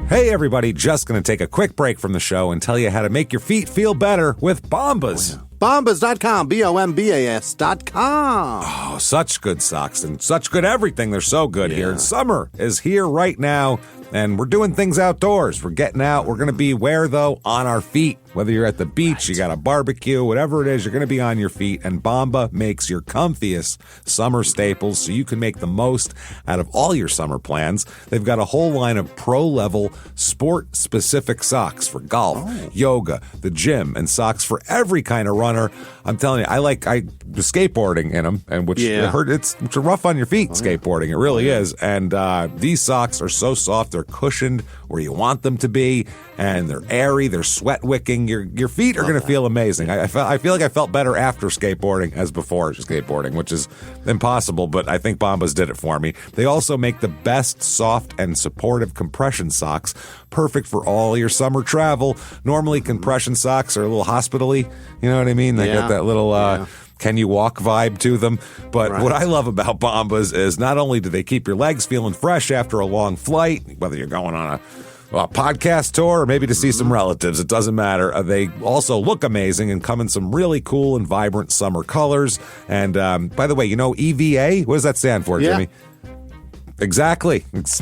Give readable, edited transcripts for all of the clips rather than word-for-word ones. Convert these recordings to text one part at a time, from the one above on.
Hey everybody, just going to take a quick break from the show and tell you how to make your feet feel better with Bombas. Bombas.com, Bombas.com. Oh, such good socks and such good everything. They're so good here. And summer is here right now, and we're doing things outdoors. We're getting out. We're going to be where, though? On our feet. Whether you're at the beach, you got a barbecue, whatever it is, you're going to be on your feet. And Bomba makes your comfiest summer staples so you can make the most out of all your summer plans. They've got a whole line of pro-level, sport-specific socks for golf, yoga, the gym, and socks for every kind of runner. I'm telling you, I was skateboarding in them, and I heard it's rough on your feet, skateboarding. It really is. And these socks are so soft, they're cushioned where you want them to be, and they're airy, they're sweat wicking. Your feet are going to feel amazing. I feel like I felt better after skateboarding as before skateboarding, which is impossible, but I think Bombas did it for me. They also make the best soft and supportive compression socks, perfect for all your summer travel. Normally, compression socks are a little hospital-y, you know what I mean? They got that little... Can you walk vibe to them? But what I love about Bombas is not only do they keep your legs feeling fresh after a long flight, whether you're going on a podcast tour or maybe to see some relatives, it doesn't matter. They also look amazing and come in some really cool and vibrant summer colors. And by the way, you know EVA? What does that stand for, Jimmy? Exactly. It's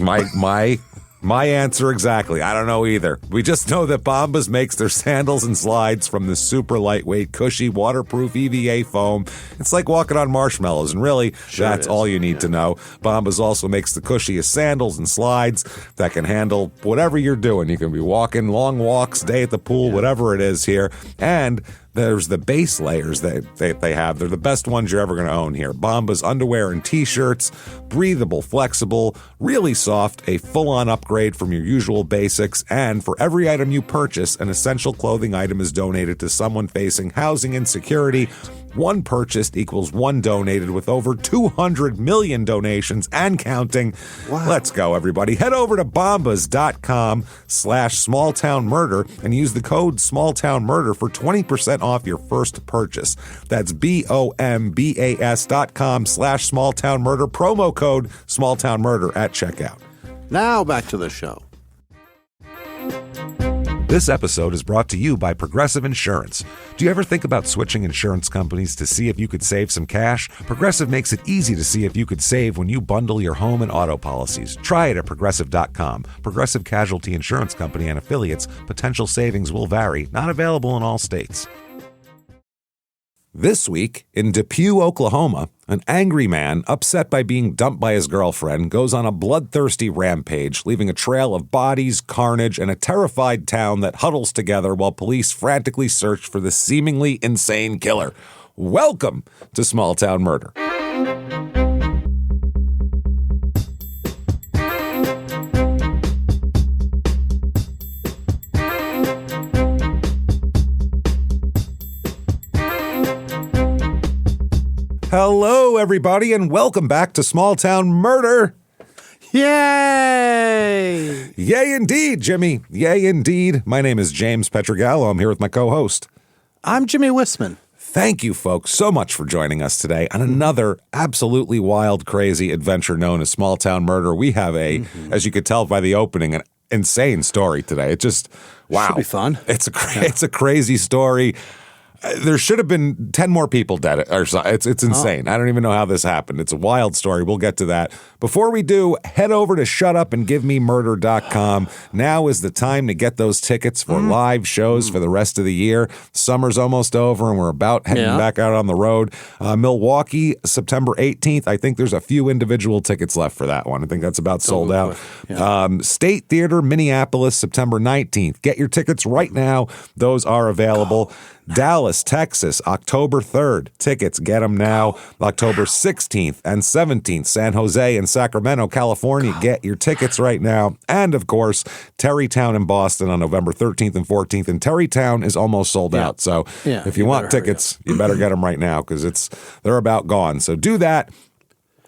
my answer exactly. I don't know either. We just know that Bombas makes their sandals and slides from the super lightweight, cushy, waterproof EVA foam. It's like walking on marshmallows, and really, that's all you need to know. Bombas also makes the cushiest sandals and slides that can handle whatever you're doing. You can be walking long walks, day at the pool, whatever it is here. And there's the base layers that they have. They're the best ones you're ever going to own here. Bombas underwear and t-shirts, breathable, flexible, really soft, a full-on upgrade from your usual basics. And for every item you purchase, an essential clothing item is donated to someone facing housing insecurity. One purchased equals one donated, with over 200 million donations and counting. Wow. Let's go, everybody. Head over to bombas.com/smalltownmurder and use the code smalltownmurder for 20% off your first purchase. That's bombas.com/smalltownmurder, promo code smalltownmurder at checkout. Now back to the show. This episode is brought to you by Progressive Insurance. Do you ever think about switching insurance companies to see if you could save some cash? Progressive makes it easy to see if you could save when you bundle your home and auto policies. Try it at Progressive.com. Progressive Casualty Insurance Company and affiliates. Potential savings will vary. Not available in all states. This week, in Depew, Oklahoma, an angry man, upset by being dumped by his girlfriend, goes on a bloodthirsty rampage, leaving a trail of bodies, carnage, and a terrified town that huddles together while police frantically search for the seemingly insane killer. Welcome to Small Town Murder. Hello, everybody, and welcome back to Small Town Murder. Yay! Yay, indeed, Jimmy. Yay, indeed. My name is James Petrogallo. I'm here with my co-host. I'm Jimmy Wisman. Thank you, folks, so much for joining us today on another absolutely wild, crazy adventure known as Small Town Murder. We have as you could tell by the opening, an insane story today. It just, wow. Should be fun. It's a crazy story. There should have been 10 more people dead. It's insane. I don't even know how this happened. It's a wild story. We'll get to that. Before we do, head over to shutupandgivememurder.com. Now is the time to get those tickets for live shows for the rest of the year. Summer's almost over, and we're about heading back out on the road. Milwaukee, September 18th. I think there's a few individual tickets left for that one. I think that's about sold out. Yeah. State Theater, Minneapolis, September 19th. Get your tickets right now. Those are available. Dallas, Texas, October 3rd. Tickets, get them now. October 16th and 17th. San Jose and Sacramento, California. Get your tickets right now. And, of course, Terrytown in Boston on November 13th and 14th. And Terrytown is almost sold out. So if you want tickets, you better get them right now because they're about gone. So do that.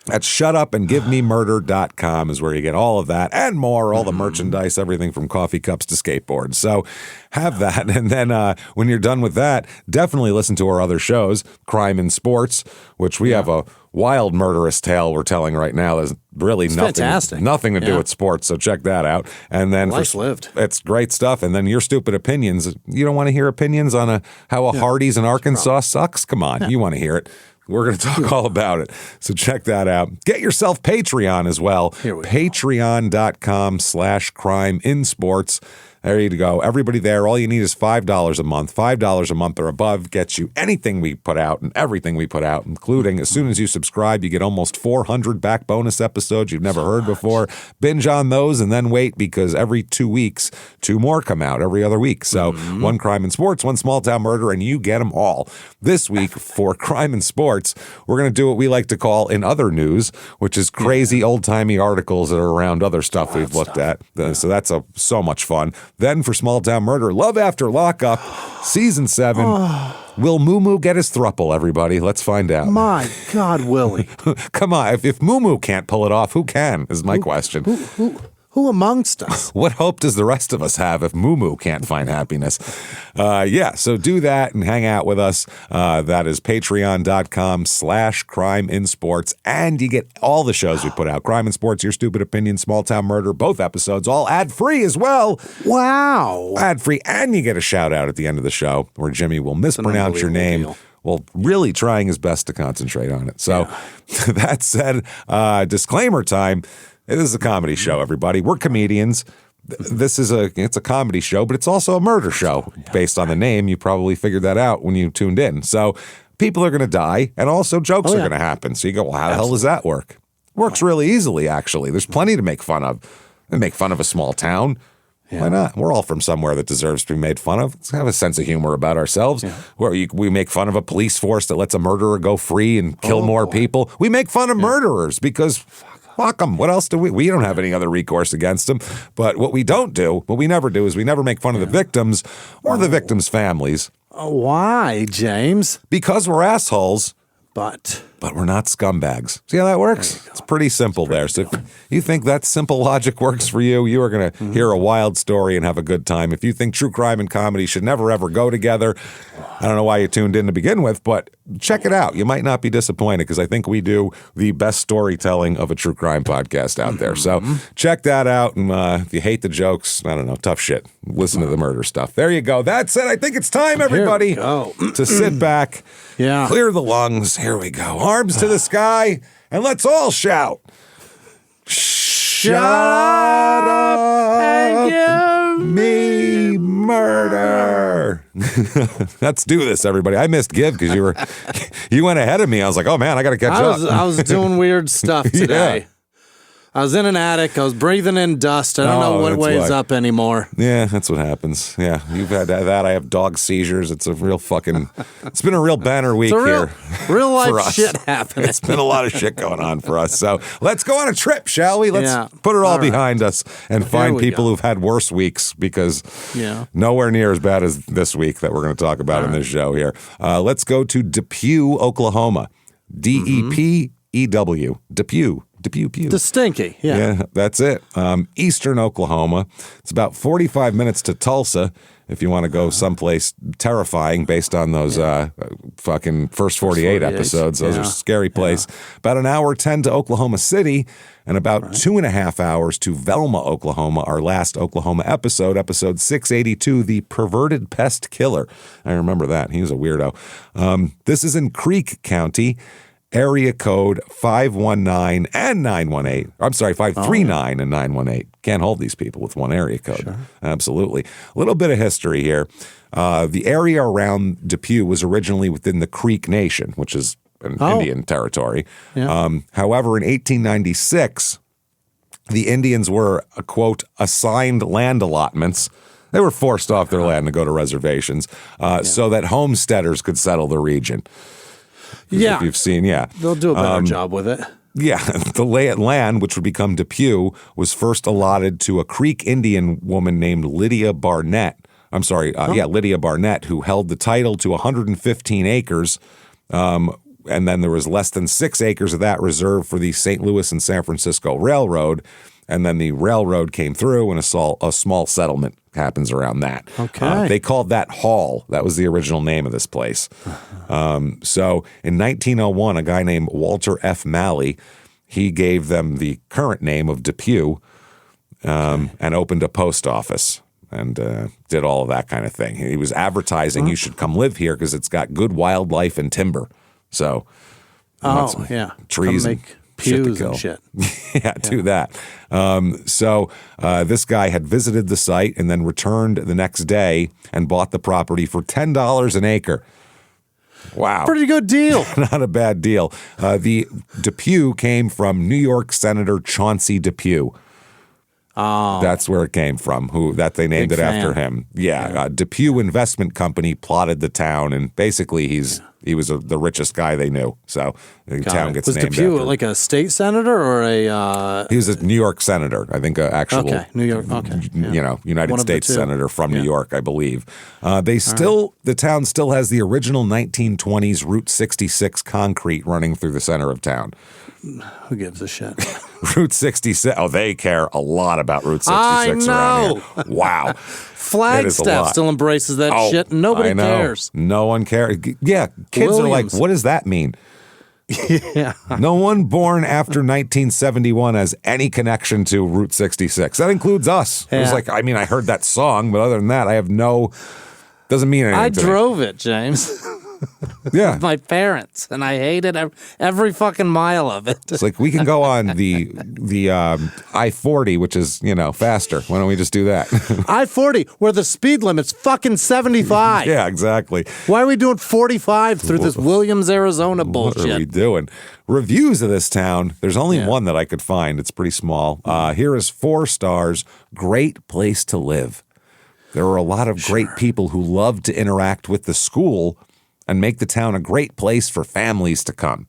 That's shutupandgivememurder.com is where you get all of that and more, all the merchandise, everything from coffee cups to skateboards. So have that. And then when you're done with that, definitely listen to our other shows, Crime and Sports, which we have a wild murderous tale we're telling right now. There's really fantastic. nothing to do with sports, so check that out. And then Life's lived. It's great stuff. And then your stupid opinions. You don't want to hear opinions on how a Hardee's in Arkansas sucks? Come on, you want to hear it. We're going to talk all about it. So check that out. Get yourself Patreon as well. Patreon.com/CrimeInSports. There you go. Everybody there. All you need is $5 a month. $5 a month or above gets you anything we put out and everything we put out, including as soon as you subscribe, you get almost 400 back bonus episodes you've never heard before. Binge on those and then wait, because every 2 weeks, 2 more come out every other week. So one crime and sports, one small town murder, and you get them all. This week for crime and sports, we're going to do what we like to call in other news, which is crazy old-timey articles that are around other stuff we've looked at. So that's so much fun. Then for small town murder, Love After Lockup, season 7. Will Moo Moo get his thruple, everybody? Let's find out. My God, Willie. Come on, if Moo Moo can't pull it off, who can, is my question. Who amongst us? What hope does the rest of us have if Moo Moo can't find happiness? So do that and hang out with us. That is patreon.com/CrimeInSports. And you get all the shows we put out. Crime and Sports, Your Stupid Opinion, Small Town Murder, both episodes, all ad-free as well. Wow. Ad-free. And you get a shout-out at the end of the show where Jimmy will mispronounce your name. Deal. Well, really trying his best to concentrate on it. So that said, disclaimer time. It is a comedy show, everybody. We're comedians. It's a comedy show, but it's also a murder show. Based on the name, you probably figured that out when you tuned in. So people are going to die, and also jokes are going to happen. So you go, well, how the hell does that work? Works really easily, actually. There's plenty to make fun of. And make fun of a small town. Yeah. Why not? We're all from somewhere that deserves to be made fun of. Let's have a sense of humor about ourselves. Yeah. We make fun of a police force that lets a murderer go free and kill more people. We make fun of murderers because... fuck them. What else do we? We don't have any other recourse against them. But what we never do is we never make fun of the victims or the victims' families. Why, James? Because we're assholes. But we're not scumbags. See how that works? It's pretty simple there. So if you think that simple logic works for you, you are going to hear a wild story and have a good time. If you think true crime and comedy should never, ever go together, I don't know why you tuned in to begin with, but check it out. You might not be disappointed because I think we do the best storytelling of a true crime podcast out there. So check that out. And if you hate the jokes, I don't know, tough shit. Listen to the murder stuff. There you go. That's it. I think it's time, everybody, to sit back, clear the lungs. Here we go. Arms to the sky, and let's all shout. Shut up and give me murder. Let's do this, everybody. I missed Give because you went ahead of me. I was like, oh man, I got to catch up. I was doing weird stuff today. I was in an attic. I was breathing in dust. I don't know what weighs up anymore. Yeah, that's what happens. Yeah, you've had that. I have dog seizures. It's a real fucking... It's been a real banner week here. Real life shit happening. It's been a lot of shit going on for us. So let's go on a trip, shall we? Let's put it all behind us and find people who've had worse weeks because nowhere near as bad as this week that we're going to talk about in this show here. Let's go to Depew, Oklahoma. Depew. Depew. The Stinky, Yeah, that's it. Eastern Oklahoma. It's about 45 minutes to Tulsa if you want to go someplace terrifying based on those fucking first 48 episodes. Those are a scary place. About an hour 10 to Oklahoma City and about 2.5 hours to Velma, Oklahoma, our last Oklahoma episode 682, The Perverted Pest Killer. I remember that. He was a weirdo. This is in Creek County. Area code 519 and 918. I'm sorry, 539 and 918. Can't hold these people with one area code. Sure. Absolutely. A little bit of history here. The area around Depew was originally within the Creek Nation, which is an Indian territory. Yeah. However, in 1896, the Indians were, quote, assigned land allotments. They were forced off their land to go to reservations so that homesteaders could settle the region. Yeah. If you've seen, They'll do a better job with it. Yeah. The land, which would become Depew, was first allotted to a Creek Indian woman named Lydia Barnett. I'm sorry. Lydia Barnett, who held the title to 115 acres. And then there was less than 6 acres of that reserved for the St. Louis and San Francisco Railroad. and then the railroad came through, and a small settlement happens around that. Okay. They called that Hall. That was the original name of this place. So in 1901, a guy named Walter F. Malley, he gave them the current name of Depew, and opened a post office and did all of that kind of thing. He was advertising you should come live here because it's got good wildlife and timber. So trees come make pews and shit. Do that. So this guy had visited the site and then returned the next day and bought the property for $10 an acre. Wow. Pretty good deal. Not a bad deal. The Depew came from New York Senator Chauncey Depew. Oh. That's where it came from, that they named Big it fan. after him. Yeah. Depew Investment Company plotted the town, and basically he was the richest guy they knew. So the town gets was named Depew after. like a state senator or a? He was a New York senator, I think, actual, New York. Okay, United One of the States two. senator from New York, I believe. The town still has the original 1920s Route 66 concrete running through the center of town. Who gives a shit? Route 66. Oh, they care a lot about Route 66 I around know. here. Wow. Flagstaff still embraces that shit. And nobody I know. cares. No one cares. Yeah, kids are like, Williams. what does that mean? Yeah. No one born after 1971 has any connection to Route 66. That includes us. It was Yeah. like, I mean, I heard that song, but other than that, I have doesn't mean anything I to me. drove it, James. Yeah. My parents, and I hated every fucking mile of it. It's like we can go on the I-40, which is, faster. Why don't we just do that? I-40, where the speed limit's fucking 75. Yeah, exactly. Why are we doing 45 through this Williams, Arizona bullshit? What are we doing? Reviews of this town. There's only one that I could find. It's pretty small. Here is 4 stars. Great place to live. There are a lot of great people who love to interact with the school and make the town a great place for families to come.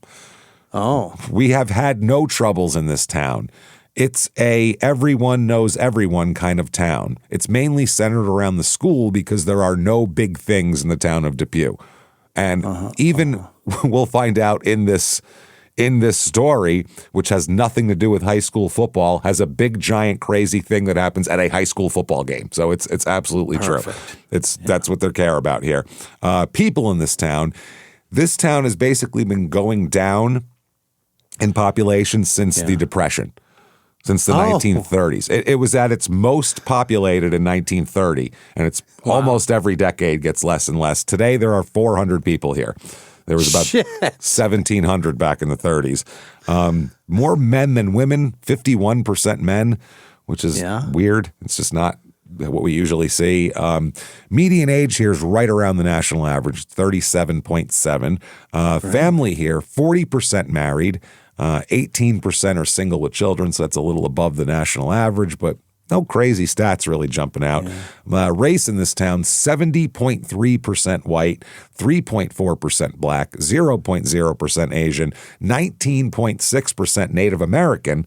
Oh. We have had no troubles in this town. It's a everyone knows everyone kind of town. It's mainly centered around the school because there are no big things in the town of Depew. And we'll find out in this story, which has nothing to do with high school football, has a big, giant, crazy thing that happens at a high school football game. So it's absolutely true. That's what they care about here. People in this town has basically been going down in population since the Depression, since the 1930s. It was at its most populated in 1930, and it's almost every decade gets less and less. Today, there are 400 people here. There was about 1,700 back in the 30s. More men than women, 51% men, which is weird. It's just not what we usually see. Median age here is right around the national average, 37.7. Family here, 40% married, 18% are single with children, so that's a little above the national average, but no crazy stats really jumping out. Race in this town, 70.3% white, 3.4% black, 0.0% Asian, 19.6% Native American,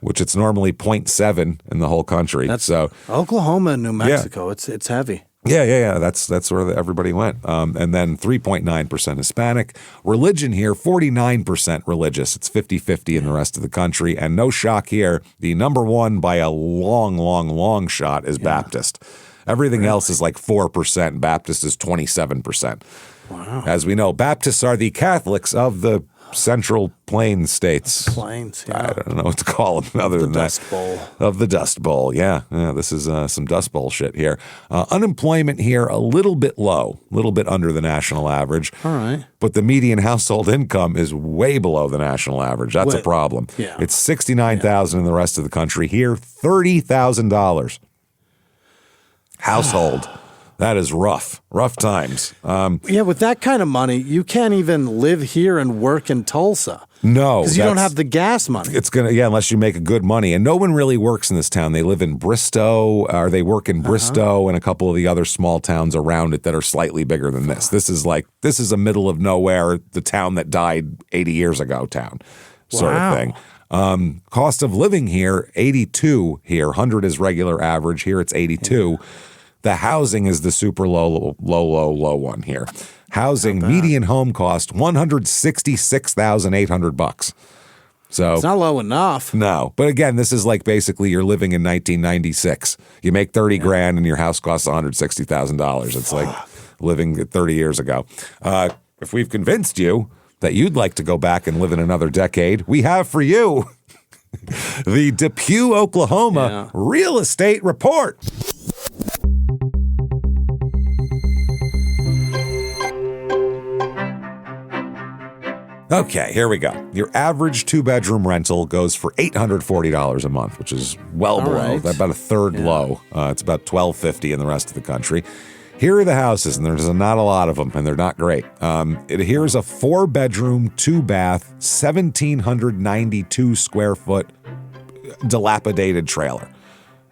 which it's normally 0.7 in the whole country. So Oklahoma and New Mexico, it's heavy. Yeah. That's where everybody went. And then 3.9% Hispanic. Religion here, 49% religious. It's 50-50 in the rest of the country. And no shock here, the number one by a long shot is Baptist. Everything else is like 4%. Baptist is 27%. Wow. As we know, Baptists are the Catholics of the Central Plains states. I don't know what to call them other than Dust that. Bowl. Of the Dust Bowl, yeah. This is some Dust Bowl shit here. Unemployment here, a little bit low, a little bit under the national average. All right. But the median household income is way below the national average. That's a problem. Yeah. It's $69,000 in the rest of the country. Here, $30,000. Household. That is rough times. With that kind of money, you can't even live here and work in Tulsa. No. Because you don't have the gas money. It's going to, unless you make a good money. And no one really works in this town. They live in Bristow, or they work in Bristow and a couple of the other small towns around it that are slightly bigger than this. This is a middle of nowhere, the town that died 80 years ago town sort of thing. Cost of living here, 82 here. 100 is regular average. Here it's 82. The housing is the super low one here. Housing, median home cost, $166,800. So it's not low enough. No. But again, this is like basically you're living in 1996. You make 30 grand and your house costs $160,000. It's like living 30 years ago. If we've convinced you that you'd like to go back and live in another decade, we have for you the Depew, Oklahoma Real Estate Report. Okay, here we go. Your average 2-bedroom rental goes for $840 a month, which is well below, about a third low. It's about $1,250 in the rest of the country. Here are the houses, and there's not a lot of them, and they're not great. Here's a 4-bedroom, 2-bath, 1,792 square foot dilapidated trailer.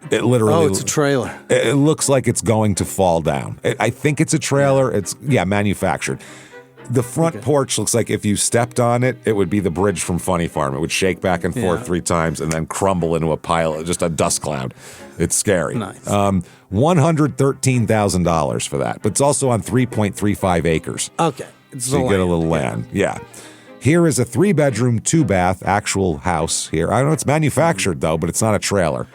It literally. Oh, it's a trailer. It looks like it's going to fall down. I think it's a trailer. It's manufactured. The front porch looks like if you stepped on it, it would be the bridge from Funny Farm. It would shake back and forth 3 times and then crumble into a pile, just a dust cloud. It's scary. Nice. $113,000 for that, but it's also on 3.35 acres. Okay. So you get a little land. Yeah. Here is a 3-bedroom, 2-bath actual house here. I don't know, it's manufactured though, but it's not a trailer.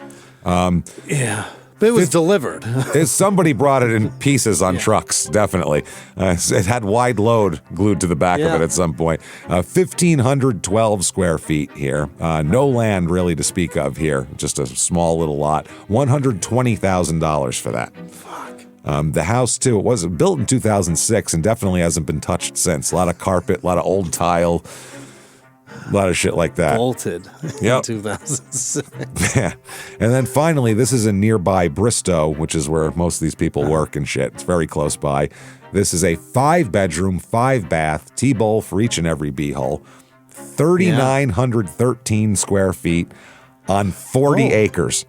But it was delivered. Somebody brought it in pieces on trucks, definitely. It had wide load glued to the back of it at some point. 1,512 square feet here. No land really to speak of here. Just a small little lot. $120,000 for that. Fuck. The house, too, it was built in 2006 and definitely hasn't been touched since. A lot of carpet, a lot of old tile. A lot of shit like that. Bolted in 2006. Yeah. And then finally, this is in nearby Bristow, which is where most of these people work and shit. It's very close by. This is a 5-bedroom, 5-bath, T-bowl for each and every B-hole, 3,913 square feet on 40 acres.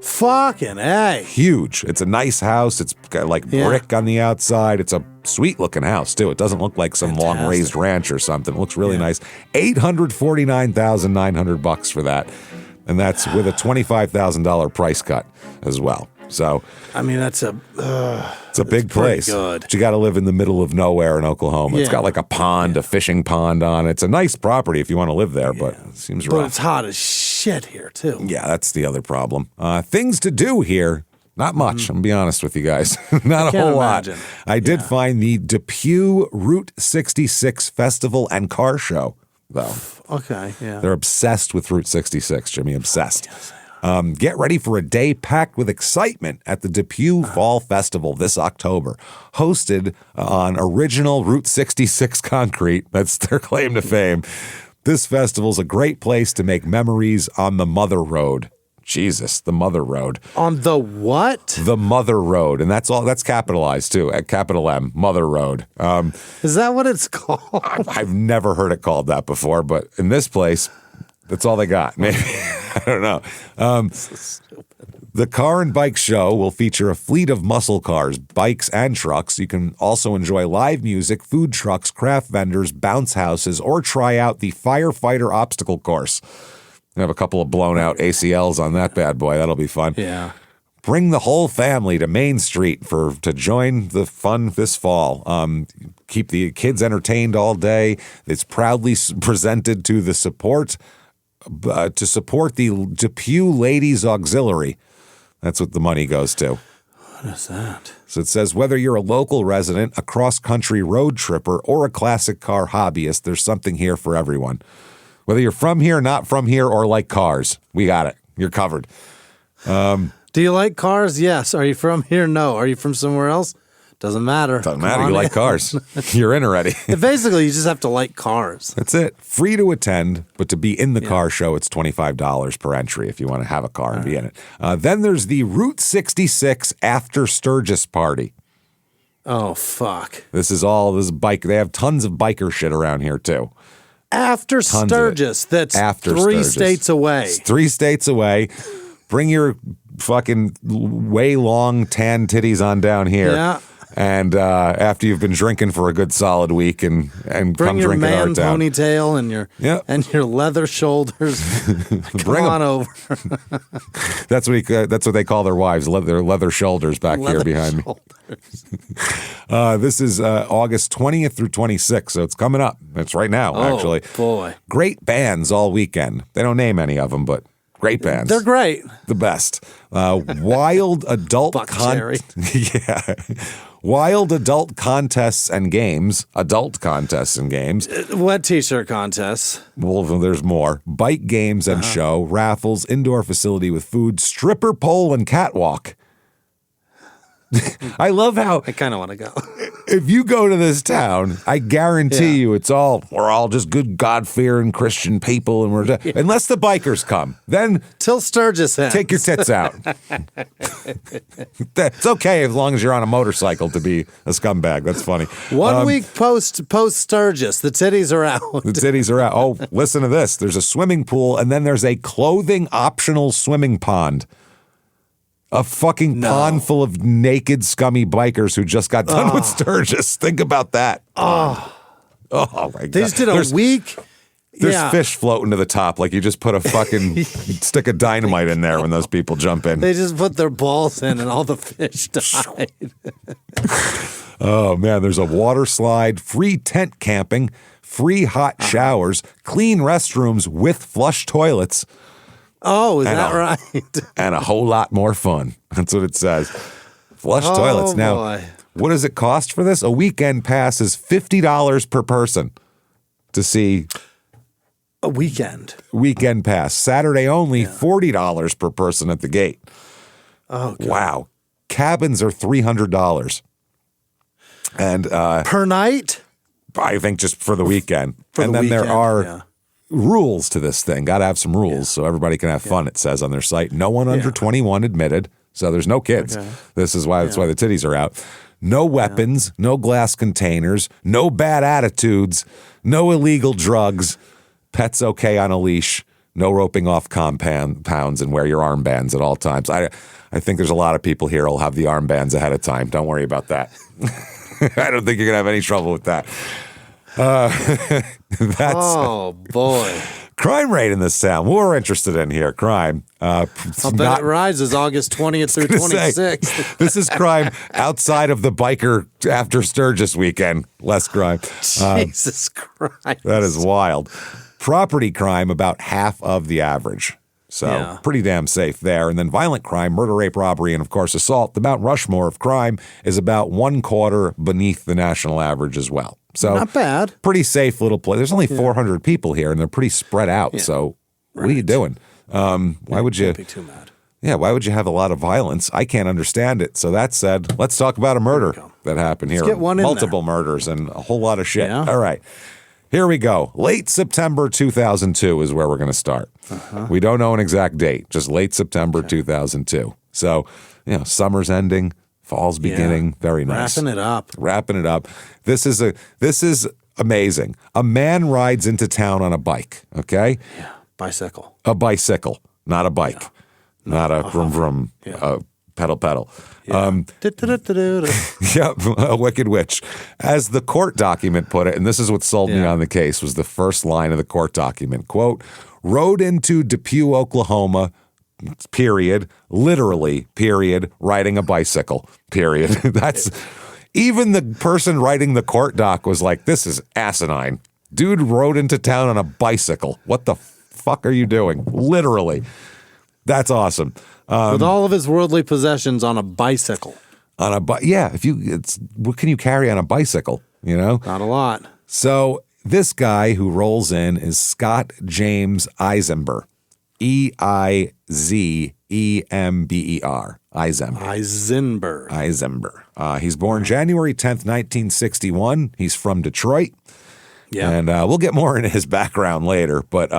Fucking A. Huge. It's a nice house. It's got like brick on the outside. It's a sweet looking house too. It doesn't look like some long raised ranch or something. It looks really nice. $849,900 for that. And that's with a $25,000 price cut as well. So, I mean, it's a big place. Good. But you got to live in the middle of nowhere in Oklahoma. It's got like a pond, a fishing pond on it. It's a nice property if you want to live there, but it seems rough. But it's hot as shit here, too. Yeah, that's the other problem. Things to do here. Not much, I'm going to be honest with you guys. Not a whole lot. I did find the Depew Route 66 Festival and Car Show, though. Okay, yeah. They're obsessed with Route 66, Jimmy, obsessed. Get ready for a day packed with excitement at the Depew Fall Festival this October. Hosted on original Route 66 concrete. That's their claim to fame. This festival's a great place to make memories on the Mother Road. Jesus, the Mother Road. On the what? The Mother Road. And that's all. That's capitalized, too, at capital M, Mother Road. Is that what it's called? I've never heard it called that before, but in this place, that's all they got. Maybe. I don't know. The Car and Bike Show will feature a fleet of muscle cars, bikes, and trucks. You can also enjoy live music, food trucks, craft vendors, bounce houses, or try out the firefighter obstacle course. Have a couple of blown out ACLs on that bad boy. That'll be fun. Yeah. Bring the whole family to Main Street to join the fun this fall. Keep the kids entertained all day. It's proudly presented to the support the Depew Ladies Auxiliary. That's what the money goes to. What is that? So it says, whether you're a local resident, a cross-country road tripper, or a classic car hobbyist, there's something here for everyone. Whether you're from here, not from here, or like cars, we got it. You're covered. Do you like cars? Yes. Are you from here? No. Are you from somewhere else? Doesn't matter. Doesn't matter. You like cars. You're in already. Basically, you just have to like cars. That's it. Free to attend, but to be in the car show, it's $25 per entry if you want to have a car and be in it. Then there's the Route 66 After Sturgis Party. Oh, fuck. This is bike. They have tons of biker shit around here, too. After Sturgis. That's After 3 Sturgis. states away. It's 3 states away. Bring your fucking way long tan titties on down here. Yeah. And after you've been drinking for a good solid week and Bring come your drink at our man town. ponytail and your leather shoulders. Come on over. That's what they call their wives, their leather shoulders back here behind me. This is August 20th through 26th, so it's coming up. It's right now, actually. Boy. Great bands all weekend. They don't name any of them, but great bands. They're great. The best. Wild adult Yeah. Wild adult contests and games. Adult contests and games. What t-shirt contests? Well, there's more. Bike games and show, raffles, indoor facility with food, stripper pole, and catwalk. I love how I kind of want to go. if you go to this town, I guarantee you we're all just good God-fearing Christian people, and unless the bikers come, then Till Sturgis ends. take your tits out. It's okay as long as you're on a motorcycle to be a scumbag. That's funny. 1 week post Sturgis, the titties are out. The titties are out. Oh, listen to this. There's a swimming pool, and then there's a clothing optional swimming pond. A fucking pond full of naked, scummy bikers who just got done with Sturgis. Think about that. Oh my God. They just did a week. There's fish floating to the top. Like you just put a fucking stick of dynamite in there when those people jump in. They just put their balls in and all the fish died. Oh, man. There's a water slide, free tent camping, free hot showers, clean restrooms with flush toilets. Oh, is that right? And a whole lot more fun. That's what it says. Flush toilets. Now, boy. What does it cost for this? A weekend pass is $50 per person to see. A weekend. Weekend pass. Saturday only, $40 per person at the gate. Oh, God. Wow. Cabins are $300. And per night? I think just for the weekend. There are rules to this thing. Got to have some rules so everybody can have fun, it says on their site. No one under 21 admitted, so there's no kids. Okay. This is why that's why the titties are out. No weapons, no glass containers, no bad attitudes, no illegal drugs, pets okay on a leash, no roping off compounds, and wear your armbands at all times. I think there's a lot of people here who'll have the armbands ahead of time. Don't worry about that. I don't think you're going to have any trouble with that. Oh boy, crime rate in this town. We're interested in here. Crime. I'll bet it rises August 20th through 26th. This is crime outside of the biker after Sturgis weekend. Less crime. Jesus Christ, that is wild. Property crime about half of the average. So pretty damn safe there. And then violent crime, murder, rape, robbery, and of course assault. The Mount Rushmore of crime is about 1/4 beneath the national average as well. So not bad. Pretty safe little place. There's only 400 people here, and they're pretty spread out. So what are you doing? Why would you? Can't be too mad. Yeah, why would you have a lot of violence? I can't understand it. So that said, let's talk about a murder that happened here. Let's get one in Multiple murders and a whole lot of shit. Yeah. All right. Here we go. Late September 2002 is where we're going to start. We don't know an exact date, just late September 2002. So, summer's ending, fall's beginning. Very nice. Wrapping it up. This is amazing. A man rides into town on a bike, okay? Yeah, bicycle. A bicycle, not a bike. Not a vroom vroom, pedal. Yep, a wicked witch. As the court document put it, and this is what sold me on the case, was the first line of the court document. Quote, rode into Depew, Oklahoma, period, literally, period, riding a bicycle, period. That's, even the person writing the court doc was like, this is asinine. Dude rode into town on a bicycle. What the fuck are you doing? Literally. That's awesome. With all of his worldly possessions on a bicycle. What can you carry on a bicycle? Not a lot. So this guy who rolls in is Scott James Eisenberg, Eizember, Eisenberg. He's born January 10th, 1961. He's from Detroit. Yeah, and we'll get more into his background later, but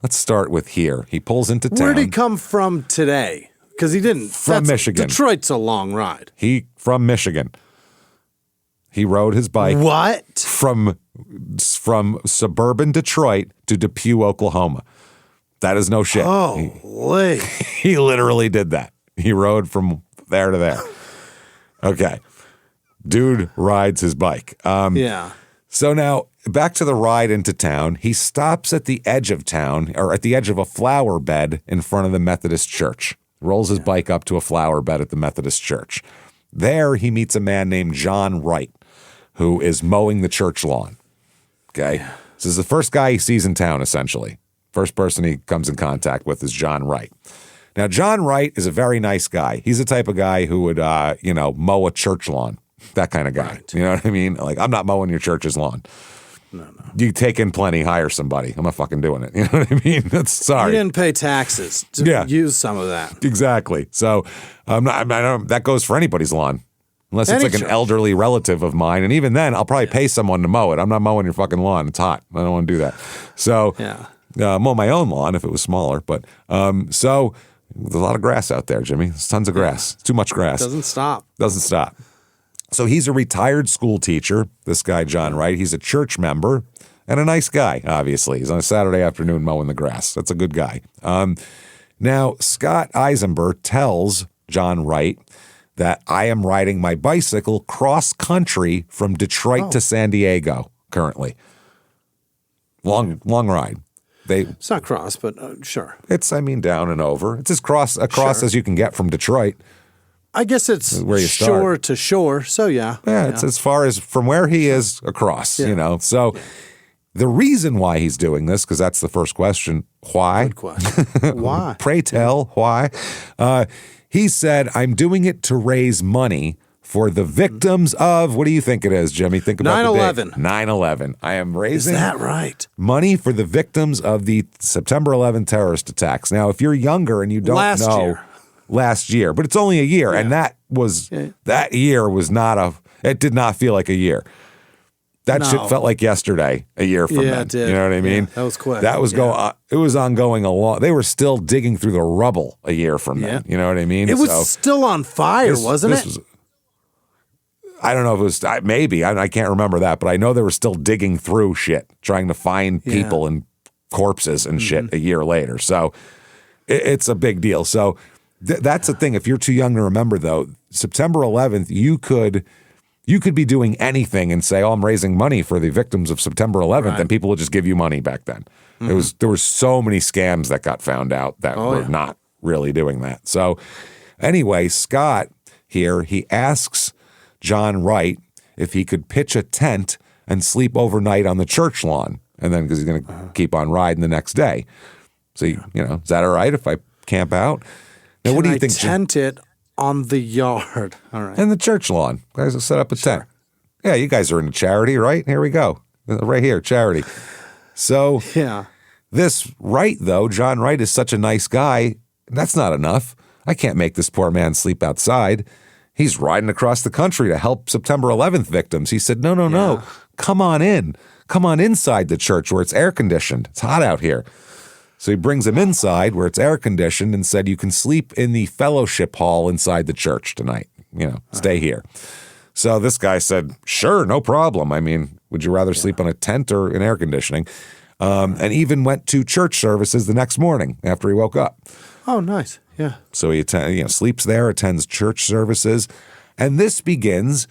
let's start with here. He pulls into town. Where'd he come from today? Because he didn't. From Michigan. Detroit's a long ride. From Michigan. He rode his bike. What? From suburban Detroit to Depew, Oklahoma. That is no shit. Holy. He literally did that. He rode from there to there. Okay. Dude rides his bike. Yeah. So now back to the ride into town. He stops at the edge of town, or at the edge of a flower bed in front of the Methodist church. Rolls his bike up to a flower bed at the Methodist church. There he meets a man named John Wright, who is mowing the church lawn. Okay. Yeah. This is the first guy he sees in town, essentially. First person he comes in contact with is John Wright. Now, John Wright is a very nice guy. He's the type of guy who would, mow a church lawn. That kind of guy. Right. You know what I mean? Like, I'm not mowing your church's lawn. No. You take in plenty, hire somebody. I'm not fucking doing it. You know what I mean? That's sorry. You didn't pay taxes to use some of that. Exactly. So that goes for anybody's lawn. Unless it's like an elderly relative of mine. And even then, I'll probably pay someone to mow it. I'm not mowing your fucking lawn. It's hot. I don't want to do that. So mow my own lawn if it was smaller. But so there's a lot of grass out there, Jimmy. There's tons of grass. It's too much grass. Doesn't stop. So he's a retired school teacher, this guy, John Wright. He's a church member and a nice guy, obviously. He's on a Saturday afternoon mowing the grass. That's a good guy. Now, Scott Eisenberg tells John Wright that I am riding my bicycle cross-country from Detroit to San Diego currently. Long ride. It's not cross, but sure. It's, down and over. It's as cross as you can get from Detroit. I guess it's where you shore to shore, so yeah. Yeah, it's as far as from where he is across, So the reason why he's doing this, because that's the first question, why? Good question. Why? Pray tell, why? He said, I'm doing it to raise money for the victims of, what do you think it is, Jimmy? Think about 9/11. 9/11. I am raising is that right? money for the victims of the September 11 terrorist attacks. Now, if you're younger and you don't know. Last year, but it's only a year. And that year was it did not feel like a year. That shit felt like yesterday, a year from then. It did. You know what I mean? Yeah, that was quick. That was it was ongoing a lot. They were still digging through the rubble a year from then. You know what I mean? It was still on fire, wasn't it? I don't know if it was, maybe. I can't remember that, but I know they were still digging through shit, trying to find people and corpses and shit a year later. So it's a big deal. So that's the thing. If you're too young to remember, though, September 11th, you could be doing anything and say, "Oh, I'm raising money for the victims of September 11th," and people would just give you money back then. There were so many scams that got found out that were not really doing that. So anyway, Scott here, he asks John Wright if he could pitch a tent and sleep overnight on the church lawn, and then because he's going to keep on riding the next day. So is that all right if I camp out? Now, what do you think? Tent it on the yard. All right. And the church lawn. Guys will set up a tent. Yeah, you guys are into charity, right? Here we go. Right here, charity. So this Wright, though, John Wright is such a nice guy. That's not enough. I can't make this poor man sleep outside. He's riding across the country to help September 11th victims. He said, no. Come on in. Come on inside the church where it's air conditioned. It's hot out here. So he brings him inside where it's air conditioned and said, you can sleep in the fellowship hall inside the church tonight. Stay here. So this guy said, sure, no problem. Would you rather sleep on a tent or in air conditioning? And even went to church services the next morning after he woke up. Oh, nice. Yeah. So he sleeps there, attends church services. And this begins,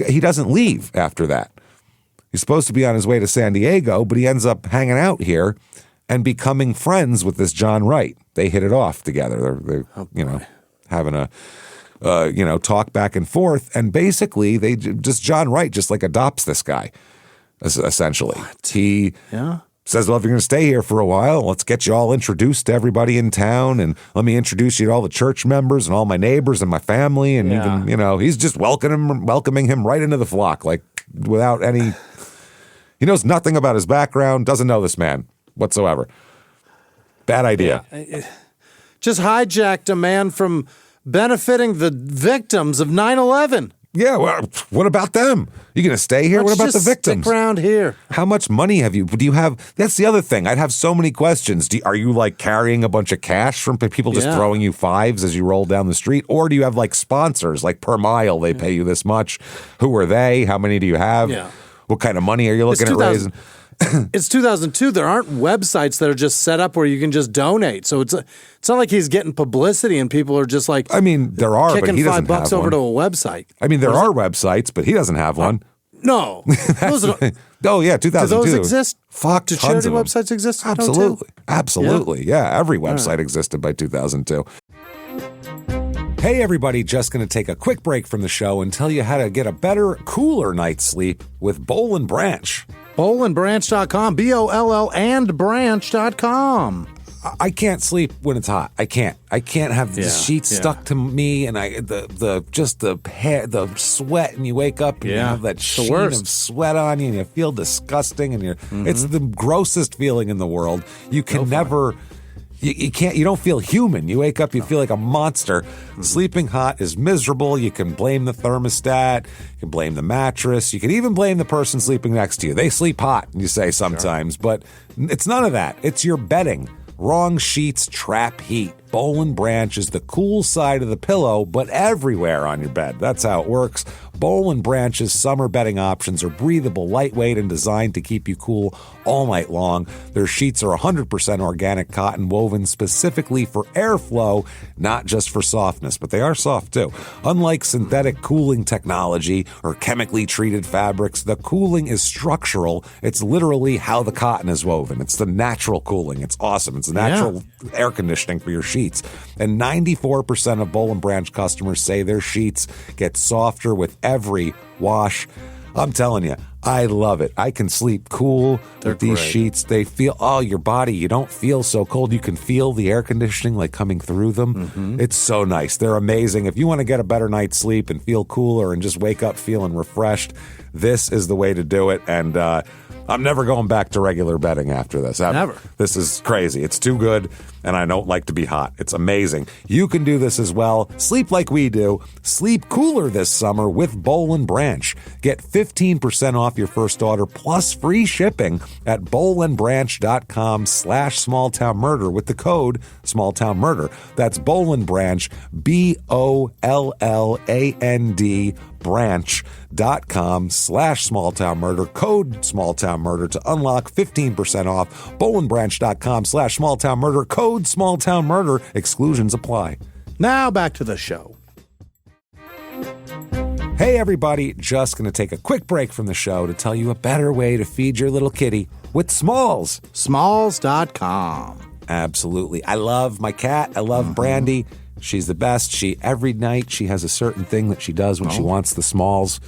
he doesn't leave after that. He's supposed to be on his way to San Diego, but he ends up hanging out here and becoming friends with this John Wright. They hit it off together. They're having a, talk back and forth. And basically, John Wright just like adopts this guy, essentially. What? He says, well, if you're going to stay here for a while, let's get you all introduced to everybody in town. And let me introduce you to all the church members and all my neighbors and my family. And even, he's just welcoming him right into the flock, like without any, he knows nothing about his background, doesn't know this man whatsoever. Bad idea. Just hijacked a man from benefiting the victims of 9/11. Yeah, well, what about them? You going to stay here? What about the victims? Stick around here. How much money do you have? That's the other thing. I'd have so many questions. Are you like carrying a bunch of cash from people just throwing you fives as you roll down the street? Or do you have like sponsors, like per mile, they pay you this much? Who are they? How many do you have? Yeah. What kind of money are you looking at raising? it's 2002. There aren't websites that are just set up where you can just donate. So it's not like he's getting publicity and people are just like, I mean, there are, but he doesn't have $5 over one. to a website. I mean, there are websites, but he doesn't have one. No. Oh, yeah, 2002. Do those exist? Fuck, Do tons charity of them. websites exist? in 02? Absolutely. Absolutely. Yeah, every website existed by 2002. Hey, everybody, just going to take a quick break from the show and tell you how to get a better, cooler night's sleep with Boll and Branch. BollandBranch.com, BOLL and branch.com. I can't sleep when it's hot. I can't have the sheets stuck to me, and the sweat, and you wake up and you have that sheen of sweat on you, and you feel disgusting, and it's the grossest feeling in the world. You can never. You can't. You don't feel human. You wake up, you feel like a monster. Sleeping hot is miserable. You can blame the thermostat. You can blame the mattress. You can even blame the person sleeping next to you. They sleep hot, you say sometimes, but it's none of that. It's your bedding. Wrong sheets trap heat. Boll and Branch is the cool side of the pillow, but everywhere on your bed. That's how it works. Boll and Branch's summer bedding options are breathable, lightweight, and designed to keep you cool all night long. Their sheets are 100% organic cotton woven specifically for airflow, not just for softness, but they are soft too. Unlike synthetic cooling technology or chemically treated fabrics, the cooling is structural. It's literally how the cotton is woven. It's the natural cooling. It's awesome. It's natural air conditioning for your sheets. And 94% of Boll and Branch customers say their sheets get softer with every wash. I'm telling you, I love it. I can sleep cool with these sheets. They feel, your body, you don't feel so cold. You can feel the air conditioning like coming through them. It's so nice. They're amazing. If you want to get a better night's sleep and feel cooler and just wake up feeling refreshed, this is the way to do it. And I'm never going back to regular bedding after this. Never. This is crazy. It's too good, and I don't like to be hot. It's amazing. You can do this as well. Sleep like we do. Sleep cooler this summer with Boll and Branch. Get 15% off your first order plus free shipping at bollandbranch.com/smalltownmurder with the code smalltownmurder. That's Boll and Branch, BOLLAND branch.com/smalltownmurder, code smalltownmurder to unlock 15% off. bollandbranch.com/smalltownmurder, code smalltownmurder. Exclusions apply. Now back to the show. Hey everybody, just going to take a quick break from the show to tell you a better way to feed your little kitty with Smalls. Smalls.com. Absolutely. I love my cat. I love Brandy. She's the best. Every night she has a certain thing that she does when she wants the Smalls.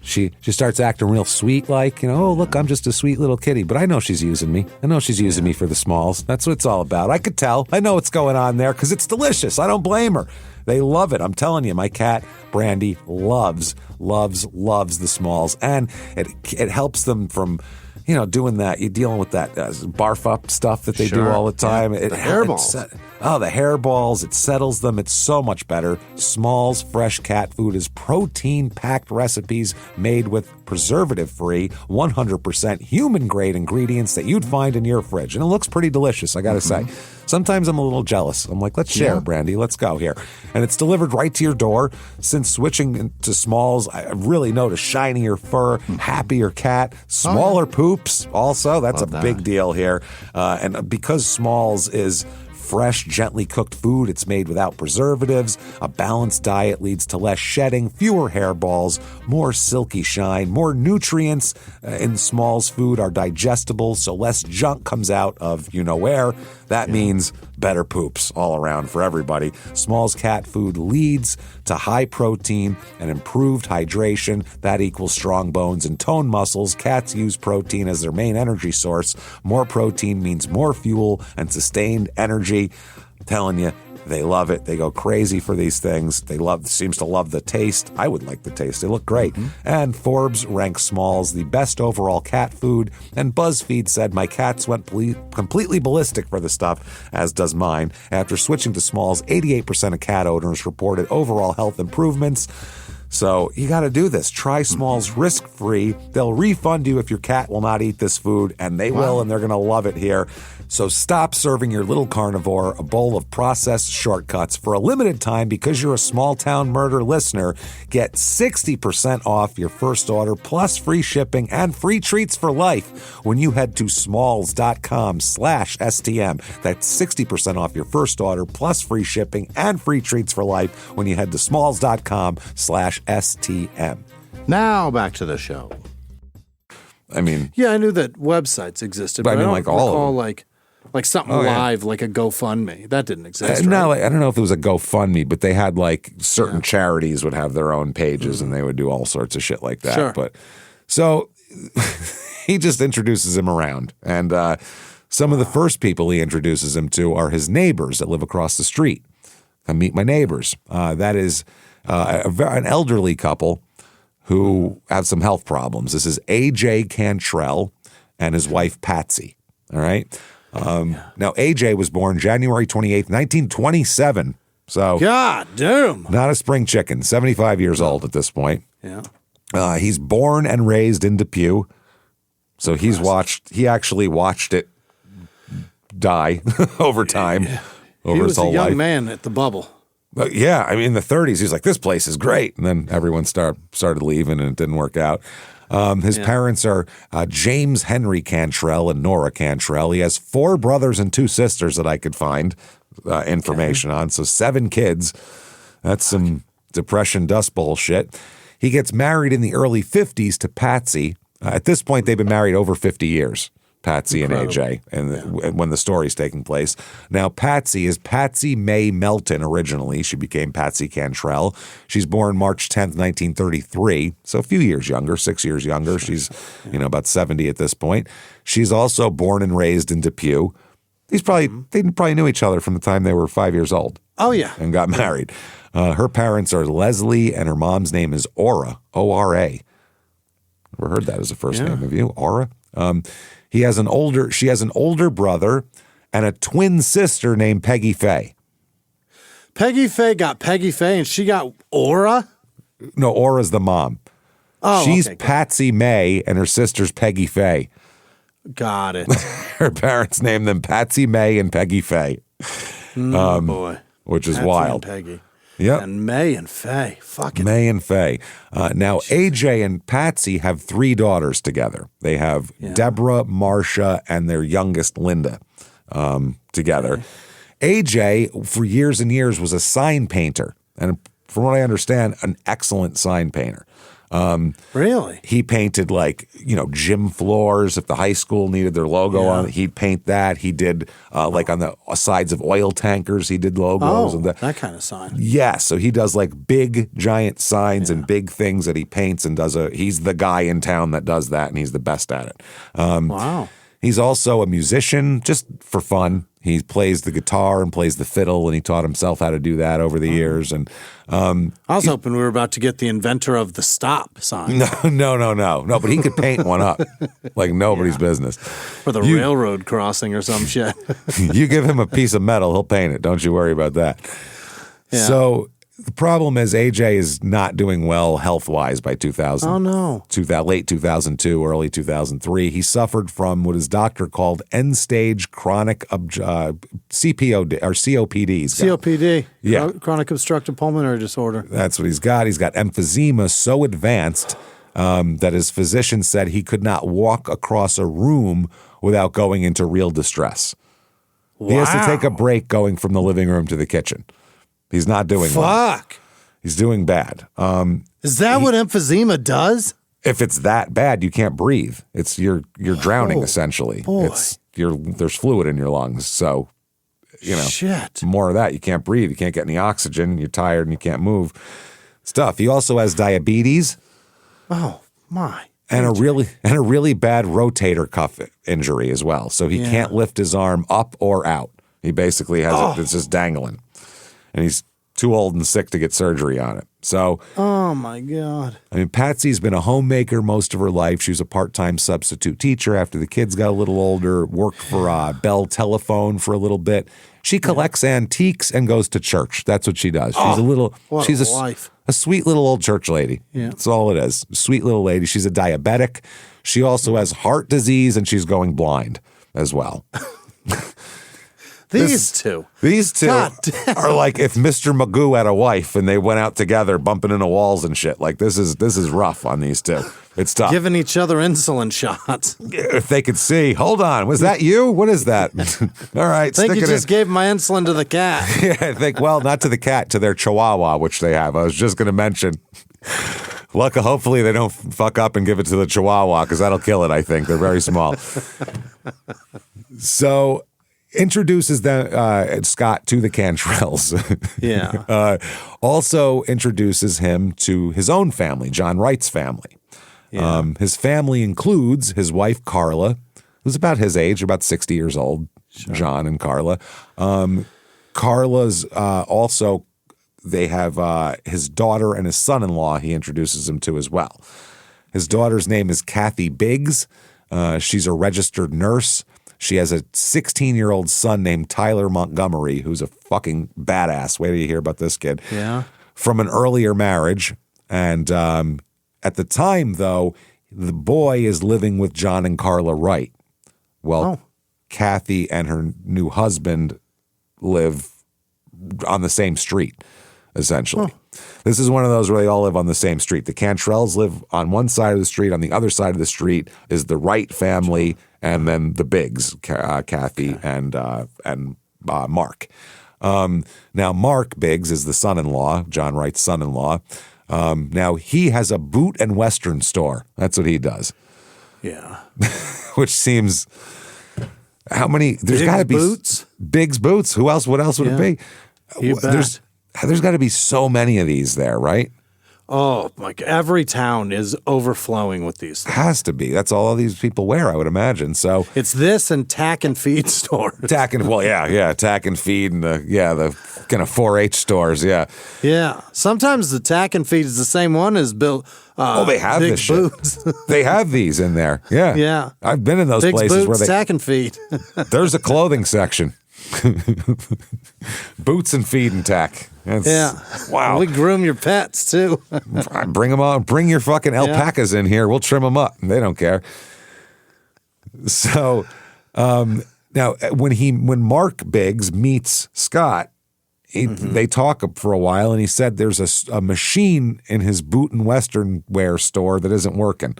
She starts acting real sweet, like, oh, look, I'm just a sweet little kitty. But I know she's using me. I know she's using me for the Smalls. That's what it's all about. I could tell. I know what's going on there because it's delicious. I don't blame her. They love it. I'm telling you, my cat, Brandy, loves the Smalls. And it helps them from... doing that, you're dealing with that barf up stuff that they do all the time. The hairballs. The hairballs. It settles them. It's so much better. Smalls fresh cat food is protein-packed recipes made with preservative-free, 100% human-grade ingredients that you'd find in your fridge. And it looks pretty delicious, I gotta say. Sometimes I'm a little jealous. I'm like, let's share, Brandy. Let's go here. And it's delivered right to your door. Since switching to Smalls, I really noticed shinier fur, happier cat, smaller poops also. That's a big deal here. And because Smalls is fresh, gently cooked food, it's made without preservatives. A balanced diet leads to less shedding, fewer hairballs, more silky shine, more nutrients in Smalls food are digestible, so less junk comes out of where. That means better poops all around for everybody. Smalls cat food leads to high protein and improved hydration. That equals strong bones and toned muscles. Cats use protein as their main energy source. More protein means more fuel and sustained energy. I'm telling you, they love it. They go crazy for these things. Seems to love the taste. I would like the taste. They look great. And Forbes ranks Smalls the best overall cat food. And BuzzFeed said my cats went completely ballistic for the stuff, as does mine. After switching to Smalls, 88% of cat owners reported overall health improvements. So you got to do this. Try Smalls risk-free. They'll refund you if your cat will not eat this food, and they will, and they're going to love it here. So stop serving your little carnivore a bowl of processed shortcuts. For a limited time, because you're a Small Town Murder listener, get 60% off your first order plus free shipping and free treats for life when you head to smalls.com/STM. That's 60% off your first order plus free shipping and free treats for life when you head to smalls.com/STM. Now back to the show. I mean, Yeah, I knew that websites existed, but I mean, don't like, all of recall them. like something live, like a GoFundMe. That didn't exist. no, right? I don't know if it was a GoFundMe, but they had like certain charities would have their own pages and they would do all sorts of shit like that. Sure. But so he just introduces him around. And some of the first people he introduces him to are his neighbors that live across the street. I meet my neighbors. That is an elderly couple who have some health problems. This is A.J. Cantrell and his wife Patsy. All right. Now, A.J. was born January 28th, 1927. So God damn. not a spring chicken, 75 years old at this point. Yeah. He's born and raised in Depew. So he actually watched it die over time, over He his was a whole young life. man at the bubble. But yeah, I mean, in the 30s, he's like, this place is great. And then everyone started leaving and it didn't work out. His parents are James Henry Cantrell and Nora Cantrell. He has 4 brothers and 2 sisters that I could find information on. So 7 kids. That's some Depression Dust Bowl shit. He gets married in the early 50s to Patsy. At this point, they've been married over 50 years. Patsy Incredible. and AJ, and when the story's taking place. Now, Patsy is Patsy May Melton originally. She became Patsy Cantrell. She's born March 10th, 1933, so a few years younger, 6 years younger. She's, about 70 at this point. She's also born and raised in Depew. They probably knew each other from the time they were 5 years old. Oh, yeah. And got married. Her parents are Leslie, and her mom's name is Ora, O-R-A. Never heard that as a first name of you, Ora. She has an older brother and a twin sister named Peggy Faye. Peggy Faye got Peggy Faye and she got Aura? No, Ora's the mom. Oh, She's okay, Patsy May and her sister's Peggy Faye. got it. Her parents named them Patsy May and Peggy Faye. Boy. Which is Patsy wild. And Peggy. Yep. And May and Faye. Fucking May and Faye. Now, AJ and Patsy have 3 daughters together. They have Deborah, Marcia, and their youngest, Linda, together. AJ, for years and years, was a sign painter. And from what I understand, an excellent sign painter. Really? He painted gym floors. If the high school needed their logo on it, he'd paint that. He did on the sides of oil tankers, he did logos. Oh, and that kind of sign. Yeah, so he does big giant signs and big things that he paints and he's the guy in town that does that and he's the best at it. Wow. He's also a musician just for fun. He plays the guitar and plays the fiddle, and he taught himself how to do that over the years. And I was hoping we were about to get the inventor of the stop sign. No, but he could paint one up like nobody's business. Or the railroad crossing or some shit. You give him a piece of metal, he'll paint it. Don't you worry about that. Yeah. So the problem is AJ is not doing well health-wise by 2000. Oh, no. Late 2002, early 2003. He suffered from what his doctor called end-stage chronic CPOD or COPD. COPD. Yeah. Chronic obstructive pulmonary disorder. That's what he's got. He's got emphysema so advanced that his physician said he could not walk across a room without going into real distress. Wow. He has to take a break going from the living room to the kitchen. He's not doing well. Fuck. He's doing bad. Is that what emphysema does? If it's that bad, you can't breathe. It's you're drowning essentially. Boy. There's fluid in your lungs. So, Shit. more of that. You can't breathe. You can't get any oxygen. You're tired and you can't move. Stuff. He also has diabetes. Oh, my. And a really bad rotator cuff injury as well. So he can't lift his arm up or out. He basically has it's just dangling. And he's too old and sick to get surgery on it. So, oh my God. I mean, Patsy's been a homemaker most of her life. She was a part-time substitute teacher after the kids got a little older, worked for Bell Telephone for a little bit. She collects antiques and goes to church. That's what she does. She's a sweet little old church lady. Yeah. That's all it is. Sweet little lady. She's a diabetic. She also has heart disease and she's going blind as well. These two God damn. Are like if Mr. Magoo had a wife and they went out together bumping into walls and shit. Like this is rough on these two. It's tough. Giving each other insulin shots. If they could see. Hold on. Was that you? What is that? All right. I think you just gave my insulin to the cat. Yeah, I think, well, not to the cat, to their chihuahua, which they have. I was just going to mention. Look, hopefully they don't fuck up and give it to the chihuahua because that'll kill it, I think. They're very small. So introduces Scott to the Cantrells. Yeah. Also introduces him to his own family, John Wright's family. Yeah. His family includes his wife, Carla, who's about his age, about 60 years old, sure. John and Carla. Carla's also, they have his daughter and his son-in-law he introduces him to as well. His daughter's name is Kathy Biggs. She's a registered nurse. She has a 16-year-old son named Tyler Montgomery, who's a fucking badass. Wait till you hear about this kid. Yeah. From an earlier marriage. And at the time, though, the boy is living with John and Carla Wright. Well, Kathy and her new husband live on the same street, essentially. This is one of those where they all live on the same street. The Cantrells live on one side of the street. On the other side of the street is the Wright family, and then the Biggs, Kathy and Mark. Now, Mark Biggs is the son-in-law, John Wright's son-in-law. Now, he has a boot and western store. That's what he does. Yeah. Which seems... How many? There's got to be boots. Biggs Boots. Who else? What else would it be? You bet. There's got to be so many of these there, right? Oh, like every town is overflowing with these things. Has to be. That's all these people wear, I would imagine. So it's this and tack and feed stores. Tack and feed and the kind of 4-H stores. Yeah. Yeah. Sometimes the tack and feed is the same one as Bill. They have Big this Boots. shit. They have these in there. Yeah. Yeah. I've been in those Big places Boots, where they tack and feed. There's a clothing section. Boots and feed and tack. Wow. We groom your pets too. Bring them on. Bring your fucking alpacas in here. We'll trim them up. They don't care. So now when Mark Biggs meets Scott, they talk for a while, and he said there's a machine in his boot and western wear store that isn't working.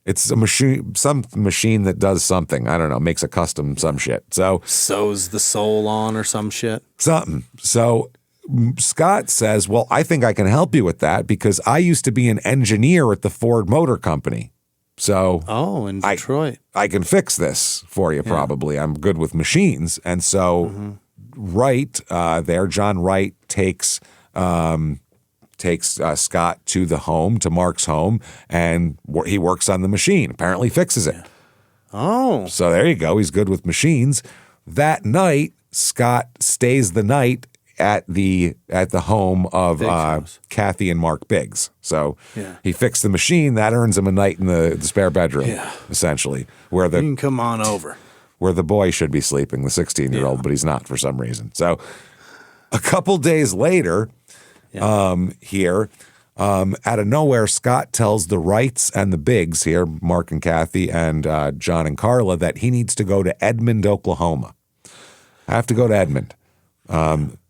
It's a machine, some machine that does something. I don't know, makes a custom some shit. So sews the sole on or some shit. Something. So Scott says, well, I think I can help you with that because I used to be an engineer at the Ford Motor Company. So in Detroit. I can fix this for you probably. I'm good with machines. And so Wright, John Wright takes Scott to the home, to Mark's home, and he works on the machine, apparently fixes it. Oh. So there you go. He's good with machines. That night, Scott stays the night at the home of Kathy and Mark Biggs. So he fixed the machine. That earns him a night in the spare bedroom, essentially. You can come on over. Where the boy should be sleeping, the 16-year-old, but he's not for some reason. So a couple days later... here, out of nowhere, Scott tells the Wrights and the Biggs here, Mark and Kathy and John and Carla, that he needs to go to Edmond, Oklahoma. I have to go to Edmond.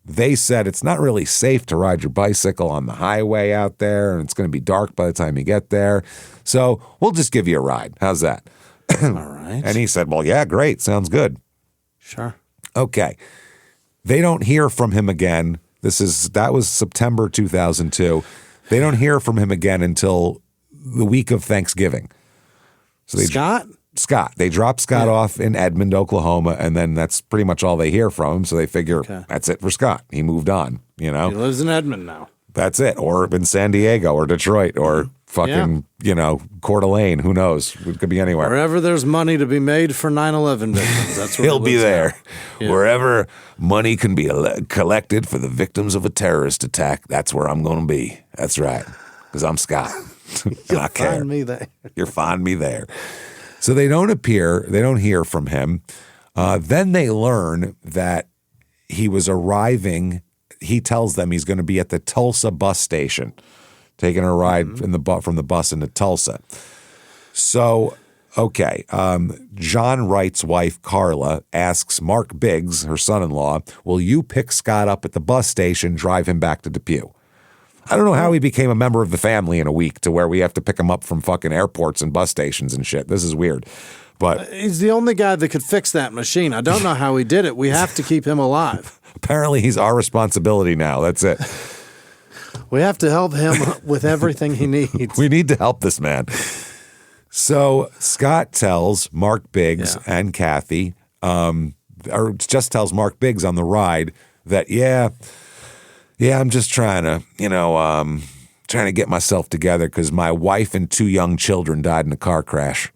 They said it's not really safe to ride your bicycle on the highway out there, and it's going to be dark by the time you get there. So we'll just give you a ride. How's that? All right. And he said, well, yeah, great. Sounds good. Sure. Okay. They don't hear from him again. That was September 2002. They don't hear from him again until the week of Thanksgiving. So Scott. They drop Scott off in Edmond, Oklahoma, and then that's pretty much all they hear from him. So they figure that's it for Scott. He moved on, He lives in Edmond now. That's it. Or in San Diego or Detroit or fucking, Coeur d'Alene. Who knows? It could be anywhere. Wherever there's money to be made for 9/11 victims, that's where he'll be there. Yeah. Wherever money can be collected for the victims of a terrorist attack, that's where I'm going to be. That's right. Because I'm Scott. And I care. Find me there. You'll find me there. So they don't hear from him. Then they learn that he was arriving. He tells them he's going to be at the Tulsa bus station, taking a ride from the bus into Tulsa. So Okay. John Wright's wife, Carla, asks Mark Biggs, her son-in-law, will you pick Scott up at the bus station, drive him back to Depew? I don't know how he became a member of the family in a week to where we have to pick him up from fucking airports and bus stations and shit. This is weird. But he's the only guy that could fix that machine. I don't know how he did it. We have to keep him alive. Apparently he's our responsibility now. That's it. We have to help him with everything he needs. We need to help this man. So Scott tells Mark Biggs and Kathy, or just tells Mark Biggs on the ride that, I'm just trying to, trying to get myself together because my wife and 2 young children died in a car crash.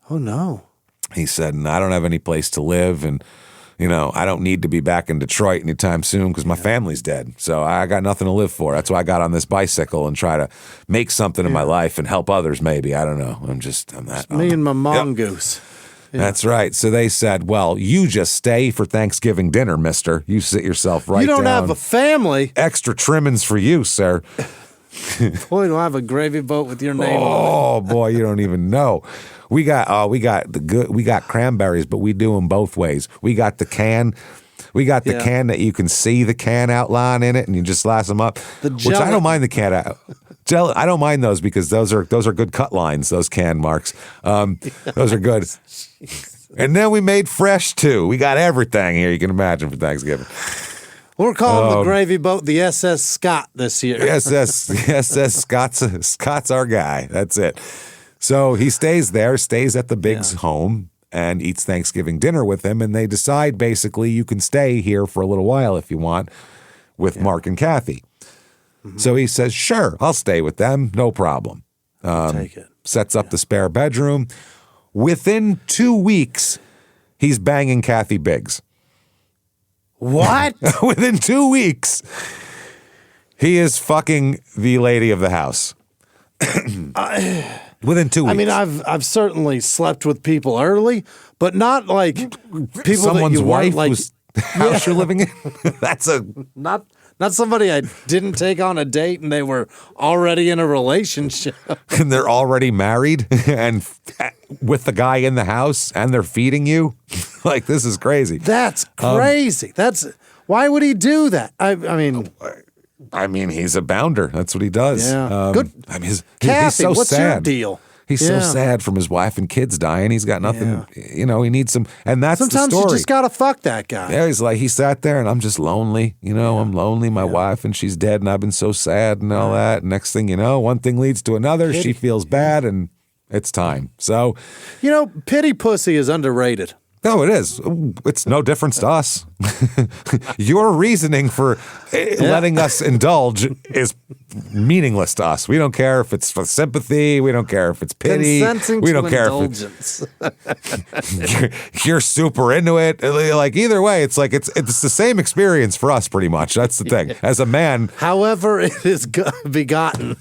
Oh, no. He said, and I don't have any place to live, and I don't need to be back in Detroit anytime soon because my family's dead. So I got nothing to live for. That's why I got on this bicycle and try to make something in my life and help others maybe. I don't know. I'm that. Me and my mongoose. Yeah. That's right. So they said, well, you just stay for Thanksgiving dinner, mister. You sit yourself right down. You don't have a family. Extra trimmings for you, sir. Boy, do I have a gravy boat with your name on it. Oh, boy, you don't even know. We got cranberries, but we do them both ways. We got the can. We got the can that you can see the can outline in it, and you just slice them up. Which I don't mind the can out. I don't mind those because those are good cut lines. Those can marks. Those are good. And then we made fresh too. We got everything here you can imagine for Thanksgiving. We're calling the gravy boat the SS Scott this year. SS Scott's our guy. That's it. So he stays at the Biggs home and eats Thanksgiving dinner with him. And they decide basically you can stay here for a little while if you want with Mark and Kathy. Mm-hmm. So he says, sure, I'll stay with them. No problem. Take it. Sets up the spare bedroom. Within 2 weeks, he's banging Kathy Biggs. What? Within 2 weeks, he is fucking the lady of the house. Within 2 weeks. I mean, I've certainly slept with people early, but not like people someone's that you wife like, was house you're living in. That's not somebody I didn't take on a date and they were already in a relationship. And they're already married and with the guy in the house and they're feeding you. Like, this is crazy. That's crazy. Why would he do that? I mean, he's a bounder. That's what he does. Yeah. Good. I mean, Kathy, he's so what's sad. your deal? He's so sad from his wife and kids dying. He's got nothing, he needs some, and that's Sometimes the story. you just gotta fuck that guy. Yeah, he's like, he sat there and I'm just lonely, I'm lonely. My wife and she's dead and I've been so sad and all that. And next thing you know, one thing leads to another. She feels bad and it's time. So, pity pussy is underrated. No, it is. It's no difference to us. Your reasoning for letting us indulge is meaningless to us. We don't care if it's for sympathy. We don't care if it's pity. Consenting we don't to care indulgence. If you're super into it. Like, either way, it's like it's the same experience for us, pretty much. That's the thing. As a man, however it is begotten,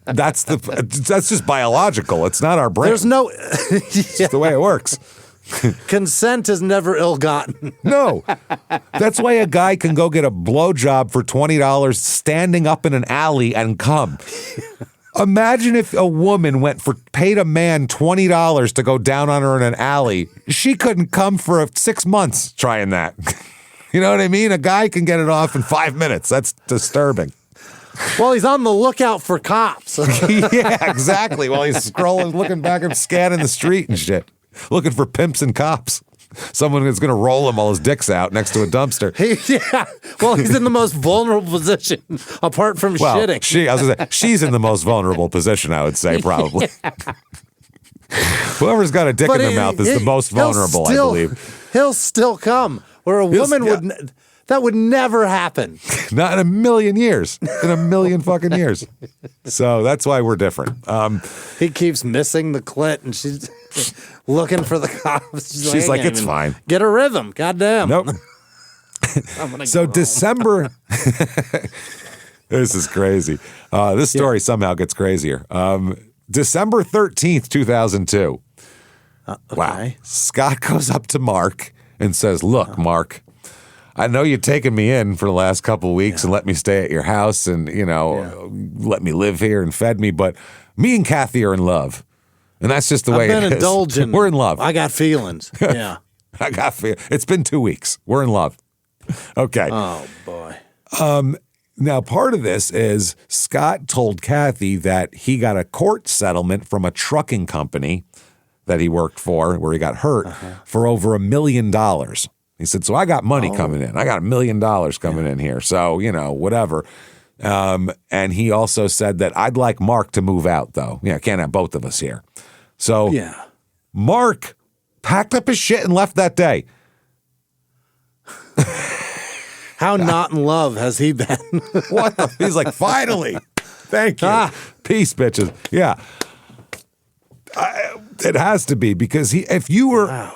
that's just biological. It's not our brain. There's no. It's the way it works. Consent is never ill-gotten. No. That's why a guy can go get a blowjob for $20 standing up in an alley and come. Imagine if a woman paid a man $20 to go down on her in an alley. She couldn't come for 6 months trying that. You know what I mean? A guy can get it off in 5 minutes. That's disturbing. Well, he's on the lookout for cops. Yeah, exactly. While he's scrolling, looking back and scanning the street and shit. Looking for pimps and cops. Someone who's going to roll him while his dick's out next to a dumpster. Well, he's in the most vulnerable position apart from shitting. I was going to say, she's in the most vulnerable position, I would say, probably. Whoever's got a dick in their mouth is the most vulnerable, I believe. He'll still come. Where a woman would... That would never happen. Not in a million years. In a million fucking years. So that's why we're different. He keeps missing the clit, and she's looking for the cops. She's like, it's fine. Get a rhythm. Goddamn. Nope. So December. This is crazy. This story somehow gets crazier. December 13th, 2002. Okay. Wow. Scott goes up to Mark and says, look, Mark, I know you've taken me in for the last couple of weeks and let me stay at your house and, let me live here and fed me, but me and Kathy are in love. And that's just the way I've it been is. indulging. We're in love. I got feelings. Yeah. It's been 2 weeks. We're in love. Okay. Oh, boy. Now, part of this is Scott told Kathy that he got a court settlement from a trucking company that he worked for, where he got hurt, for over $1 million. He said, so I got money coming in. I got $1 million coming in here. So, whatever. And he also said that I'd like Mark to move out, though. Yeah, I can't have both of us here. So Mark packed up his shit and left that day. How not in love has he been? What the? He's like, finally. Thank you. Peace, bitches. Yeah. It has to be, because if you were,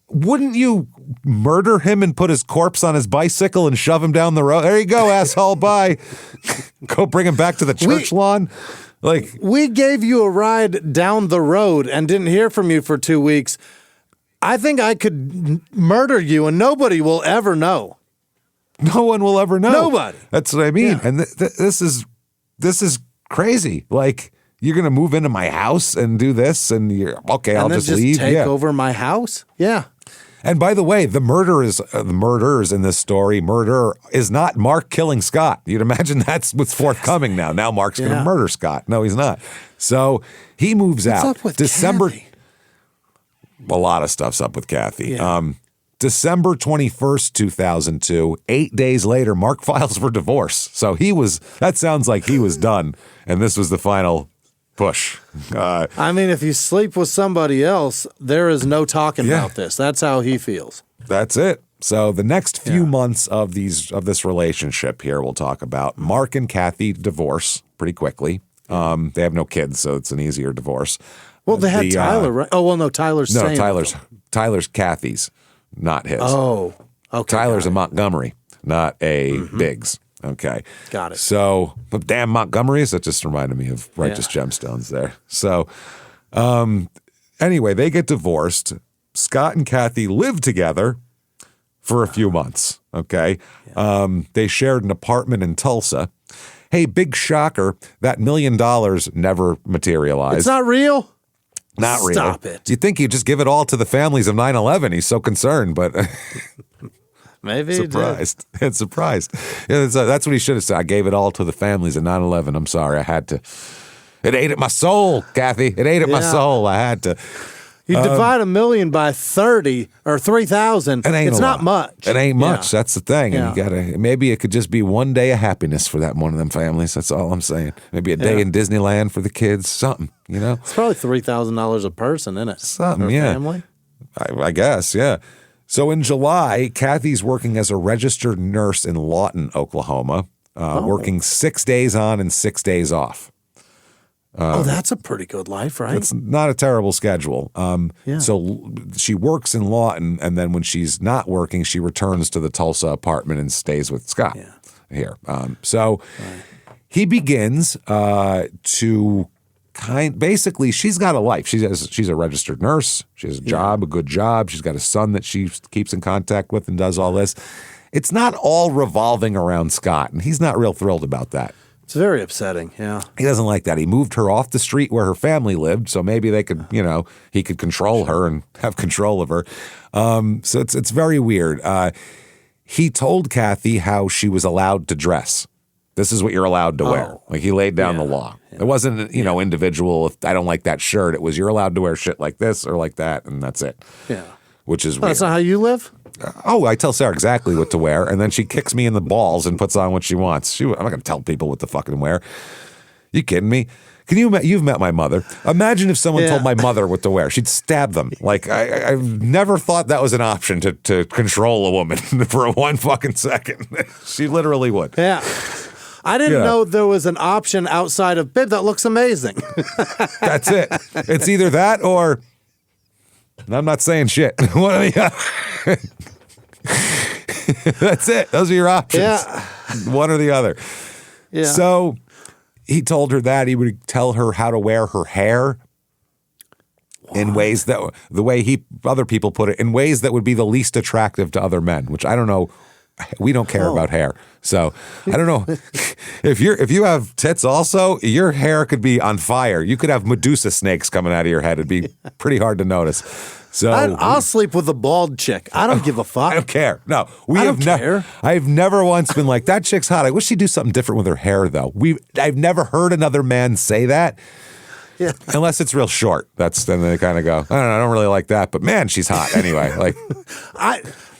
wouldn't you murder him and put his corpse on his bicycle and shove him down the road? There you go, asshole. Bye. Go bring him back to the church lawn. Like, we gave you a ride down the road and didn't hear from you for 2 weeks. I think I could murder you and nobody will ever know. No one will ever know. Nobody. That's what I mean. Yeah. And this is crazy. Like, you're going to move into my house and do this, and you're okay. I'll just leave. Take over my house. Yeah. And by the way, the murderers in this story, murder is not Mark killing Scott. You'd imagine that's what's forthcoming now. Now Mark's going to murder Scott. No, he's not. So he moves out. What's up with December. Kathy? A lot of stuff's up with Kathy. Yeah. December 21st, 2002, 8 days later, Mark files for divorce. So that sounds like he was done. And this was the final push. I mean, if you sleep with somebody else, there is no talking about this. That's how he feels. That's it. So the next few months of this relationship here, we'll talk about. Mark and Kathy divorce pretty quickly. They have no kids, so it's an easier divorce. Well, they had Tyler, right? Oh, well, no, Tyler's Tyler's Kathy's, not his. Oh, okay. Tyler's a Montgomery, not a Biggs. Okay. Got it. So, damn Montgomerys, that just reminded me of Righteous Gemstones there. So, anyway, they get divorced. Scott and Kathy live together for a few months, okay? Yeah. They shared an apartment in Tulsa. Hey, big shocker, that $1 million never materialized. It's not real? Not really. Stop it. You'd think he'd just give it all to the families of 9/11. He's so concerned, but maybe surprised. It's surprised. Yeah, that's what he should have said. I gave it all to the families of 9/11. I'm sorry. I had to. It ate at my soul, Kathy. It ate at my soul. I had to. You divide $1 million by 30 or 3,000. It's not much. It ain't much. Yeah. That's the thing. And maybe it could just be one day of happiness for that one of them families. That's all I'm saying. Maybe a day in Disneyland for the kids. Something, It's probably $3,000 a person, isn't it? Something, Family? I guess, yeah. So in July, Kathy's working as a registered nurse in Lawton, Oklahoma, working 6 days on and 6 days off. That's a pretty good life, right? It's not a terrible schedule. So she works in Lawton, and then when she's not working, she returns to the Tulsa apartment and stays with Scott here. He begins to basically, she's got a life. She's a registered nurse. She has a job, a good job. She's got a son that she keeps in contact with and does all this. It's not all revolving around Scott, and he's not real thrilled about that. It's very upsetting, yeah. He doesn't like that. He moved her off the street where her family lived, so maybe they could, he could control her and have control of her. So it's very weird. He told Kathy how she was allowed to dress. This is what you're allowed to wear. Like, he laid down the law. Yeah. It wasn't, individual. If I don't like that shirt, it was you're allowed to wear shit like this or like that, and that's it. Yeah. Which is weird. That's not how you live? I tell Sarah exactly what to wear, and then she kicks me in the balls and puts on what she wants. I'm not going to tell people what to fucking wear. You kidding me? You've met my mother. Imagine if someone told my mother what to wear. She'd stab them. Like, I've never thought that was an option to control a woman for one fucking second. She literally would. Yeah. I didn't know there was an option outside of, babe, that looks amazing. That's it. It's either that or... I'm not saying shit. What are the That's it. Those are your options. Yeah. One or the other. Yeah. So he told her that he would tell her how to wear her hair in ways that, the way other people put it, in ways that would be the least attractive to other men, which I don't know We don't care about hair. So I don't know if you have tits also, your hair could be on fire. You could have Medusa snakes coming out of your head. It'd be pretty hard to notice. So I'll sleep with a bald chick. I don't give a fuck. I don't care. No, I don't care. I've never once been like, that chick's hot. I wish she'd do something different with her hair, though. I've never heard another man say that. Yeah. Unless it's real short. Then they kind of go, I don't know, I don't really like that, but man, she's hot anyway. Like,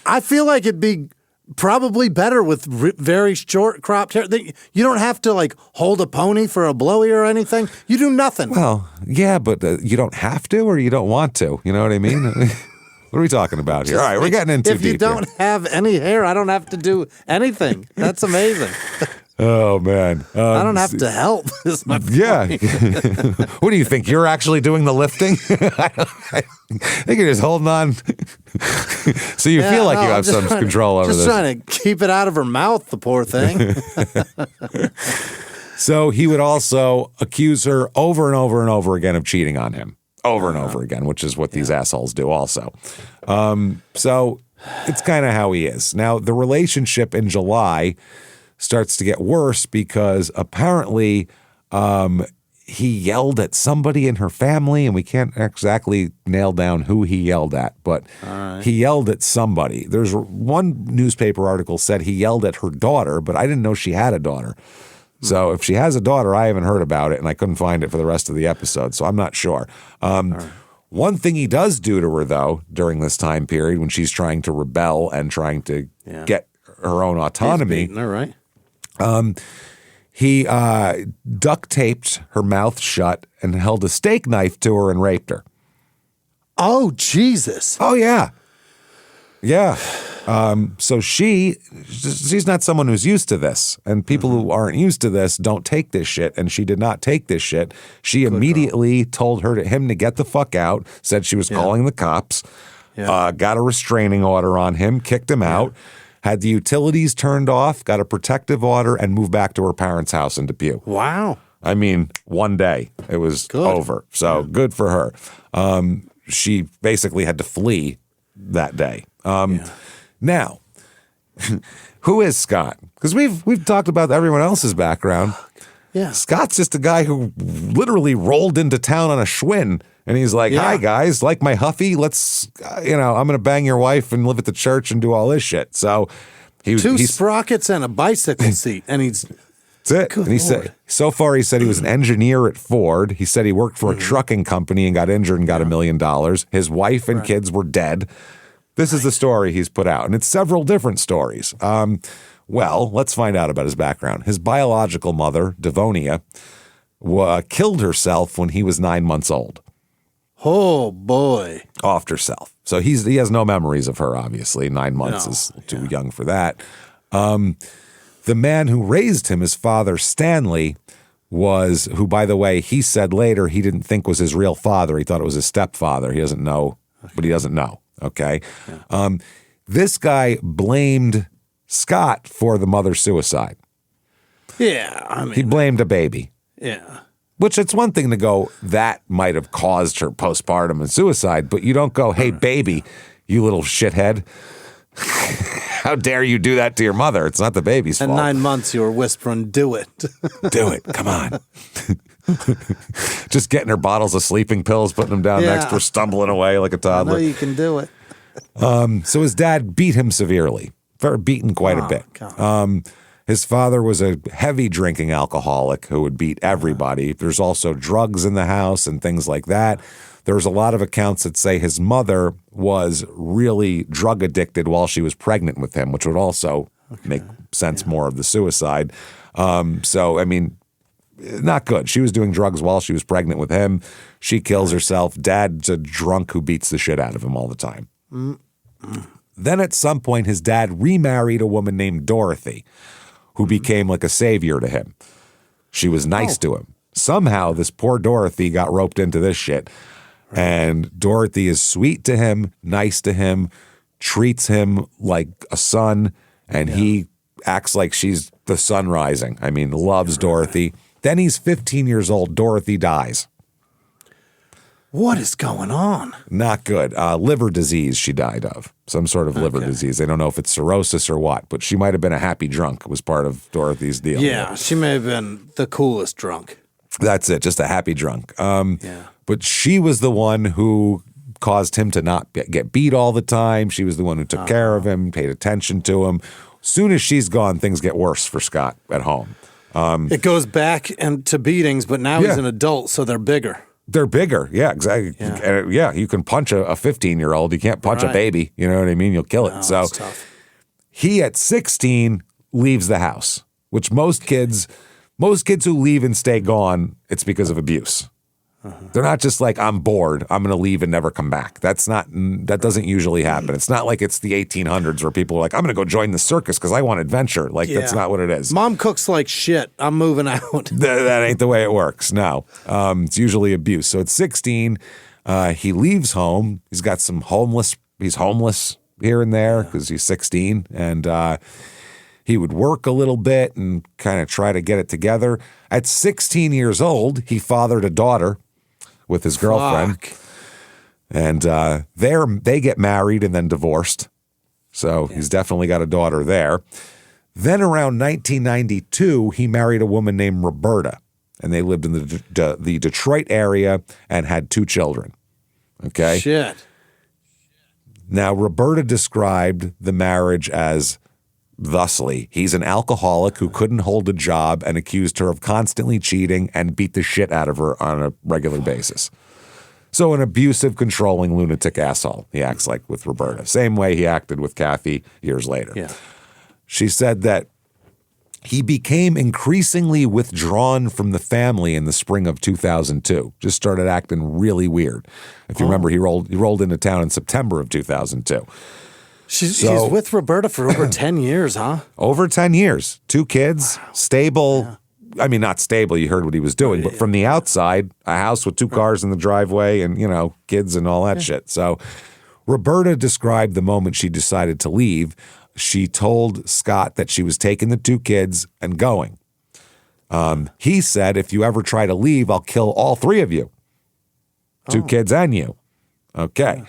I feel like it'd be probably better with very short cropped hair. You don't have to like hold a pony for a blowy or anything. You do nothing. Well, yeah, but you don't have to or you don't want to. You know what I mean? What are we talking about here? All right, we're getting into deep If you don't have any hair, I don't have to do anything. That's amazing. Oh, man. I don't have to help. Is my point. Yeah. What do you think? You're actually doing the lifting? I think you're just holding on. So you feel like you have some control over this. Just trying to keep it out of her mouth, the poor thing. So he would also accuse her over and over and over again of cheating on him. Over and over again, which is what these assholes do also. So it's kind of how he is. Now, the relationship in July starts to get worse because apparently he yelled at somebody in her family, and we can't exactly nail down who he yelled at, but he yelled at somebody. There's one newspaper article said he yelled at her daughter, but I didn't know she had a daughter. So if she has a daughter, I haven't heard about it, and I couldn't find it for the rest of the episode, so I'm not sure. One thing he does do to her, though, during this time period when she's trying to rebel and trying to get her own autonomy. He's beating her, right? He duct taped her mouth shut and held a steak knife to her and raped her. Oh, Jesus. Oh, yeah. Yeah. So she's not someone who's used to this, and people who aren't used to this don't take this shit, and she did not take this shit. She immediately told him to get the fuck out, said she was calling the cops, got a restraining order on him, kicked him out, had the utilities turned off, got a protective order, and moved back to her parents' house in Depew. Wow. I mean, one day it was over. So good for her. She basically had to flee that day. Now, who is Scott? Because we've talked about everyone else's background. Yeah. Scott's just a guy who literally rolled into town on a Schwinn. And he's like, hi, guys, like my Huffy? Let's, I'm going to bang your wife and live at the church and do all this shit. So he's sprockets and a bicycle seat. And he's... That's it. And he said, so far, he said he was an engineer at Ford. He said he worked for a trucking company and got injured and got $1 million. His wife and kids were dead. This is the story he's put out, and it's several different stories. Well, let's find out about his background. His biological mother, Devonia, killed herself when he was 9 months old. Oh, boy. Offed herself. So he has no memories of her, obviously. 9 months is too young for that. The man who raised him, his father, Stanley, who, by the way, he said later he didn't think was his real father. He thought it was his stepfather. He doesn't know, but he doesn't know. Okay. Yeah. This guy blamed Scott for the mother's suicide. Yeah. I mean, he blamed a baby. Yeah. Which it's one thing to go, that might have caused her postpartum and suicide, but you don't go, hey, baby, you little shithead. How dare you do that to your mother? It's not the baby's fault. At 9 months, you were whispering, do it. Do it. Come on. Just getting her bottles of sleeping pills, putting them down next to her, stumbling away like a toddler. I know you can do it. So his dad beat him severely, beaten quite a bit. His father was a heavy drinking alcoholic who would beat everybody. There's also drugs in the house and things like that. There's a lot of accounts that say his mother was really drug addicted while she was pregnant with him, which would also make sense more of the suicide. So, I mean, not good. She was doing drugs while she was pregnant with him. She kills herself. Dad's a drunk who beats the shit out of him all the time. Then at some point, his dad remarried a woman named Dorothy, who became like a savior to him. She was nice to him. Somehow, this poor Dorothy got roped into this shit. And Dorothy is sweet to him, nice to him, treats him like a son, and he acts like she's the sun rising. I mean, loves Dorothy. Then he's 15 years old. Dorothy dies. What is going on? Not good. Liver disease she died of. Some sort of liver disease. They don't know if it's cirrhosis or what, but she might have been a happy drunk. It was part of Dorothy's deal. Yeah, she may have been the coolest drunk. That's it, just a happy drunk. But she was the one who caused him to not get beat all the time. She was the one who took care of him, paid attention to him. Soon as she's gone, things get worse for Scott at home. It goes back to beatings, but now he's an adult, so they're bigger. They're bigger. Yeah, exactly. Yeah, you can punch a 15-year-old. You can't punch a baby. You know what I mean? You'll kill it. So tough. He, at 16, leaves the house, which most kids who leave and stay gone, it's because of abuse. They're not just like, I'm bored, I'm going to leave and never come back. That doesn't usually happen. It's not like it's the 1800s where people are like, I'm going to go join the circus because I want adventure. Like, that's not what it is. Mom cooks like shit. I'm moving out. That ain't the way it works. No. It's usually abuse. So at 16, he leaves home. He's got he's homeless here and there because he's 16. And he would work a little bit and kind of try to get it together. At 16 years old, he fathered a daughter with his girlfriend. And they get married and then divorced. So he's definitely got a daughter there. Then around 1992, he married a woman named Roberta. And they lived in the Detroit area and had 2 children. Okay? Shit. Now, Roberta described the marriage as thusly: he's an alcoholic who couldn't hold a job and accused her of constantly cheating and beat the shit out of her on a regular basis. So an abusive, controlling, lunatic asshole, he acts like with Roberta. Same way he acted with Kathy years later. Yeah. She said that he became increasingly withdrawn from the family in the spring of 2002. Just started acting really weird. If you remember, he rolled into town in September of 2002. He's with Roberta for over 10 years, huh? Over 10 years. 2 kids, stable. I mean, not stable. You heard what he was doing. But from the outside, a house with 2 cars in the driveway and, kids and all that shit. So Roberta described the moment she decided to leave. She told Scott that she was taking the 2 kids and going. He said, if you ever try to leave, I'll kill all 3 of you. 2 kids and you. Okay.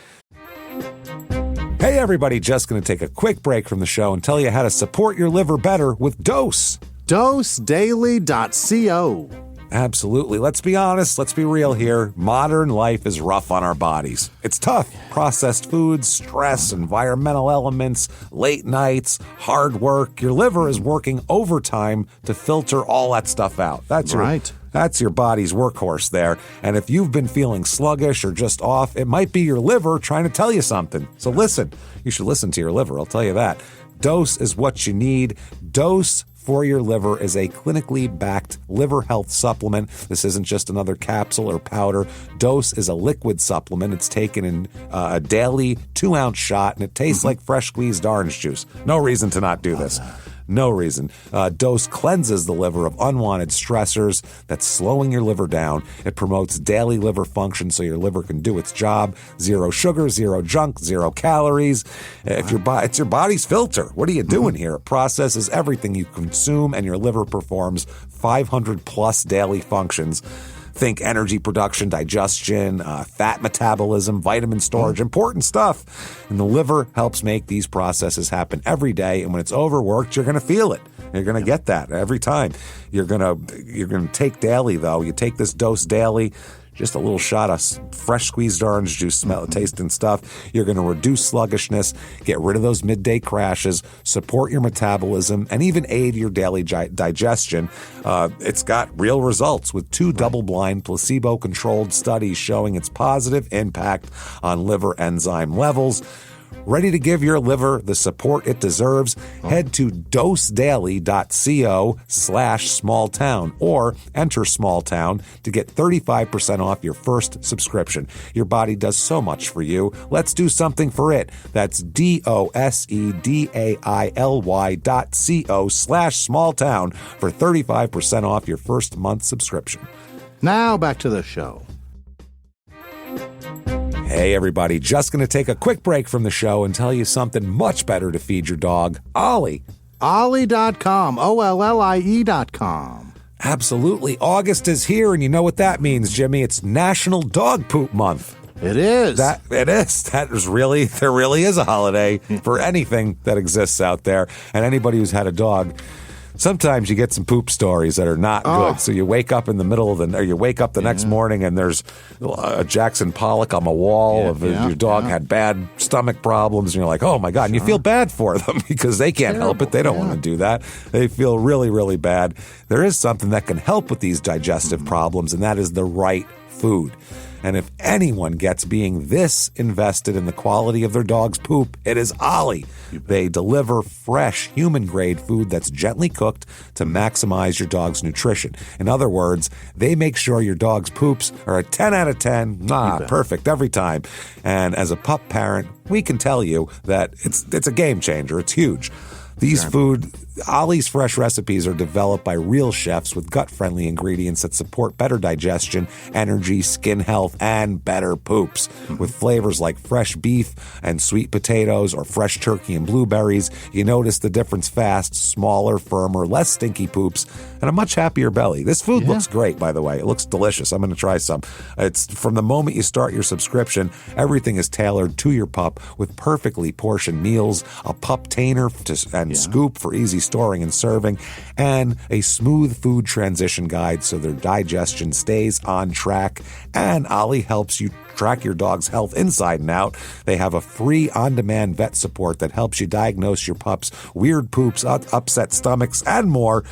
Hey, everybody, just going to take a quick break from the show and tell you how to support your liver better with Dose. DoseDaily.co. Absolutely. Let's be honest. Let's be real here. Modern life is rough on our bodies. It's tough. Processed foods, stress, environmental elements, late nights, hard work. Your liver is working overtime to filter all that stuff out. That's your body's workhorse there. And if you've been feeling sluggish or just off, it might be your liver trying to tell you something. So listen. You should listen to your liver. I'll tell you that. Dose is what you need. Dose for your liver is a clinically backed liver health supplement. This isn't just another capsule or powder. Dose is a liquid supplement. It's taken in a daily 2-ounce shot, and it tastes like fresh squeezed orange juice. No reason to not do this. No reason. Dose cleanses the liver of unwanted stressors that's slowing your liver down. It promotes daily liver function so your liver can do its job. 0 sugar, 0 junk, 0 calories. It's your body's filter. What are you doing here? It processes everything you consume, and your liver performs 500 plus daily functions. Think energy production, digestion, fat metabolism, vitamin storage, important stuff. And the liver helps make these processes happen every day. And when it's overworked, you're going to feel it. You're going to get that every time. You're going to take daily, though. You take this Dose daily. Just a little shot of fresh squeezed orange juice, taste and stuff. You're going to reduce sluggishness, get rid of those midday crashes, support your metabolism, and even aid your daily digestion. It's got real results with 2 double-blind, placebo-controlled studies showing its positive impact on liver enzyme levels. Ready to give your liver the support it deserves? Head to dosedaily.co/smalltown or enter smalltown to get 35% off your first subscription. Your body does so much for you. Let's do something for it. That's dosedaily.co/smalltown for 35% off your first month subscription. Now back to the show. Hey, everybody, just going to take a quick break from the show and tell you something much better to feed your dog, Ollie. Ollie.com, OLLIE.com. Absolutely. August is here, and you know what that means, Jimmy. It's National Dog Poop Month. It is. It is. There really is a holiday for anything that exists out there. And anybody who's had a dog, sometimes you get some poop stories that are not good. So you wake up in the middle of you wake up the next morning and there's a Jackson Pollock on the wall of your dog had bad stomach problems, and you're like, oh my God, and you feel bad for them because they can't help it. They don't want to do that. They feel really, really bad. There is something that can help with these digestive problems, and that is the right food. And if anyone gets being this invested in the quality of their dog's poop, it is Ollie. They deliver fresh, human-grade food that's gently cooked to maximize your dog's nutrition. In other words, they make sure your dog's poops are a 10 out of 10, perfect every time. And as a pup parent, we can tell you that it's a game changer. It's huge. Ollie's fresh recipes are developed by real chefs with gut-friendly ingredients that support better digestion, energy, skin health, and better poops. With flavors like fresh beef and sweet potatoes or fresh turkey and blueberries, you notice the difference fast: smaller, firmer, less stinky poops, and a much happier belly. This food looks great, by the way. It looks delicious. I'm going to try some. It's from the moment you start your subscription, everything is tailored to your pup with perfectly portioned meals, a pup tainer and scoop for easy storing and serving, and a smooth food transition guide so their digestion stays on track. And Ollie helps you track your dog's health inside and out. They have a free on-demand vet support that helps you diagnose your pup's weird poops, upset stomachs, and more.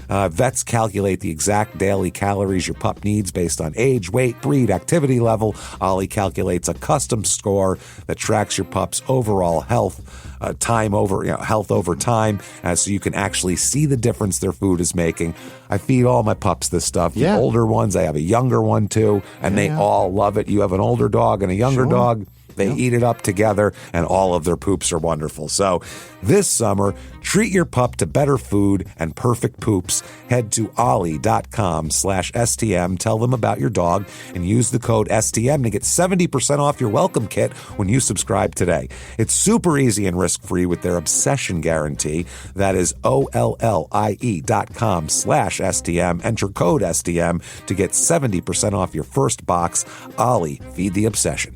Vets calculate the exact daily calories your pup needs based on age, weight, breed, activity level. Ollie calculates a custom score that tracks your pup's overall health, health over time, so you can actually see the difference their food is making. I feed all my pups this stuff. The older ones, I have a younger one too, and they all love it. You have an older dog and a younger dog. They eat it up together, and all of their poops are wonderful. So this summer, treat your pup to better food and perfect poops. Head to ollie.com/STM. Tell them about your dog and use the code STM to get 70% off your welcome kit when you subscribe today. It's super easy and risk-free with their obsession guarantee. That is OLLIE.com/STM. Enter code STM to get 70% off your first box. Ollie, feed the obsession.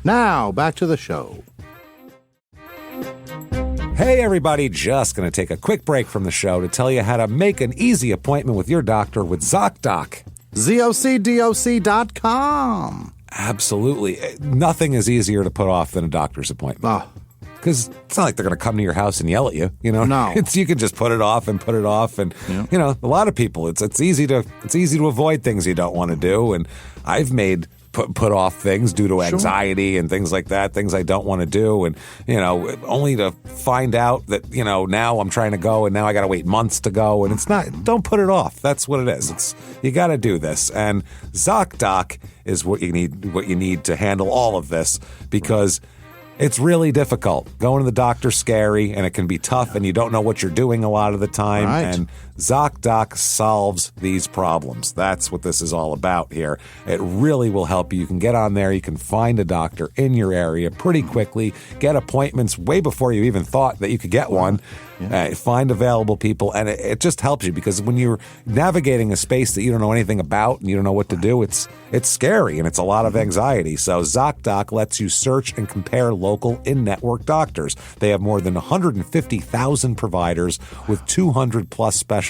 Now, back to the show. Hey, everybody, just going to take a quick break from the show to tell you how to make an easy appointment with your doctor with ZocDoc. ZocDoc.com. Absolutely. Nothing is easier to put off than a doctor's appointment. Because it's not like they're going to come to your house and yell at you, you know. No, you can just put it off, and you know, a lot of people, it's easy to avoid things you don't want to do, and I've made put off things due to anxiety and things like that, things I don't want to do, and you know, only to find out that, you know, now I'm trying to go and now I got to wait months to go, and it's not. Don't put it off. That's what it is. You got to do this, and ZocDoc is what you need to handle all of this, because it's really difficult. Going to the doctor's scary, and it can be tough, and you don't know what you're doing a lot of the time. Right. And ZocDoc solves these problems. That's what this is all about here. It really will help you. You can get on there. You can find a doctor in your area pretty quickly. Get appointments way before you even thought that you could get one. Find available people, and it just helps you, because when you're navigating a space that you don't know anything about and you don't know what to do, it's scary, and it's a lot of anxiety. So ZocDoc lets you search and compare local in-network doctors. They have more than 150,000 providers with 200-plus specialties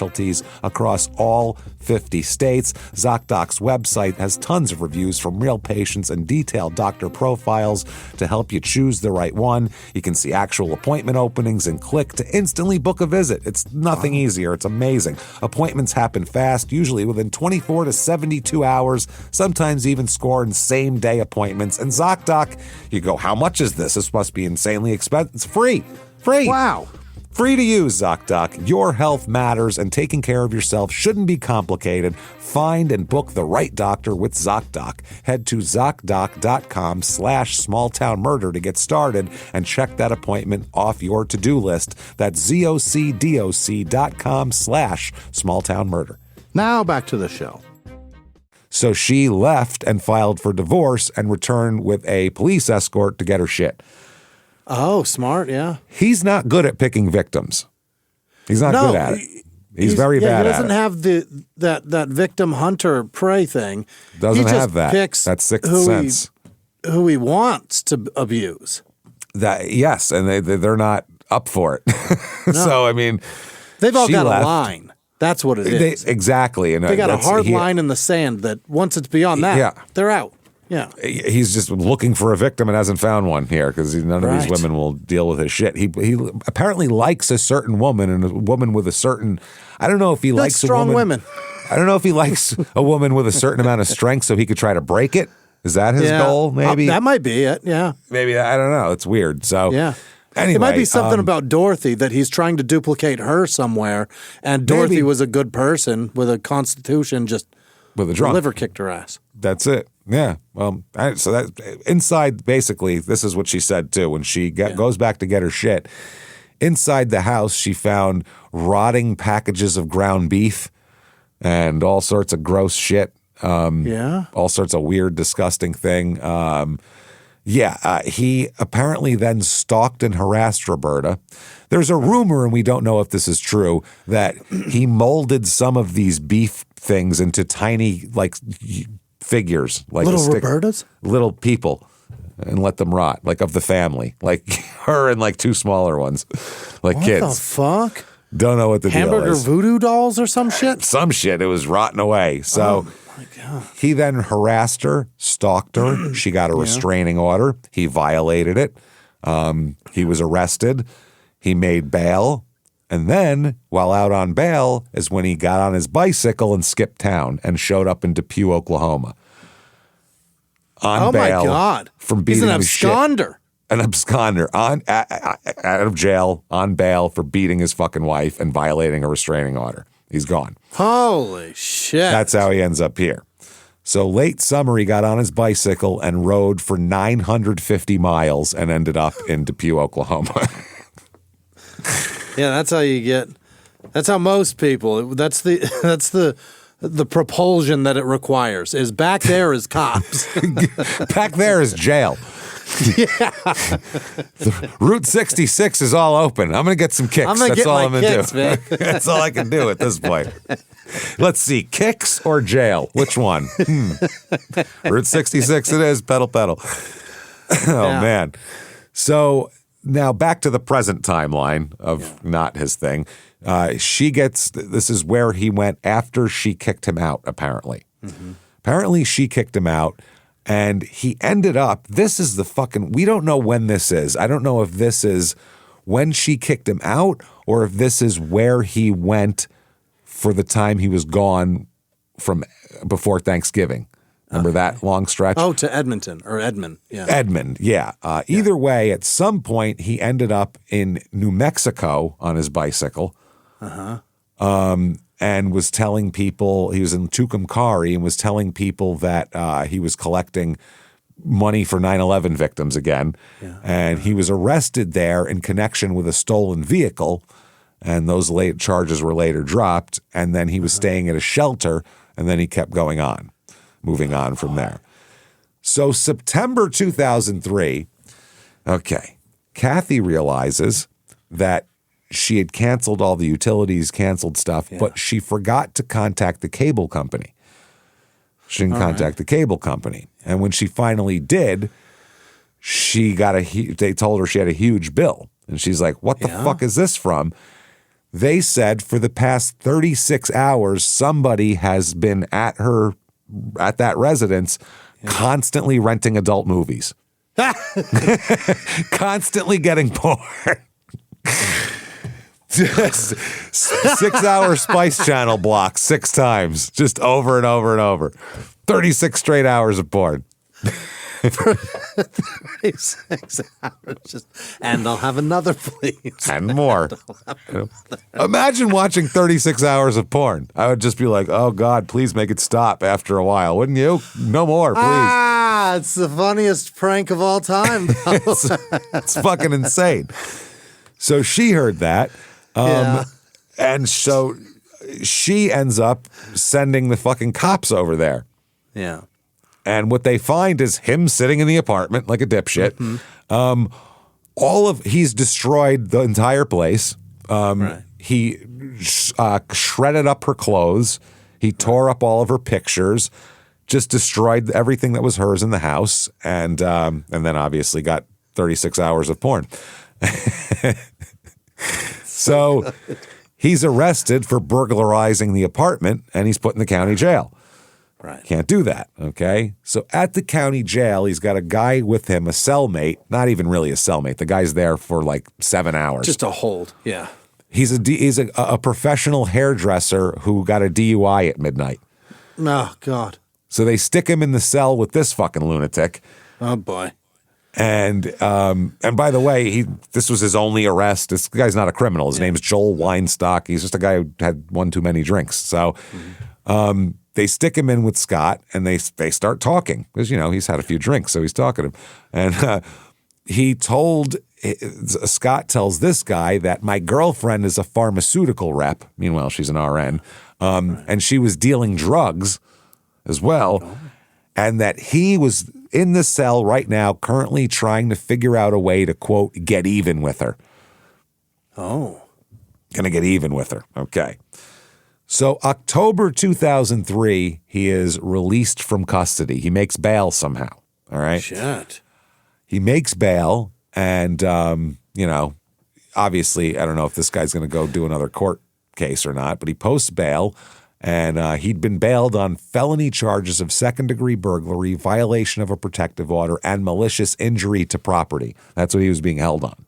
across all 50 states. ZocDoc's website has tons of reviews from real patients and detailed doctor profiles to help you choose the right one. You can see actual appointment openings and click to instantly book a visit. It's nothing easier. It's amazing. Appointments happen fast, usually within 24 to 72 hours, sometimes even scoring same-day appointments. And ZocDoc, you go, how much is this? This must be insanely expensive. It's free. Free. Wow. Free to use, ZocDoc. Your health matters, and taking care of yourself shouldn't be complicated. Find and book the right doctor with ZocDoc. Head to ZocDoc.com/smalltownmurder to get started and check that appointment off your to-do list. That's ZocDoc.com/smalltownmurder. Now back to the show. So she left and filed for divorce and returned with a police escort to get her shit. Oh, smart, yeah. He's not good at picking victims. He's not good at it. He's very bad He at doesn't it. have that victim hunter prey thing. Doesn't he just have that. Picks That's sixth sense. who he wants to abuse. Yes, and they're not up for it. So I mean, They've all she got left. a line. That's what it is. Exactly, and They got a hard line in the sand that once it's beyond that, they're out. Yeah. He's just looking for a victim and hasn't found one here because none of these Right. women will deal with his shit. He apparently likes a certain woman and a woman with a certain. I don't know if he likes strong a woman. women. I don't know if he likes a woman with a certain amount of strength so he could try to break it. Is that his goal? Maybe that might be it. Yeah. Maybe I don't know. It's weird. So Yeah. Anyway, it might be something about Dorothy that he's trying to duplicate her somewhere, and Dorothy Maybe. was a good person with a constitution, just with a the drunk. liver kicked her ass. That's it. Yeah. Well, so that inside, basically, this is what she said too. When she goes back to get her shit, inside the house, she found rotting packages of ground beef and all sorts of gross shit. All sorts of weird, disgusting thing. He apparently then stalked and harassed Roberta. There's a rumor, and we don't know if this is true, that he molded some of these beef things into tiny, like, figures. Like Little Robertas? Little people, and let them rot, like of the family. Like her and like two smaller ones, like What kids. the fuck? Don't know what the deal Hamburger is. voodoo dolls or some shit? Some shit. It was rotting away. So My God. he then harassed her, stalked her. She got a restraining order. He violated it. He was arrested. He made bail. And then, while out on bail, is when he got on his bicycle and skipped town and showed up in Depew, Oklahoma. On bail. My God. From beating He's an the shit. absconder. An absconder out of jail on bail for beating his fucking wife and violating a restraining order. He's gone. Holy shit. That's how he ends up here. So late summer, he got on his bicycle and rode for 950 miles and ended up in Depew, Oklahoma. Yeah, that's how you get. That's how most people. That's the propulsion that it requires. Is back there is cops. Back there is jail. Yeah. Route 66 is all open. I'm going to get some kicks. I'm gonna That's get all my I'm going to kicks, do. man. That's all I can do at this point. Let's see. Kicks or jail? Which one? Route 66 it is. Pedal, pedal. Man. So now back to the present timeline of not his thing. She gets, this is where he went after she kicked him out, apparently. Mm-hmm. Apparently she kicked him out. And he ended up, this is the fucking, we don't know when this is. I don't know if this is when she kicked him out or if this is where he went for the time he was gone from before Thanksgiving. Remember that long stretch? Oh, to Edmonton or Edmond. Yeah. Edmond, yeah. Either way, at some point, he ended up in New Mexico on his bicycle. And was telling people, he was in Tucumcari and was telling people that he was collecting money for 9/11 victims again. Yeah. And he was arrested there in connection with a stolen vehicle. And those late charges were later dropped. And then he was staying at a shelter. And then he kept going on, moving on from there. So September 2003, Kathy realizes that she had canceled all the utilities, canceled stuff, but she forgot to contact the cable company. She didn't contact the cable company. And when she finally did, she got they told her she had a huge bill. And she's like, what the fuck is this from? They said for the past 36 hours, somebody has been at that residence constantly renting adult movies. Constantly getting porn. Just 6-hour Spice Channel block 6 times, just over and over and over. 36 straight hours of porn. 36 hours. And I'll have another, please. And more. Imagine watching 36 hours of porn. I would just be like, oh, God, please make it stop after a while, wouldn't you? No more, please. It's the funniest prank of all time. It's fucking insane. So she heard that. And so she ends up sending the fucking cops over there. Yeah. And what they find is him sitting in the apartment like a dipshit. Mm-hmm. He's destroyed the entire place. He shredded up her clothes. He tore up all of her pictures, just destroyed everything that was hers in the house, and then obviously got 36 hours of porn. So he's arrested for burglarizing the apartment, and he's put in the county jail. Right. Can't do that, okay? So at the county jail, he's got a guy with him, a cellmate, not even really a cellmate. The guy's there for like 7 hours. Just a hold, yeah. He's a professional hairdresser who got a DUI at midnight. Oh, God. So they stick him in the cell with this fucking lunatic. Oh, boy. And by the way, this was his only arrest. This guy's not a criminal. His name's Joel Weinstock. He's just a guy who had one too many drinks. So they stick him in with Scott, and they start talking because, he's had a few drinks, so he's talking to him. And Scott tells this guy that my girlfriend is a pharmaceutical rep. Meanwhile, she's an RN, and she was dealing drugs as well, and that he was in the cell right now currently trying to figure out a way to, quote, get even with her. Oh. Gonna get even with her. Okay. So October 2003, he is released from custody. He makes bail somehow. All right. Shit. He makes bail, and obviously, I don't know if this guy's going to go do another court case or not, but he posts bail, and he'd been bailed on felony charges of second-degree burglary, violation of a protective order, and malicious injury to property. That's what he was being held on.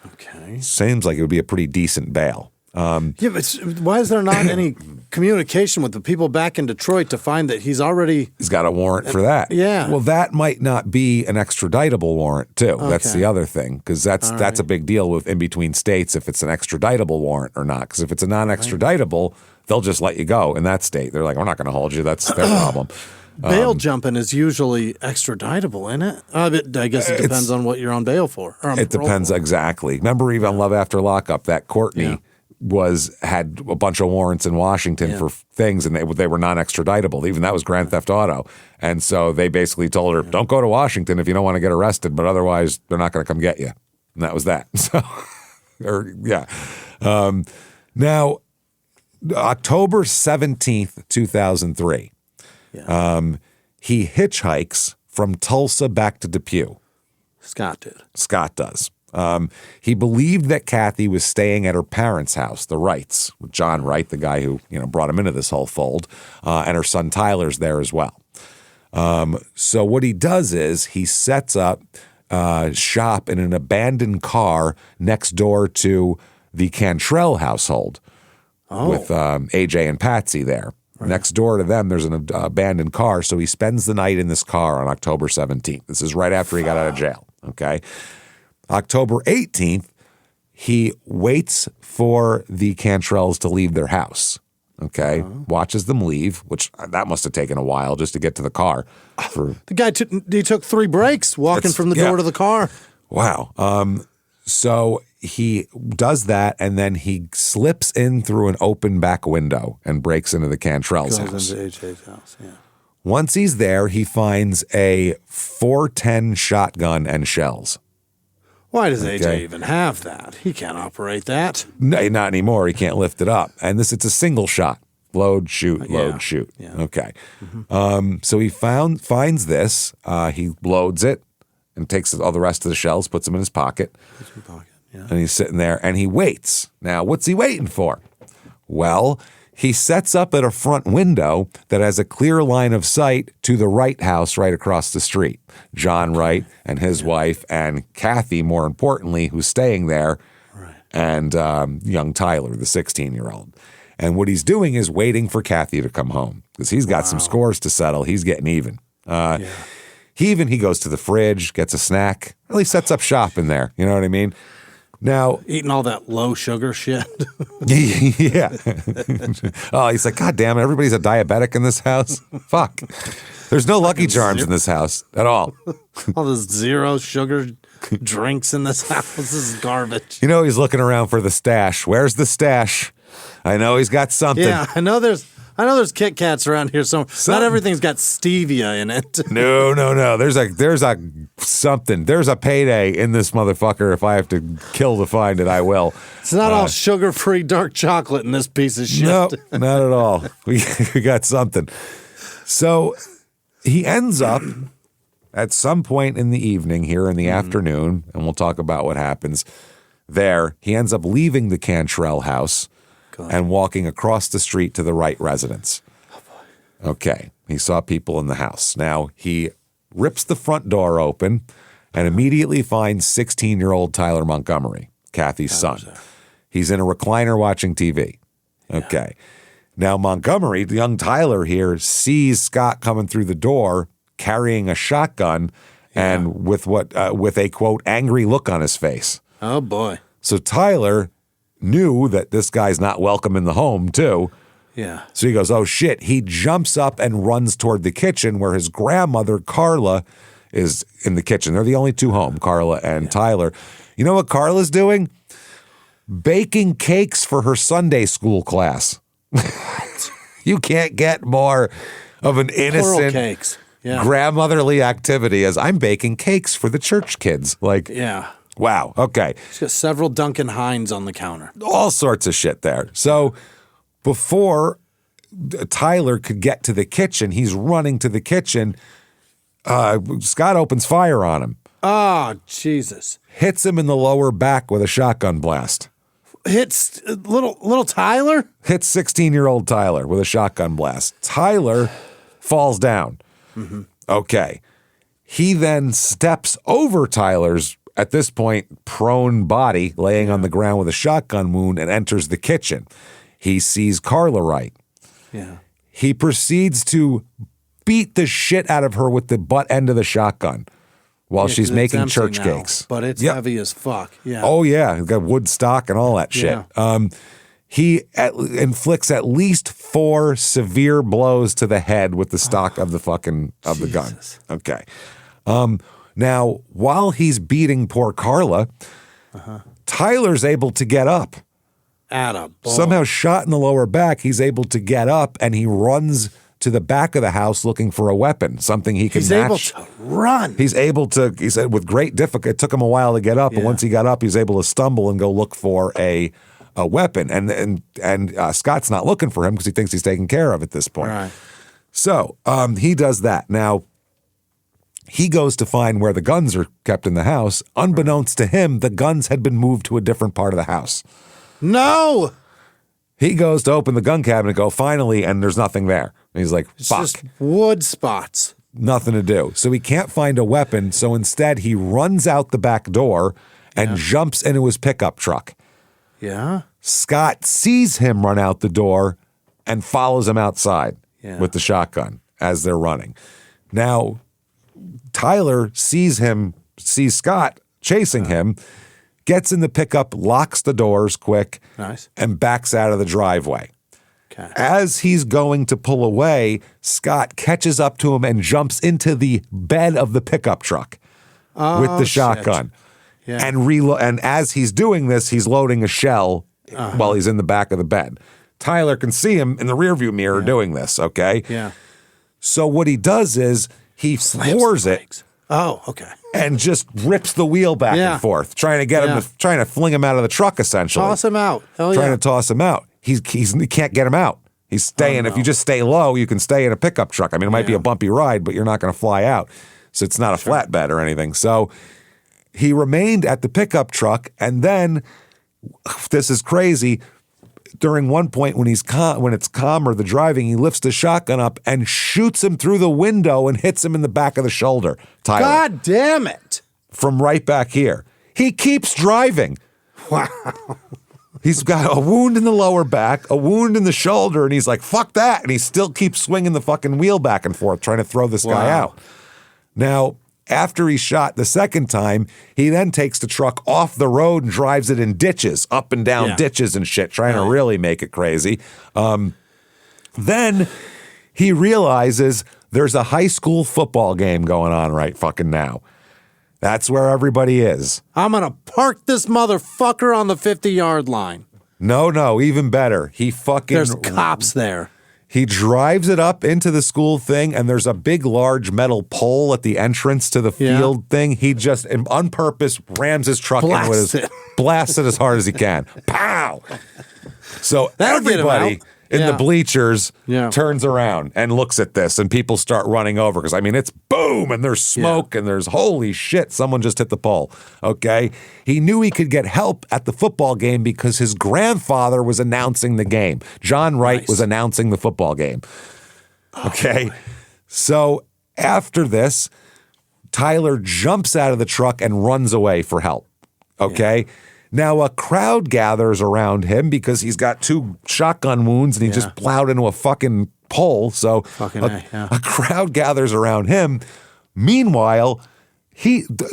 Okay. Seems like it would be a pretty decent bail. Yeah, but why is there not any communication with the people back in Detroit to find that he's got a warrant for that? Yeah. Well, that might not be an extraditable warrant too. Okay. That's the other thing, because that's a big deal with in between states if it's an extraditable warrant or not. Because if it's a non-extraditable, they'll just let you go in that state. They're like, we're not going to hold you. That's their problem. Bail jumping is usually extraditable, isn't it? I guess it depends on what you're on bail for. It depends exactly. Remember, even on Love After Lockup, that Courtney. Yeah. Had a bunch of warrants in Washington for things, and they were non-extraditable. Even that was grand theft auto, and so they basically told her, "Don't go to Washington if you don't want to get arrested, but otherwise they're not going to come get you." And that was that. So, now, October 17th, 2003, he hitchhikes from Tulsa back to Depew. Scott does. He believed that Kathy was staying at her parents' house, the Wrights, with John Wright, the guy who brought him into this whole fold, and her son Tyler's there as well. So what he does is he sets up shop in an abandoned car next door to the Cantrell household with AJ and Patsy there. Right. Next door to them, there's an abandoned car, so he spends the night in this car on October 17th. This is right after he got out of jail, okay? October 18th, he waits for the Cantrells to leave their house, okay? Watches them leave, which that must have taken a while just to get to the car. The guy took 3 breaks walking from the door to the car. Wow. So he does that, and then he slips in through an open back window and breaks into the Cantrells' house. Goes into AJ's house, yeah. Once he's there, he finds a .410 shotgun and shells. Why does AJ even have that? He can't operate that. No, not anymore. He can't lift it up. And it's a single shot. Load, shoot, load, shoot. Yeah. Okay. Mm-hmm. So he finds this. He loads it and takes all the rest of the shells, puts them in his pocket. And he's sitting there and he waits. Now, what's he waiting for? Well, he sets up at a front window that has a clear line of sight to the Wright house right across the street. John Wright and his wife, and Kathy, more importantly, who's staying there, and young Tyler, the 16-year-old. And what he's doing is waiting for Kathy to come home because he's got some scores to settle. He's getting even. He goes to the fridge, gets a snack, really sets up shop in there. You know what I mean? Now, eating all that low sugar shit. Yeah. Oh, he's like, God damn it, everybody's a diabetic in this house. Fuck. There's no Lucky Charms in this house at all. All this 0 sugar drinks in this house. This is garbage. He's looking around for the stash. Where's the stash? I know he's got something. Yeah, I know there's I know there's Kit Kats around here, so not everything's got stevia in it. No. There's a something. There's a payday in this motherfucker. If I have to kill to find it, I will. It's not all sugar-free dark chocolate in this piece of shit. No, not at all. We got something. So he ends up at some point in the evening here in the afternoon, and we'll talk about what happens there. He ends up leaving the Cantrell house and walking across the street to the Wright residence. Oh, boy. Okay. He saw people in the house. Now, he rips the front door open and immediately finds 16-year-old Tyler Montgomery, Kathy's son. He's in a recliner watching TV. Okay. Yeah. Now, Montgomery, the young Tyler here, sees Scott coming through the door carrying a shotgun and with a, quote, angry look on his face. Oh, boy. So Tyler knew that this guy's not welcome in the home, too. Yeah. So he goes, oh, shit. He jumps up and runs toward the kitchen where his grandmother, Carla, is in the kitchen. They're the only two home, Carla and Tyler. You know what Carla's doing? Baking cakes for her Sunday school class. You can't get more of an innocent cakes. grandmotherly activity as I'm baking cakes for the church kids. Like, wow. Okay. She's got several Duncan Hines on the counter. All sorts of shit there. So before Tyler could get to the kitchen, he's running to the kitchen. Scott opens fire on him. Oh, Jesus. Hits him in the lower back with a shotgun blast. Hits little Tyler? Hits 16-year-old Tyler with a shotgun blast. Tyler falls down. Mm-hmm. Okay. He then steps over Tyler's, at this point, prone body laying on the ground with a shotgun wound and enters the kitchen. He sees Carla Wright. Yeah. He proceeds to beat the shit out of her with the butt end of the shotgun while she's making church cakes. But it's heavy as fuck. Yeah. Oh, yeah. He's got wood stock and all that shit. Yeah. He inflicts at least 4 severe blows to the head with the stock of the the gun. Okay. Now, while he's beating poor Carla, Tyler's able to get up. Somehow shot in the lower back, he's able to get up and he runs to the back of the house looking for a weapon, something he can match. He's able to run. He's able to, he said, with great difficulty. It took him a while to get up, but once he got up, he was able to stumble and go look for a weapon. And Scott's not looking for him because he thinks he's taken care of at this point. Right. So he does that. Now, he goes to find where the guns are kept in the house. Unbeknownst to him, the guns had been moved to a different part of the house. No! He goes to open the gun cabinet and go, finally, and there's nothing there. And he's like, fuck. It's just wood spots. Nothing to do. So he can't find a weapon, so instead he runs out the back door and jumps into his pickup truck. Yeah? Scott sees him run out the door and follows him outside with the shotgun as they're running. Now, Tyler sees Scott chasing him, gets in the pickup, locks the doors quick, and backs out of the driveway. Okay. As he's going to pull away, Scott catches up to him and jumps into the bed of the pickup truck with the shotgun. Yeah. And as he's doing this, he's loading a shell while he's in the back of the bed. Tyler can see him in the rearview mirror doing this, okay? Yeah. So what he does is he floors it. Oh, okay. And just rips the wheel back and forth, trying to get him, trying to fling him out of the truck, essentially. Toss him out. Trying to toss him out. He can't get him out. He's staying. If you just stay low, you can stay in a pickup truck. I mean, it might be a bumpy ride, but you're not going to fly out. So it's not a flatbed or anything. So he remained at the pickup truck, and then, this is crazy, during one point when it's calmer, the driving, he lifts the shotgun up and shoots him through the window and hits him in the back of the shoulder. Tyler. God damn it. From right back here. He keeps driving. Wow. He's got a wound in the lower back, a wound in the shoulder, and he's like, fuck that. And he still keeps swinging the fucking wheel back and forth, trying to throw this guy out. Now, after he's shot the second time, he then takes the truck off the road and drives it in ditches, up and down ditches and shit, trying to really make it crazy. Then he realizes there's a high school football game going on right fucking now. That's where everybody is. I'm going to park this motherfucker on the 50-yard line. No, even better. There's cops there. He drives it up into the school thing, and there's a big, large metal pole at the entrance to the field thing. He just, on purpose, rams his truck in with his, blasts it as hard as he can. Pow! So everybody in the bleachers turns around and looks at this, and people start running over because, I mean, it's boom, and there's smoke, and there's holy shit, someone just hit the pole, okay? He knew he could get help at the football game because his grandfather was announcing the game. John Wright was announcing the football game, okay? So after this, Tyler jumps out of the truck and runs away for help, okay? Now, a crowd gathers around him because he's got 2 shotgun wounds and he just plowed into a fucking pole. So a crowd gathers around him. Meanwhile,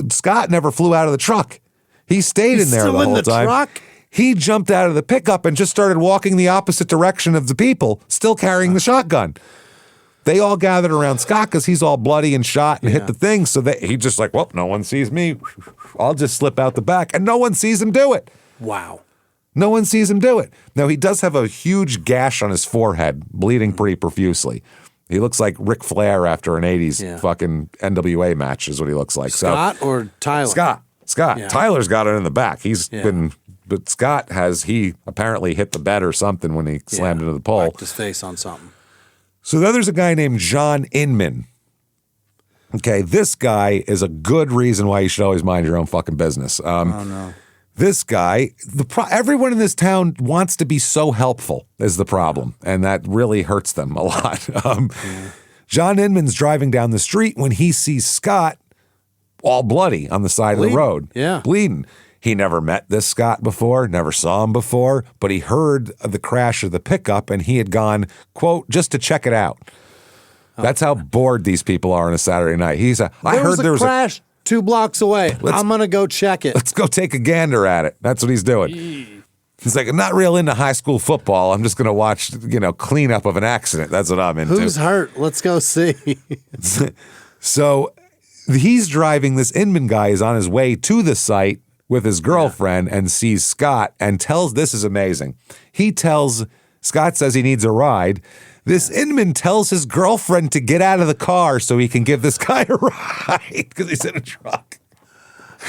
Scott never flew out of the truck. He stayed in there the whole time. Truck? He jumped out of the pickup and just started walking the opposite direction of the people, still carrying the shotgun. They all gathered around Scott because he's all bloody and shot and hit the thing. So he just like, well, no one sees me. I'll just slip out the back. And no one sees him do it. Wow. No one sees him do it. Now, he does have a huge gash on his forehead, bleeding pretty profusely. He looks like Ric Flair after an 80s fucking NWA match is what he looks like. Scott or Tyler? Scott. Yeah. Tyler's got it in the back. He's been... But Scott he apparently hit the bed or something when he slammed into the pole. Whacked his face on something. So then there's a guy named John Inman. Okay, this guy is a good reason why you should always mind your own fucking business. Oh, no. This guy, everyone in this town wants to be so helpful is the problem, and that really hurts them a lot. John Inman's driving down the street when he sees Scott all bloody on the side of the road, bleeding. He never met this Scott before, never saw him before, but he heard of the crash of the pickup and he had gone, quote, just to check it out. That's how bored these people are on a Saturday night. I heard there was a crash 2 blocks away. I'm going to go check it. Let's go take a gander at it. That's what he's doing. He's like, I'm not real into high school football. I'm just going to watch, cleanup of an accident. That's what I'm into. Who's hurt? Let's go see. So he's driving. This Inman guy is on his way to the site with his girlfriend and sees Scott and this is amazing. Scott says he needs a ride. This Inman tells his girlfriend to get out of the car so he can give this guy a ride because he's in a truck.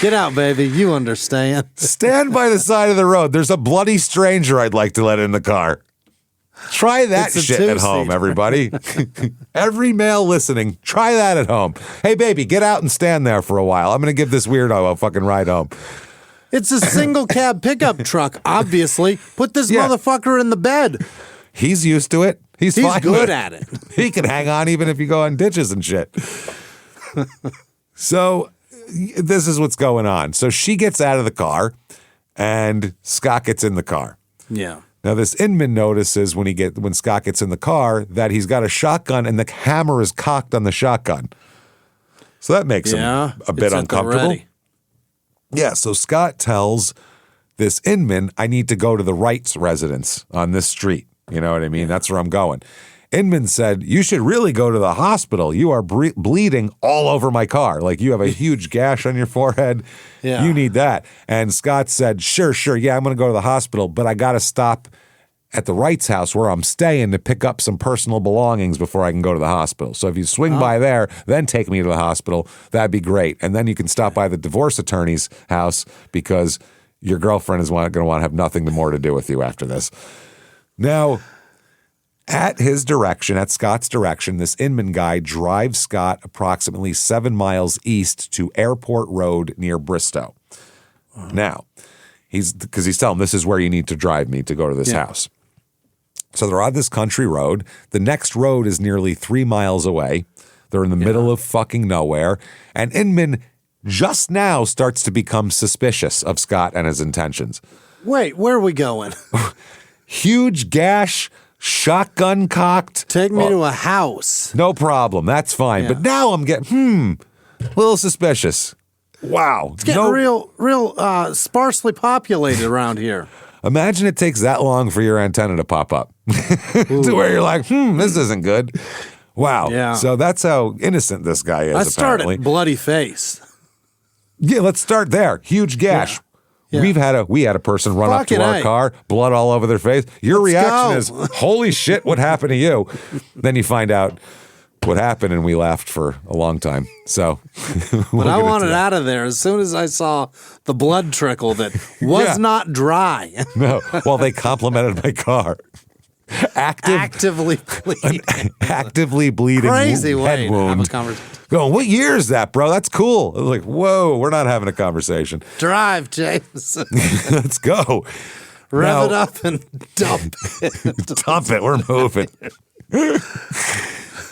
Get out, baby. You understand. Stand by the side of the road. There's a bloody stranger I'd like to let in the car. Try that shit at home, everybody. Every male listening, try that at home. Hey, baby, get out and stand there for a while. I'm going to give this weirdo a fucking ride home. It's a single cab pickup truck, obviously. Put this motherfucker in the bed. He's used to it. He's fine good at it. He can hang on even if you go on ditches and shit. So this is what's going on. So she gets out of the car and Scott gets in the car. Yeah. Now, this Inman notices when Scott gets in the car that he's got a shotgun and the hammer is cocked on the shotgun. So that makes him a bit uncomfortable. Yeah, so Scott tells this Inman, I need to go to the Wright's residence on this street. You know what I mean? That's where I'm going. Inman said, you should really go to the hospital. You are bleeding all over my car. Like, you have a huge gash on your forehead. You need that. And Scott said, sure. Yeah, I'm going to go to the hospital, but I got to stop at the Wright's house where I'm staying to pick up some personal belongings before I can go to the hospital. So if you swing by there, then take me to the hospital, that'd be great. And then you can stop by the divorce attorney's house because your girlfriend is going to want to have nothing more to do with you after this. Now, at Scott's direction, this Inman guy drives Scott approximately 7 miles east to Airport Road near Bristow. Now, because he's telling him, this is where you need to drive me to go to this house. So they're on this country road. The next road is nearly 3 miles away. They're in the middle of fucking nowhere. And Inman just now starts to become suspicious of Scott and his intentions. Wait, where are we going? Huge gash, shotgun cocked. Take me to a house. No problem. That's fine. But now I'm getting, a little suspicious. Wow. It's getting real sparsely populated around here. Imagine it takes that long for your antenna to pop up to where you're like, this isn't good. Wow. Yeah. So that's how innocent this guy is, I started bloody face. Yeah, let's start there. Huge gash. Yeah. We had a person run up to Fucking our A. car, blood all over their face. Your reaction go. is, holy shit, what happened to you? Then you find out what happened, and we laughed for a long time. So, But I wanted out of there as soon as I saw the blood trickle that was Yeah. not dry. No, well, they complimented my car. Actively bleeding. Actively bleeding Crazy head way to have a wound. conversation. Going, what year is that, bro? That's cool. I was like, whoa, we're not having a conversation. Drive, James. Let's go. Rev Now- it up and dump it. Dump it. We're moving.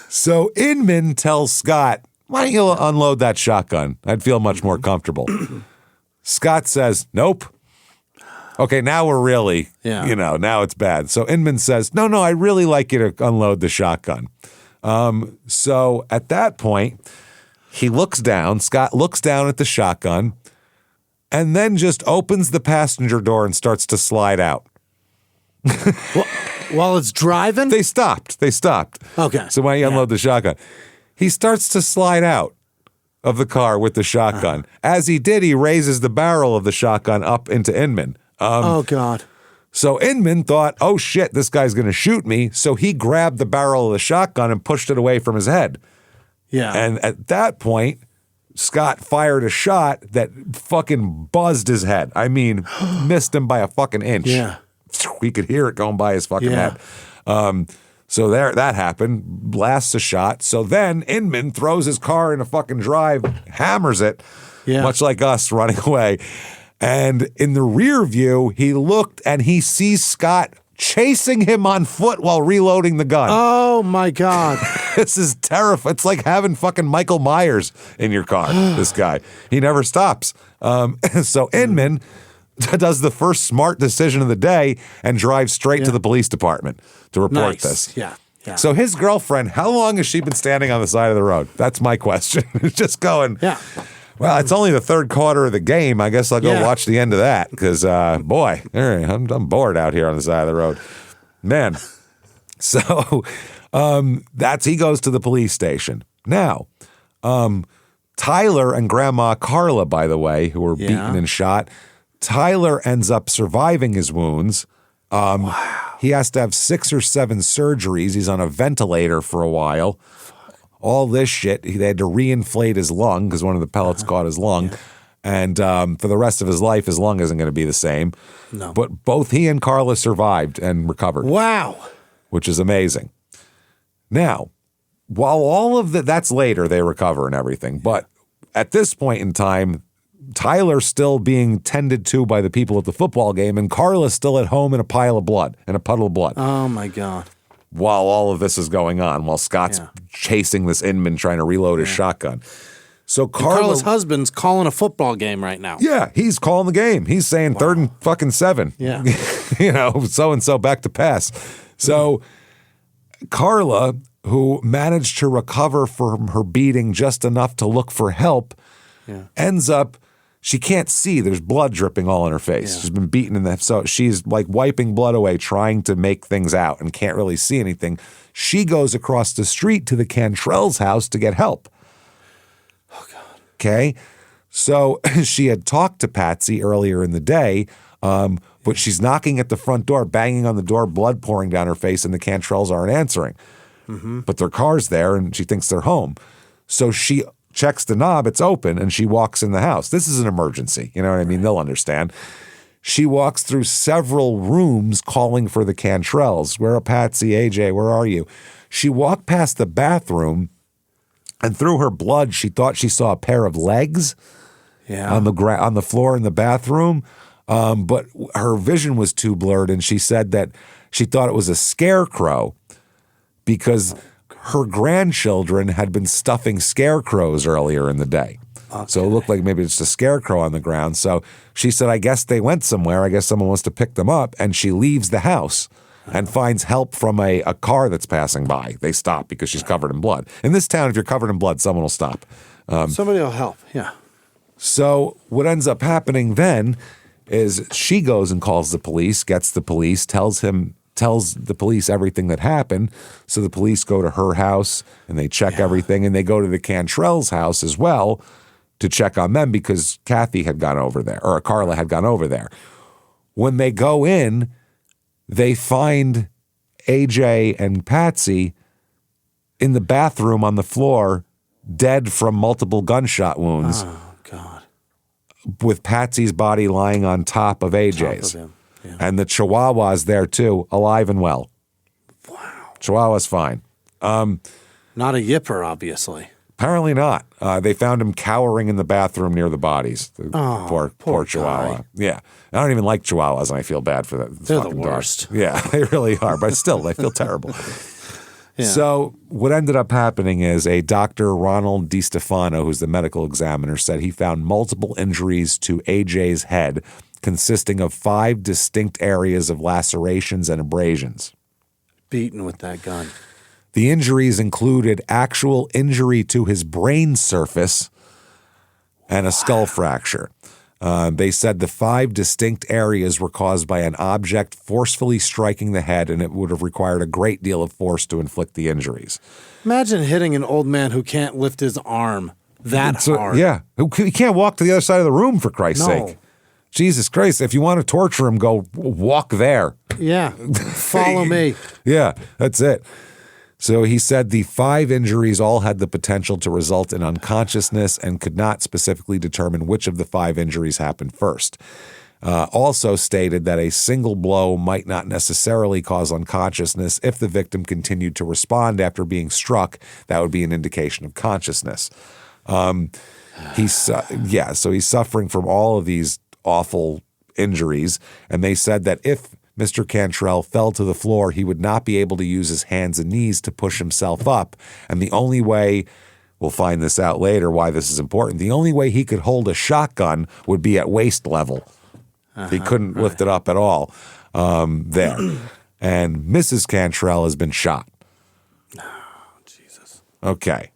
So Inman tells Scott, why don't you unload that shotgun? I'd feel much more comfortable. Scott says, nope. Okay, now we're really, now it's bad. So Inman says, no, I'd really like you to unload the shotgun. So at that point, he looks down, Scott looks down at the shotgun, and then just opens the passenger door and starts to slide out. While it's driving? They stopped. Okay. So when you unload the shotgun, he starts to slide out of the car with the shotgun. As he did, he raises the barrel of the shotgun up into Inman. Oh, God. So Inman thought, oh shit, this guy's going to shoot me. So he grabbed the barrel of the shotgun and pushed it away from his head. Yeah. And at that point, Scott fired a shot that fucking buzzed his head. I mean, missed him by a fucking inch. Yeah. He could hear it going by his fucking head. So that happened, blasts a shot. So then Inman throws his car in a fucking drive, hammers it, much like us running away. And in the rear view, he looked and he sees Scott chasing him on foot while reloading the gun. Oh, my God. This is terrifying. It's like having fucking Michael Myers in your car, this guy. He never stops. So Inman does the first smart decision of the day and drives straight to the police department to report this. Yeah. So his girlfriend, how long has she been standing on the side of the road? That's my question. Just going, well, it's only the third quarter of the game. I guess I'll go watch the end of that because, boy, I'm bored out here on the side of the road. Man. So he goes to the police station. Now, Tyler and Grandma Carla, by the way, who were beaten and shot, Tyler ends up surviving his wounds. He has to have 6 or 7 surgeries. He's on a ventilator for a while. All this shit. They had to reinflate his lung because one of the pellets caught his lung. Yeah. And for the rest of his life, his lung isn't going to be the same. No. But both he and Carla survived and recovered. Wow. Which is amazing. Now, while all of that's later, they recover and everything. But at this point in time, Tyler's still being tended to by the people at the football game, and Carla's still at home in a pile of blood, in a puddle of blood. Oh, my God. While all of this is going on, while Scott's chasing this Inman trying to reload his shotgun. So Carla's husband's calling a football game right now. Yeah, he's calling the game. He's saying 3rd and fucking 7. Yeah. So-and-so back to pass. So Carla, who managed to recover from her beating just enough to look for help, ends up, she can't see. There's blood dripping all in her face. She's been beaten in the, so she's like wiping blood away, trying to make things out and can't really see anything. She goes across the street to the Cantrell's house to get help. Oh, God. Okay. So she had talked to Patsy earlier in the day, but she's knocking at the front door, banging on the door, blood pouring down her face, and the Cantrells aren't answering. But their car's there, and she thinks they're home. So she checks the knob, it's open, and she walks in the house. This is an emergency. You know what I mean? They'll understand. She walks through several rooms calling for the Cantrells. Where are Patsy, AJ? Where are you? She walked past the bathroom, and through her blood, she thought she saw a pair of legs on the floor in the bathroom. But her vision was too blurred, and she said that she thought it was a scarecrow because her grandchildren had been stuffing scarecrows earlier in the day. Okay. So it looked like maybe it's a scarecrow on the ground. So she said, I guess they went somewhere. I guess someone wants to pick them up. And she leaves the house and finds help from a car that's passing by. They stop because she's covered in blood. In this town, if you're covered in blood, someone will stop. Somebody will help, So what ends up happening then is she goes and calls the police, gets the police, tells the police everything that happened. So the police go to her house and they check everything, and they go to the Cantrell's house as well to check on them because Kathy had gone over there, or Carla had gone over there. When they go in, they find AJ and Patsy in the bathroom on the floor, dead from multiple gunshot wounds. Oh, God. With Patsy's body lying on top of AJ's. Yeah. And the Chihuahua's there too, alive and well. Wow. Chihuahua's fine. Not a yipper, obviously. Apparently not. They found him cowering in the bathroom near the bodies. Poor Chihuahua. guy. Yeah. I don't even like Chihuahuas, and I feel bad for that. They're the fucking worst. Dog. Yeah, they really are. But still, they feel terrible. Yeah. So what ended up happening is a Dr. Ronald DiStefano, who's the medical examiner, said he found multiple injuries to AJ's head consisting of 5 distinct areas of lacerations and abrasions. Beaten with that gun. The injuries included actual injury to his brain surface and a skull fracture. They said the 5 distinct areas were caused by an object forcefully striking the head, and it would have required a great deal of force to inflict the injuries. Imagine hitting an old man who can't lift his arm that hard. Yeah. He can't walk to the other side of the room, for Christ's sake. Jesus Christ. If you want to torture him, go walk there. Yeah. Follow me. Yeah, that's it. So he said the 5 injuries all had the potential to result in unconsciousness and could not specifically determine which of the 5 injuries happened first. Also stated that a single blow might not necessarily cause unconsciousness. If the victim continued to respond after being struck, that would be an indication of consciousness. So he's suffering from all of these awful injuries, and they said that if Mr. Cantrell fell to the floor, he would not be able to use his hands and knees to push himself up. And the only way, we'll find this out later why this is important, the only way he could hold a shotgun would be at waist level. He couldn't lift it up at all there. And Mrs. Cantrell has been shot. Oh, Jesus. Okay.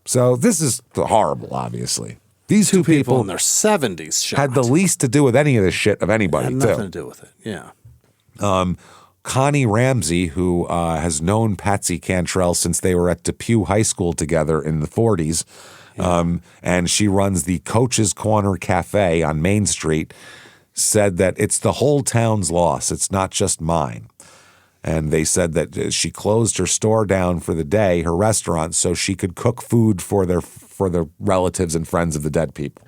So this is horrible, obviously. These two people in their 70s shot. had the least to do with any of this shit of anybody, had nothing to do with it. Yeah. Connie Ramsey, who has known Patsy Cantrell since they were at Depew High School together in the 40s, and she runs the Coach's Corner Cafe on Main Street, said that it's the whole town's loss. It's not just mine. And they said that she closed her store down for the day, her restaurant, so she could cook food for their relatives and friends of the dead people.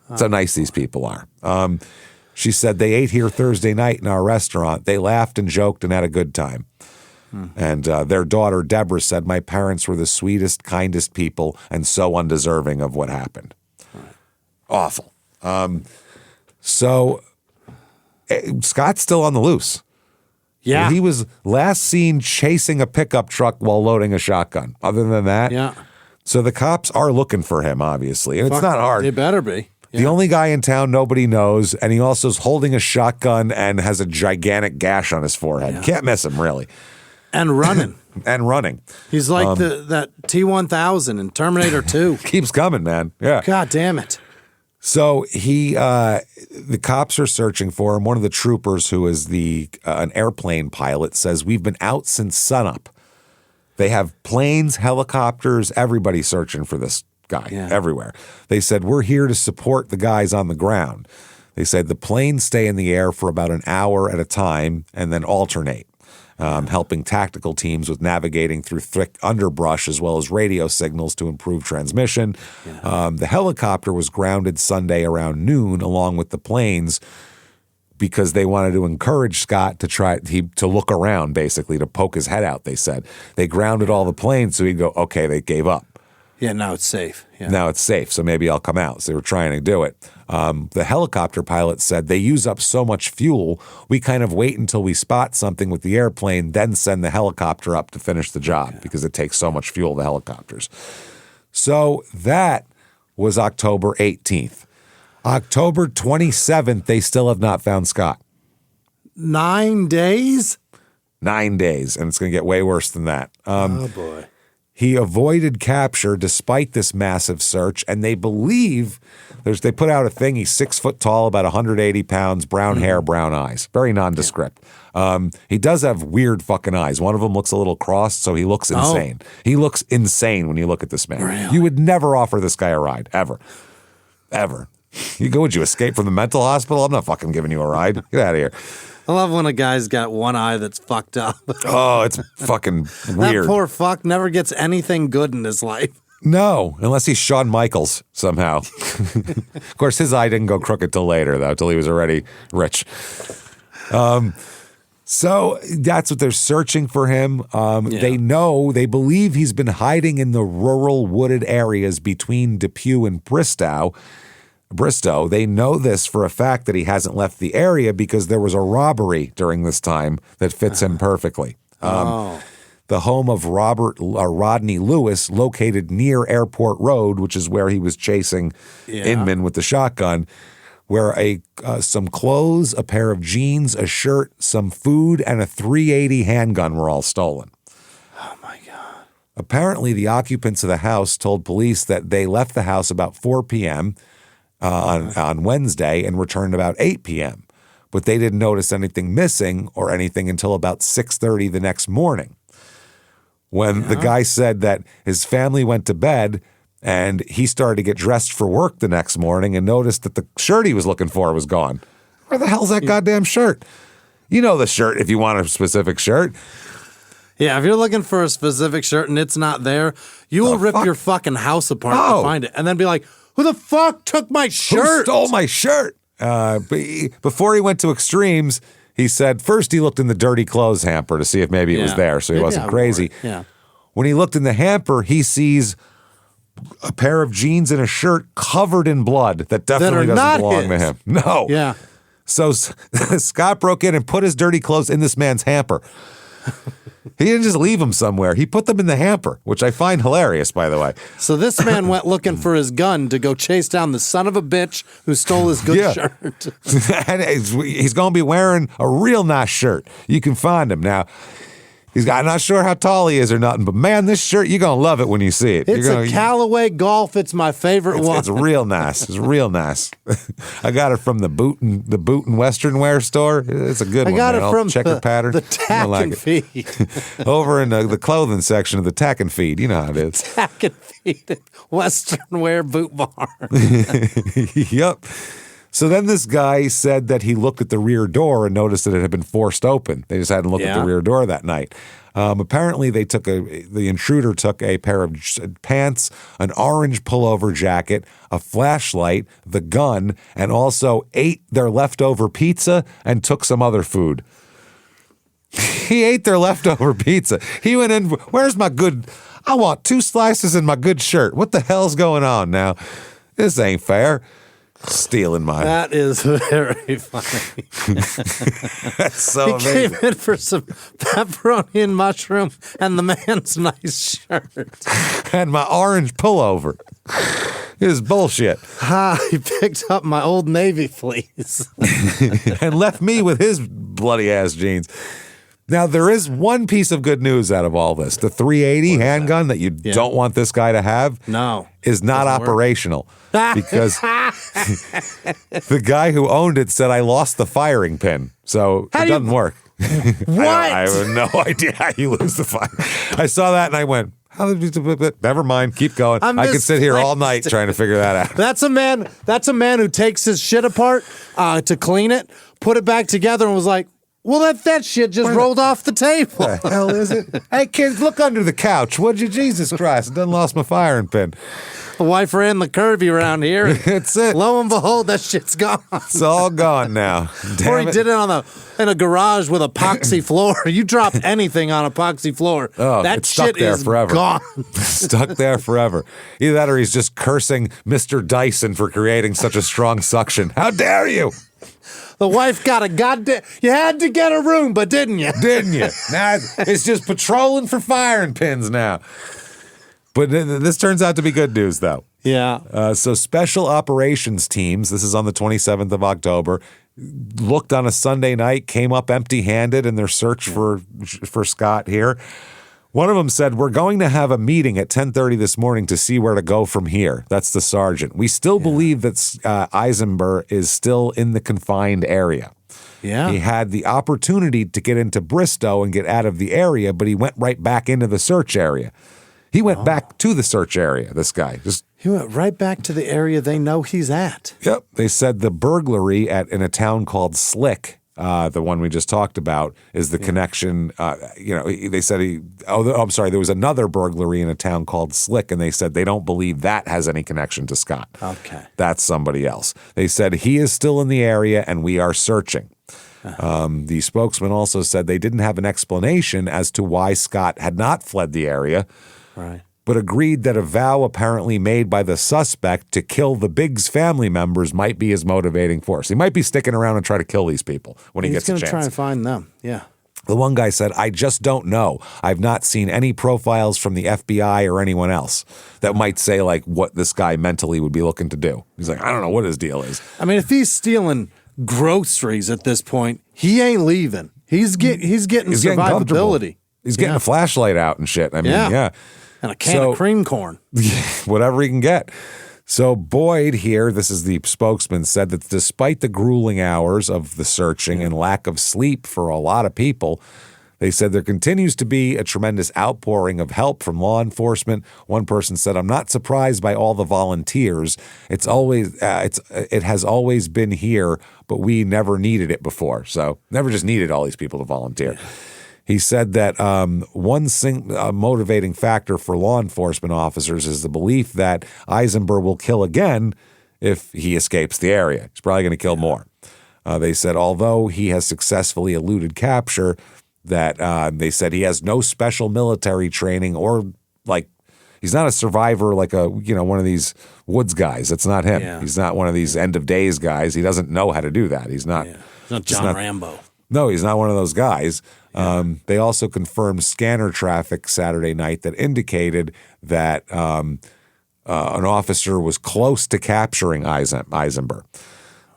That's how nice these people are. She said they ate here Thursday night in our restaurant. They laughed and joked and had a good time. And their daughter, Deborah, said, my parents were the sweetest, kindest people and so undeserving of what happened. Awful. So Scott's still on the loose. Yeah. He was last seen chasing a pickup truck while loading a shotgun. Other than that, Yeah. So the cops are looking for him, obviously, and it's not hard. They better be. The only guy in town nobody knows, and he also is holding a shotgun and has a gigantic gash on his forehead. Yeah. Can't miss him, really. And running. And running. He's like that T-1000 in Terminator 2. Keeps coming, man. Yeah. God damn it. So the cops are searching for him. One of the troopers, who is an airplane pilot, says, we've been out since sunup. They have planes, helicopters, everybody searching for this guy everywhere. They said, we're here to support the guys on the ground. They said the planes stay in the air for about an hour at a time and then alternate, helping tactical teams with navigating through thick underbrush as well as radio signals to improve transmission. The helicopter was grounded Sunday around noon along with the planes because they wanted to encourage Scott to try to look around, basically, to poke his head out, they said. They grounded all the planes so he'd go, okay, they gave up. Yeah, now it's safe. Yeah. Now it's safe, so maybe I'll come out. So they were trying to do it. The helicopter pilot said they use up so much fuel, we kind of wait until we spot something with the airplane, then send the helicopter up to finish the job because it takes so much fuel, the helicopters. So that was October 18th. October 27th, they still have not found Scott. 9 days? 9 days, and it's going to get way worse than that. Oh, boy. He avoided capture despite this massive search, and they believe they put out a thing. He's 6 foot tall, about 180 pounds, brown hair, brown eyes, very nondescript. He does have weird fucking eyes. One of them looks a little crossed, so he looks insane. He looks insane when you look at this man. Really? You would never offer this guy a ride, ever. ever. Would you escape from the mental hospital? I'm not fucking giving you a ride. Get out of here. I love when a guy's got one eye that's fucked up. Oh, it's fucking weird. That poor fuck never gets anything good in his life. No, unless he's Shawn Michaels somehow. Of course, his eye didn't go crooked till later, though, till he was already rich. So that's what they're searching for him. They believe he's been hiding in the rural wooded areas between Depew and Bristow. They know this for a fact that he hasn't left the area because there was a robbery during this time that fits him perfectly. The home of Rodney Lewis, located near Airport Road, which is where he was chasing Inman with the shotgun, where some clothes, a pair of jeans, a shirt, some food, and a .380 handgun were all stolen. Oh, my God. Apparently, the occupants of the house told police that they left the house about 4 p.m., on Wednesday and returned about 8 p.m., but they didn't notice anything missing or anything until about 6:30 the next morning, when the guy said that his family went to bed and he started to get dressed for work the next morning and noticed that the shirt he was looking for was gone. Where the hell's that goddamn shirt? You know the shirt if you want a specific shirt. Yeah, if you're looking for a specific shirt and it's not there, you will rip your fucking house apart to find it and then be like, who the fuck took my shirt? Who stole my shirt? Before he went to extremes, he said first he looked in the dirty clothes hamper to see if maybe it was there, so he wasn't crazy. Yeah. When he looked in the hamper, he sees a pair of jeans and a shirt covered in blood that definitely doesn't belong to him. No. Yeah. So Scott broke in and put his dirty clothes in this man's hamper. He didn't just leave them somewhere. He put them in the hamper, which I find hilarious, by the way. So this man went looking for his gun to go chase down the son of a bitch who stole his good shirt. And he's going to be wearing a real nice shirt. You can find him. Now, I'm not sure how tall he is or nothing, but man, this shirt, you're going to love it when you see it. It's a Callaway Golf. It's my favorite one. It's real nice. It's real nice. I got it from the Boot and Western Wear store. It's a good one. I got it from checker pattern. The Tack and Feed. Over in the clothing section of the Tack and Feed. You know how it is. Tack and Feed. Western Wear Boot Barn. Yep. So then this guy said that he looked at the rear door and noticed that it had been forced open. They just hadn't looked at the rear door that night. Apparently, the intruder took a pair of pants, an orange pullover jacket, a flashlight, the gun, and also ate their leftover pizza and took some other food. He ate their leftover pizza. He went in, where's my good, I want 2 slices in my good shirt. What the hell's going on now? This ain't fair. Stealing mine. That is very funny. That's so amazing. He came in for some pepperoni and mushroom and the man's nice shirt. And my orange pullover. It was bullshit. He picked up my Old Navy fleece. And left me with his bloody ass jeans. Now, there is one piece of good news out of all this. The .380 handgun that you don't want this guy to have is not operational. Because the guy who owned it said, I lost the firing pin. So it doesn't work. What? I have no idea how you lose the fire. I saw that and I went, never mind, keep going. I could sit here all night trying to figure that out. That's a man who takes his shit apart to clean it, put it back together and was like, well, that shit just rolled off the table. What the hell is it? Hey, kids, look under the couch. Would you? Jesus Christ, I done lost my firing pin. The wife ran the curvy around here. That's it. Lo and behold, that shit's gone. It's all gone now. Damn or he did it in a garage with epoxy floor. You drop anything on epoxy floor, that it's stuck shit there is forever. Gone. Stuck there forever. Either that or he's just cursing Mr. Dyson for creating such a strong suction. How dare you? The wife got a goddamn... You had to get a room, but didn't you? Didn't you? Now it's just patrolling for firing pins now. But this turns out to be good news, though. Yeah. So special operations teams, this is on the 27th of October, looked on a Sunday night, came up empty-handed in their search for Scott here. One of them said, we're going to have a meeting at 10:30 this morning to see where to go from here. That's the sergeant. We still believe that Eisenberg is still in the confined area. Yeah. He had the opportunity to get into Bristow and get out of the area, but he went right back into the search area. He went back to the search area, this guy. He went right back to the area they know he's at. Yep. They said the burglary in a town called Slick, the one we just talked about, is the connection. They said I'm sorry, there was another burglary in a town called Slick, and they said they don't believe that has any connection to Scott. Okay. That's somebody else. They said he is still in the area, and we are searching. The spokesman also said they didn't have an explanation as to why Scott had not fled the area. Right. But agreed that a vow apparently made by the suspect to kill the Biggs family members might be his motivating force. He might be sticking around and try to kill these people when he gets a chance. He's going to try and find them, yeah. The one guy said, I just don't know. I've not seen any profiles from the FBI or anyone else that might say like what this guy mentally would be looking to do. He's like, I don't know what his deal is. I mean, if he's stealing groceries at this point, he ain't leaving. He's getting survivability. He's getting a flashlight out and shit. I mean, yeah. And a can of cream corn. Whatever he can get. So Boyd here, this is the spokesman, said that despite the grueling hours of the searching and lack of sleep for a lot of people, they said there continues to be a tremendous outpouring of help from law enforcement. One person said, "I'm not surprised by all the volunteers. It has always been here, but we never needed it before. So never just needed all these people to volunteer." Yeah. He said that one motivating factor for law enforcement officers is the belief that Eisenberg will kill again if he escapes the area. He's probably going to kill more. They said although he has successfully eluded capture, that they said he has no special military training or like he's not a survivor like one of these woods guys. That's not him. Yeah. He's not one of these end of days guys. He doesn't know how to do that. He's not. Yeah. He's not John Rambo. No, he's not one of those guys. They also confirmed scanner traffic Saturday night that indicated that an officer was close to capturing Eisenberg.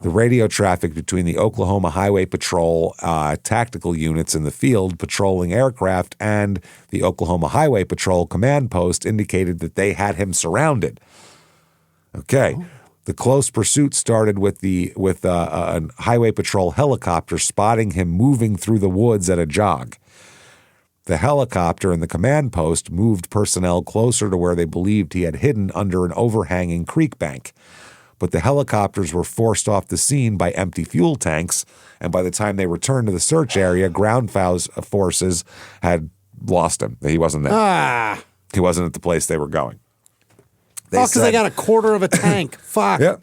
The radio traffic between the Oklahoma Highway Patrol tactical units in the field patrolling aircraft and the Oklahoma Highway Patrol command post indicated that they had him surrounded. Okay. Oh. The close pursuit started with a highway patrol helicopter spotting him moving through the woods at a jog. The helicopter and the command post moved personnel closer to where they believed he had hidden under an overhanging creek bank. But the helicopters were forced off the scene by empty fuel tanks, and by the time they returned to the search area, ground forces had lost him. He wasn't there. He wasn't at the place they were going. Because they got a quarter of a tank. Fuck. Yeah.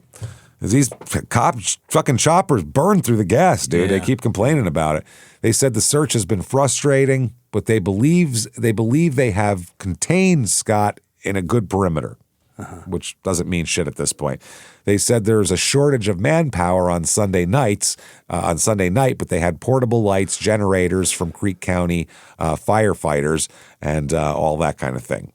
These fucking choppers burn through the gas, dude. Yeah. They keep complaining about it. They said the search has been frustrating, but they believe they have contained Scott in a good perimeter, which doesn't mean shit at this point. They said there's a shortage of manpower on Sunday night, but they had portable lights, generators from Creek County firefighters, and all that kind of thing.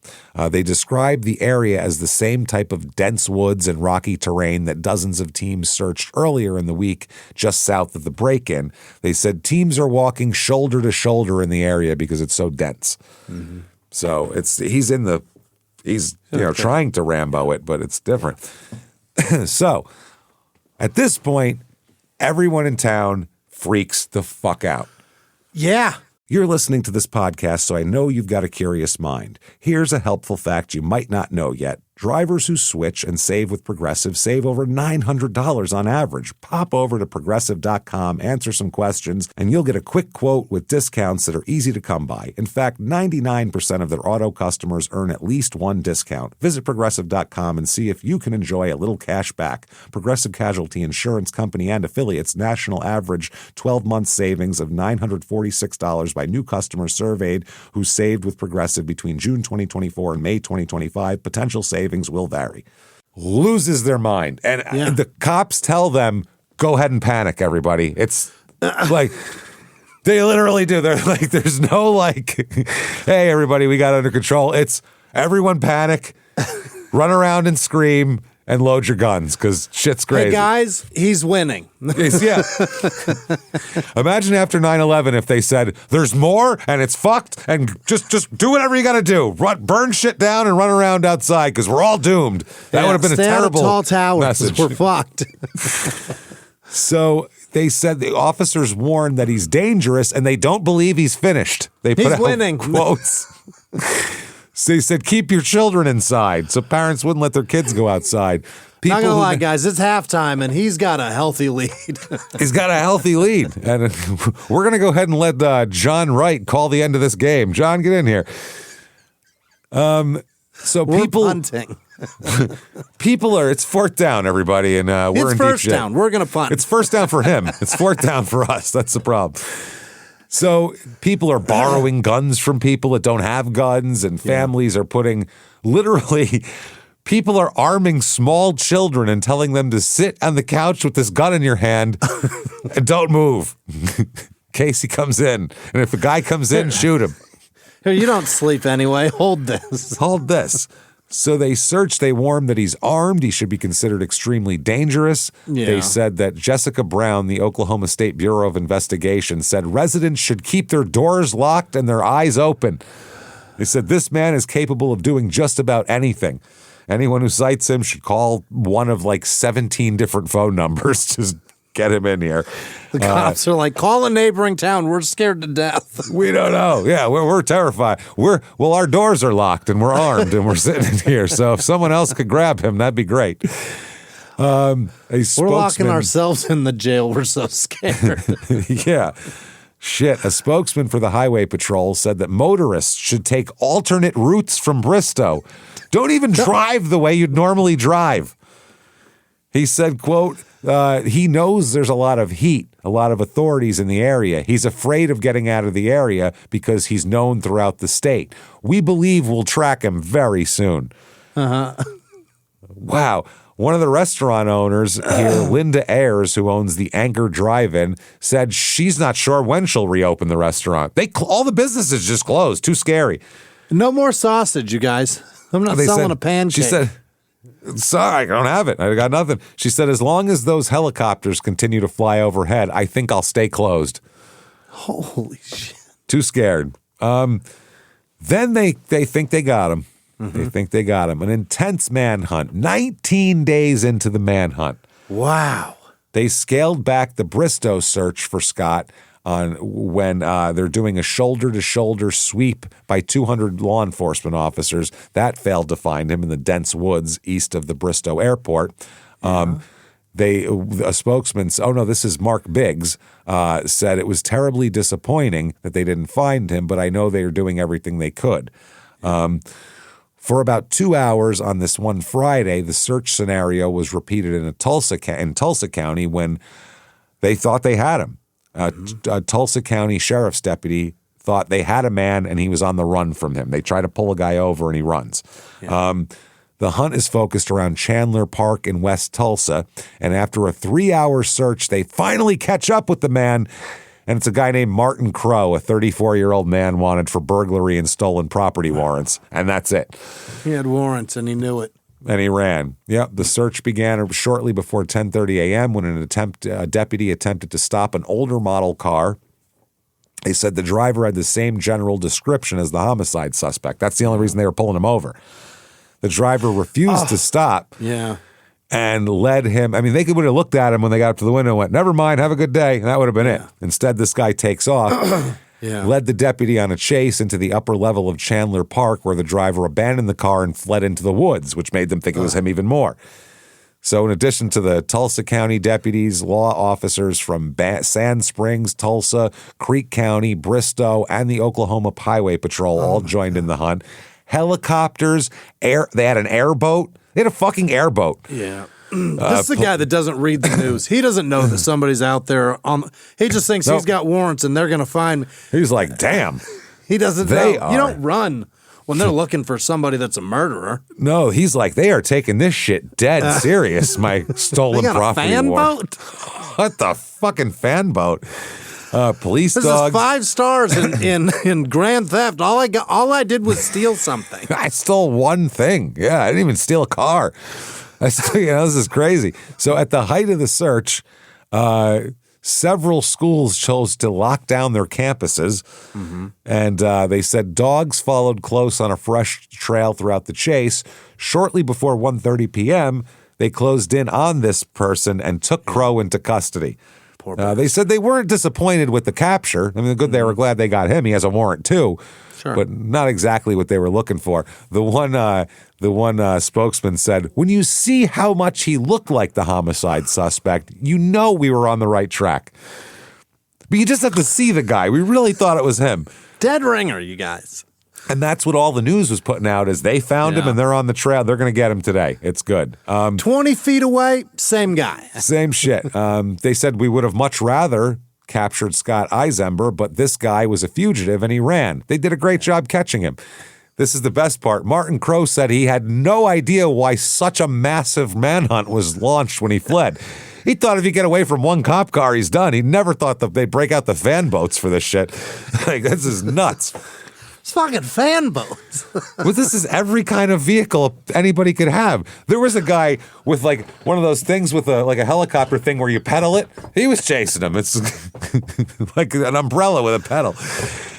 They described the area as the same type of dense woods and rocky terrain that dozens of teams searched earlier in the week just south of the break-in. They said teams are walking shoulder to shoulder in the area because it's so dense. Mm-hmm. So he's trying to Rambo it, but it's different. So at this point, everyone in town freaks the fuck out. Yeah. You're listening to this podcast, so I know you've got a curious mind. Here's a helpful fact you might not know yet. Drivers who switch and save with Progressive save over $900 on average. Pop over to Progressive.com, answer some questions, and you'll get a quick quote with discounts that are easy to come by. In fact, 99% of their auto customers earn at least one discount. Visit Progressive.com and see if you can enjoy a little cash back. Progressive Casualty Insurance Company and affiliates national average 12-month savings of $946 by new customers surveyed who saved with Progressive between June 2024 and May 2025. Potential savings will vary. Loses their mind. And the cops tell them, go ahead and panic, everybody. It's like, they literally do. They're like, there's no like, hey, everybody, we got it under control. It's everyone panic, run around and scream, and load your guns because shit's crazy. Hey, guys, he's winning. Yeah. Imagine after 9/11 if they said, there's more and it's fucked and just do whatever you got to do. Burn shit down and run around outside because we're all doomed. That would have been a terrible tall towers. Message. We're fucked. So they said the officers warned that he's dangerous and they don't believe he's finished. They put he's out winning. Quotes. So they said, keep your children inside. So parents wouldn't let their kids go outside. Not gonna lie, guys, it's halftime, and he's got a healthy lead. He's got a healthy lead. And we're going to go ahead and let John Wright call the end of this game. John, get in here. So We're people... punting. People are, it's fourth down, everybody, and we're It's in first deep shit. down. We're going to punt. It's first down for him. It's fourth down for us. That's the problem. So people are borrowing guns from people that don't have guns, and families are putting, literally, people are arming small children and telling them to sit on the couch with this gun in your hand and don't move in case he comes in. And if a guy comes in, shoot him. Here, you don't sleep anyway. Hold this. Hold this. So they searched, they warned that he's armed, he should be considered extremely dangerous. Yeah. They said that Jessica Brown, the Oklahoma State Bureau of Investigation, said residents should keep their doors locked and their eyes open. They said this man is capable of doing just about anything. Anyone who cites him should call one of like 17 different phone numbers to get him in here. The cops are like, call a neighboring town. We're scared to death. We don't know. Yeah, we're terrified. Our doors are locked and we're armed and we're sitting in here. So if someone else could grab him, that'd be great. We're locking ourselves in the jail. We're so scared. Yeah. Shit. A spokesman for the Highway Patrol said that motorists should take alternate routes from Bristow. Don't even drive the way you'd normally drive. He said, quote, he knows there's a lot of heat, a lot of authorities in the area. He's afraid of getting out of the area because he's known throughout the state. We believe we'll track him very soon. Wow. One of the restaurant owners here, Linda Ayers, who owns the Anchor Drive-In, said she's not sure when she'll reopen the restaurant. All the businesses just closed. Too scary. No more sausage, you guys. I'm not selling a pancake. She said, sorry, I don't have it. I got nothing. She said, as long as those helicopters continue to fly overhead, I think I'll stay closed. Holy shit. Too scared. Then they think they got him. They think they got him. An intense manhunt. 19 days into the manhunt. Wow. They scaled back the Bristow search for Scott when they're doing a shoulder-to-shoulder sweep by 200 law enforcement officers. That failed to find him in the dense woods east of the Bristow airport. A spokesman, this is Mark Biggs, said it was terribly disappointing that they didn't find him, but I know they are doing everything they could. For about 2 hours on this one Friday, the search scenario was repeated in Tulsa County when they thought they had him. A Tulsa County sheriff's deputy thought they had a man and he was on the run from him. They try to pull a guy over and he runs. Yeah. The hunt is focused around Chandler Park in West Tulsa, and after a 3-hour search, they finally catch up with the man, and it's a guy named Martin Crow, a 34-year-old man wanted for burglary and stolen property warrants, and that's it. He had warrants and he knew it. And he ran. Yep, the search began shortly before 10:30 a.m. when a deputy attempted to stop an older model car. They said the driver had the same general description as the homicide suspect. That's the only reason they were pulling him over. The driver refused to stop. Yeah. And led him. I mean, they would have looked at him when they got up to the window and went, never mind, have a good day. And that would have been it. Instead, this guy takes off. Led the deputy on a chase into the upper level of Chandler Park, where the driver abandoned the car and fled into the woods, which made them think it was him even more. So in addition to the Tulsa County deputies, law officers from Sand Springs, Tulsa, Creek County, Bristow, and the Oklahoma Highway Patrol all joined in the hunt. Helicopters, they had an airboat. They had a fucking airboat. Yeah. This is the guy that doesn't read the news. He doesn't know that somebody's out there. He just thinks he's got warrants and they're going to find. He's like, damn. He doesn't know. You don't run when they're looking for somebody that's a murderer. No, he's like, they are taking this shit dead serious, my stolen property fan boat? What the fucking fan boat? Police this dogs. Is 5 stars in grand theft. All I did was steal something. I stole one thing. Yeah, I didn't even steal a car. This is crazy. So at the height of the search, several schools chose to lock down their campuses, and they said dogs followed close on a fresh trail throughout the chase. Shortly before 1:30 p.m., they closed in on this person and took Crow into custody. poor bastard. They said they weren't disappointed with the capture. I mean, they were glad they got him. He has a warrant too, but not exactly what they were looking for. The one spokesman said, "When you see how much he looked like the homicide suspect, you know we were on the right track. But you just have to see the guy. We really thought it was him." Dead ringer, you guys. And that's what all the news was putting out is they found him and they're on the trail. They're going to get him today. It's good. 20 feet away, same guy. Same shit. They said we would have much rather captured Scott Eisenberg, but this guy was a fugitive and he ran. They did a great job catching him. This is the best part. Martin Crowe said he had no idea why such a massive manhunt was launched when he fled. He thought if you get away from one cop car, he's done. He never thought that they'd break out the fan boats for this shit. Like, this is nuts. It's fucking fan boats. Well, this is every kind of vehicle anybody could have. There was a guy with like one of those things with a helicopter thing where you pedal it. He was chasing him. It's like an umbrella with a pedal.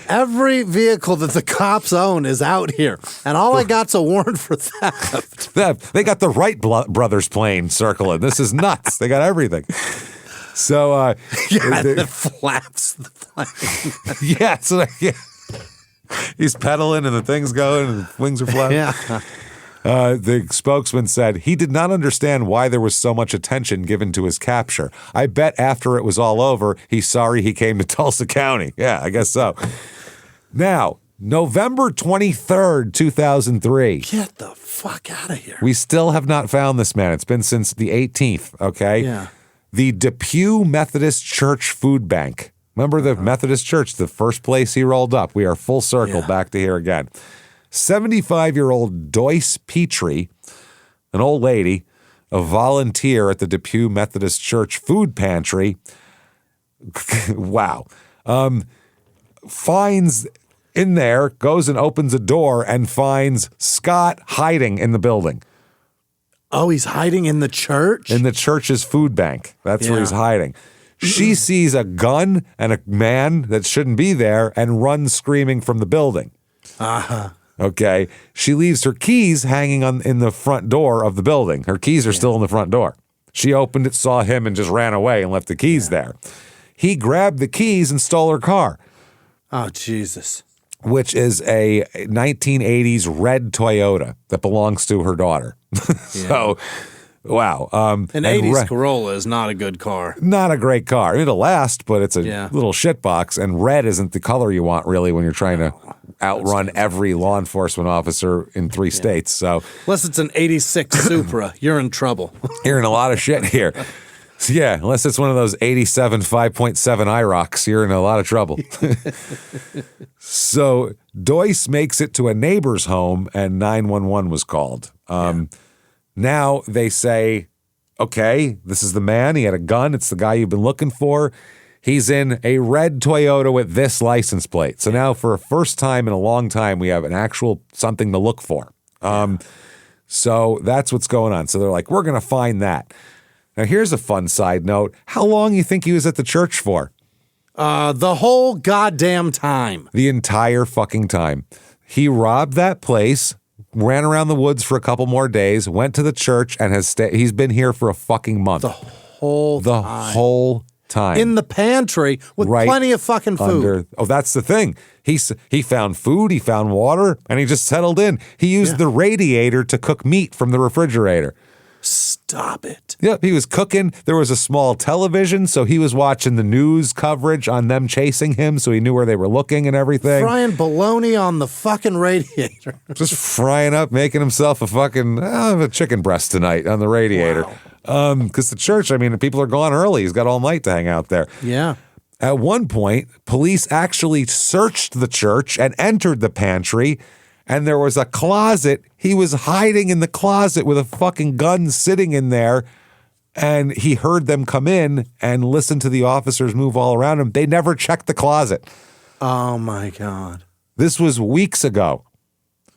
Every vehicle that the cops own is out here, and all I got's a warrant for theft. They got the Wright brothers plane circling. This is nuts. They got everything. So the flaps the plane. Yeah, so yeah. He's pedaling and the thing's going and the wings are flapping. Yeah. The spokesman said he did not understand why there was so much attention given to his capture. I bet after it was all over, he's sorry he came to Tulsa County. Yeah, I guess so. Now, November 23rd, 2003. Get the fuck out of here. We still have not found this man. It's been since the 18th, okay? Yeah. The Depew Methodist Church Food Bank. Remember the Methodist Church, the first place he rolled up. We are full circle back to here again. 75-year-old Doyce Petrie, an old lady, a volunteer at the Depew Methodist Church food pantry. Wow. Finds in there, goes and opens a door and finds Scott hiding in the building. Oh, he's hiding in the church? In the church's food bank. That's where he's hiding. She sees a gun and a man that shouldn't be there and runs screaming from the building. Uh-huh. Okay. She leaves her keys hanging in the front door of the building. Her keys are still in the front door. She opened it, saw him, and just ran away and left the keys there. He grabbed the keys and stole her car. Oh, Jesus. Which is a 1980s red Toyota that belongs to her daughter. So... Wow. An 80s Corolla is not a good car. Not a great car. It'll last, but it's a little shitbox, and red isn't the color you want, really, when you're trying to outrun every law enforcement officer in 3 states. So, unless it's an 86 Supra, you're in trouble. You're in a lot of shit here. So, yeah, unless it's one of those 87 5.7 IROCs, you're in a lot of trouble. So Doyce makes it to a neighbor's home, and 911 was called. Now they say, okay, this is the man. He had a gun. It's the guy you've been looking for. He's in a red Toyota with this license plate. So now for a first time in a long time, we have an actual something to look for. So that's what's going on. So they're like, we're going to find that. Now here's a fun side note. How long do you think he was at the church for? The whole goddamn time. The entire fucking time. He robbed that place, ran around the woods for a couple more days, went to the church, and he's been here for a fucking month. The whole time. In the pantry with plenty of fucking food. That's the thing. He found food, he found water, and he just settled in. He used the radiator to cook meat from the refrigerator. Stop it. Yep, he was cooking. There was a small television, so he was watching the news coverage on them chasing him, so he knew where they were looking and everything. Frying bologna on the fucking radiator. Just frying up, making himself a fucking a chicken breast tonight on the radiator. Because the church, I mean, people are gone early. He's got all night to hang out there. Yeah. At one point, police actually searched the church and entered the pantry, and there was a closet. He was hiding in the closet with a fucking gun sitting in there, and he heard them come in and listen to the officers move all around him. They never checked the closet. Oh, my God. This was weeks ago.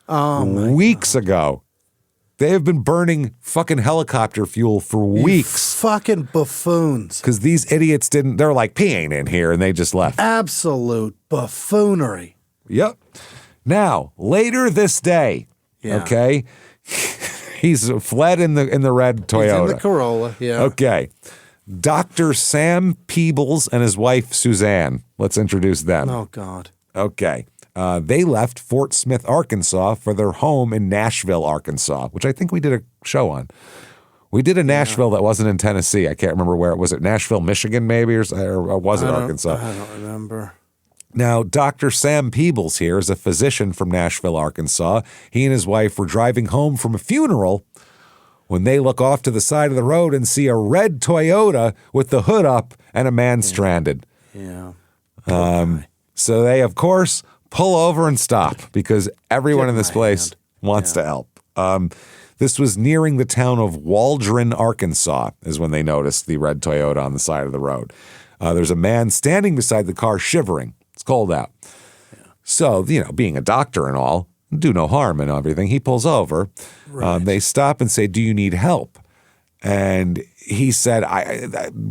Weeks ago. They have been burning fucking helicopter fuel for weeks. Fucking buffoons. Because these idiots they're like, he ain't in here, and they just left. Absolute buffoonery. Yep. Now, later this day, okay, he's fled in the red Toyota. He's in the Corolla, yeah. Okay. Dr. Sam Peebles and his wife, Suzanne. Let's introduce them. Oh, God. Okay. They left Fort Smith, Arkansas for their home in Nashville, Arkansas, which I think we did a show on. We did a Nashville that wasn't in Tennessee. I can't remember where it was. It Nashville, Michigan, maybe, or was it Arkansas? I don't remember. Now, Dr. Sam Peebles here is a physician from Nashville, Arkansas. He and his wife were driving home from a funeral when they look off to the side of the road and see a red Toyota with the hood up and a man stranded. Yeah. So they, of course, pull over and stop because everyone in this place wants to help. This was nearing the town of Waldron, Arkansas, is when they noticed the red Toyota on the side of the road. There's a man standing beside the car shivering. It's cold out. Yeah. So, being a doctor and all, do no harm and everything. He pulls over. Right. They stop and say, "Do you need help?" And he said,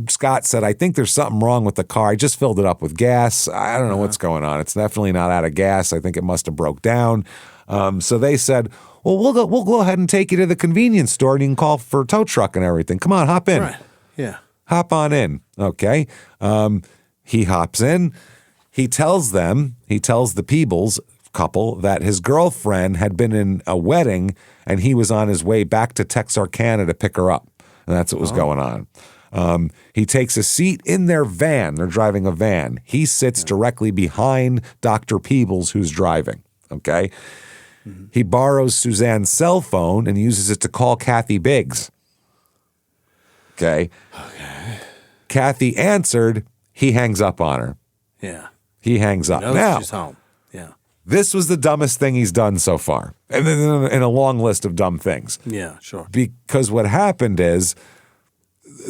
Scott said, "I think there's something wrong with the car. I just filled it up with gas. I don't know what's going on. It's definitely not out of gas. I think it must have broke down." So they said, "Well, we'll go ahead and take you to the convenience store and you can call for a tow truck and everything. Come on, hop in." Right. Yeah. Hop on in. Okay. He hops in. He tells the Peebles couple that his girlfriend had been in a wedding and he was on his way back to Texarkana to pick her up. And that's what was going on. He takes a seat in their van. They're driving a van. He sits directly behind Dr. Peebles, who's driving. Okay. Mm-hmm. He borrows Suzanne's cell phone and uses it to call Kathy Biggs. Okay. Kathy answered. He hangs up on her. Yeah. He hangs up. Now, she's home. Yeah. This was the dumbest thing he's done so far. And then in a long list of dumb things. Yeah, sure. Because what happened is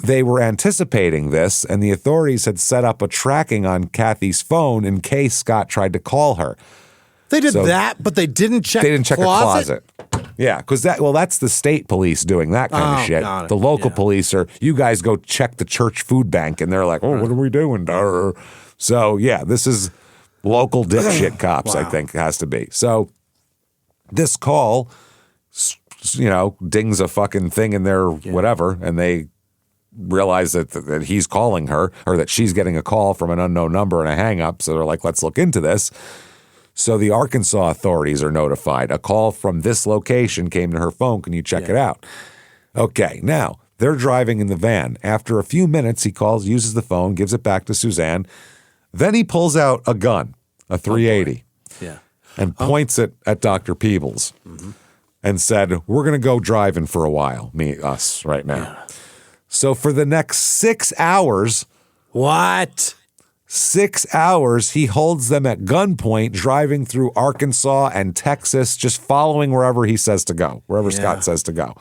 they were anticipating this, and the authorities had set up a tracking on Kathy's phone in case Scott tried to call her. They did that, but they didn't check a closet. Yeah, because that's the state police doing that kind of shit. The local police you guys go check the church food bank, and they're like, "Oh, what are we doing?" Durr. So, yeah, this is local dipshit cops, I think, it has to be. So this call, dings a fucking thing in their whatever, and they realize that he's calling her or that she's getting a call from an unknown number and a hang up. So they're like, let's look into this. So the Arkansas authorities are notified. A call from this location came to her phone. Can you check it out? Okay, now they're driving in the van. After a few minutes, he calls, uses the phone, gives it back to Suzanne. Then he pulls out a gun, a .380, and points it at Dr. Peebles and said, "We're going to go driving for a while, us right now." Yeah. So for the next 6 hours. What? 6 hours, he holds them at gunpoint, driving through Arkansas and Texas, just following wherever he says to go, wherever Scott says to go.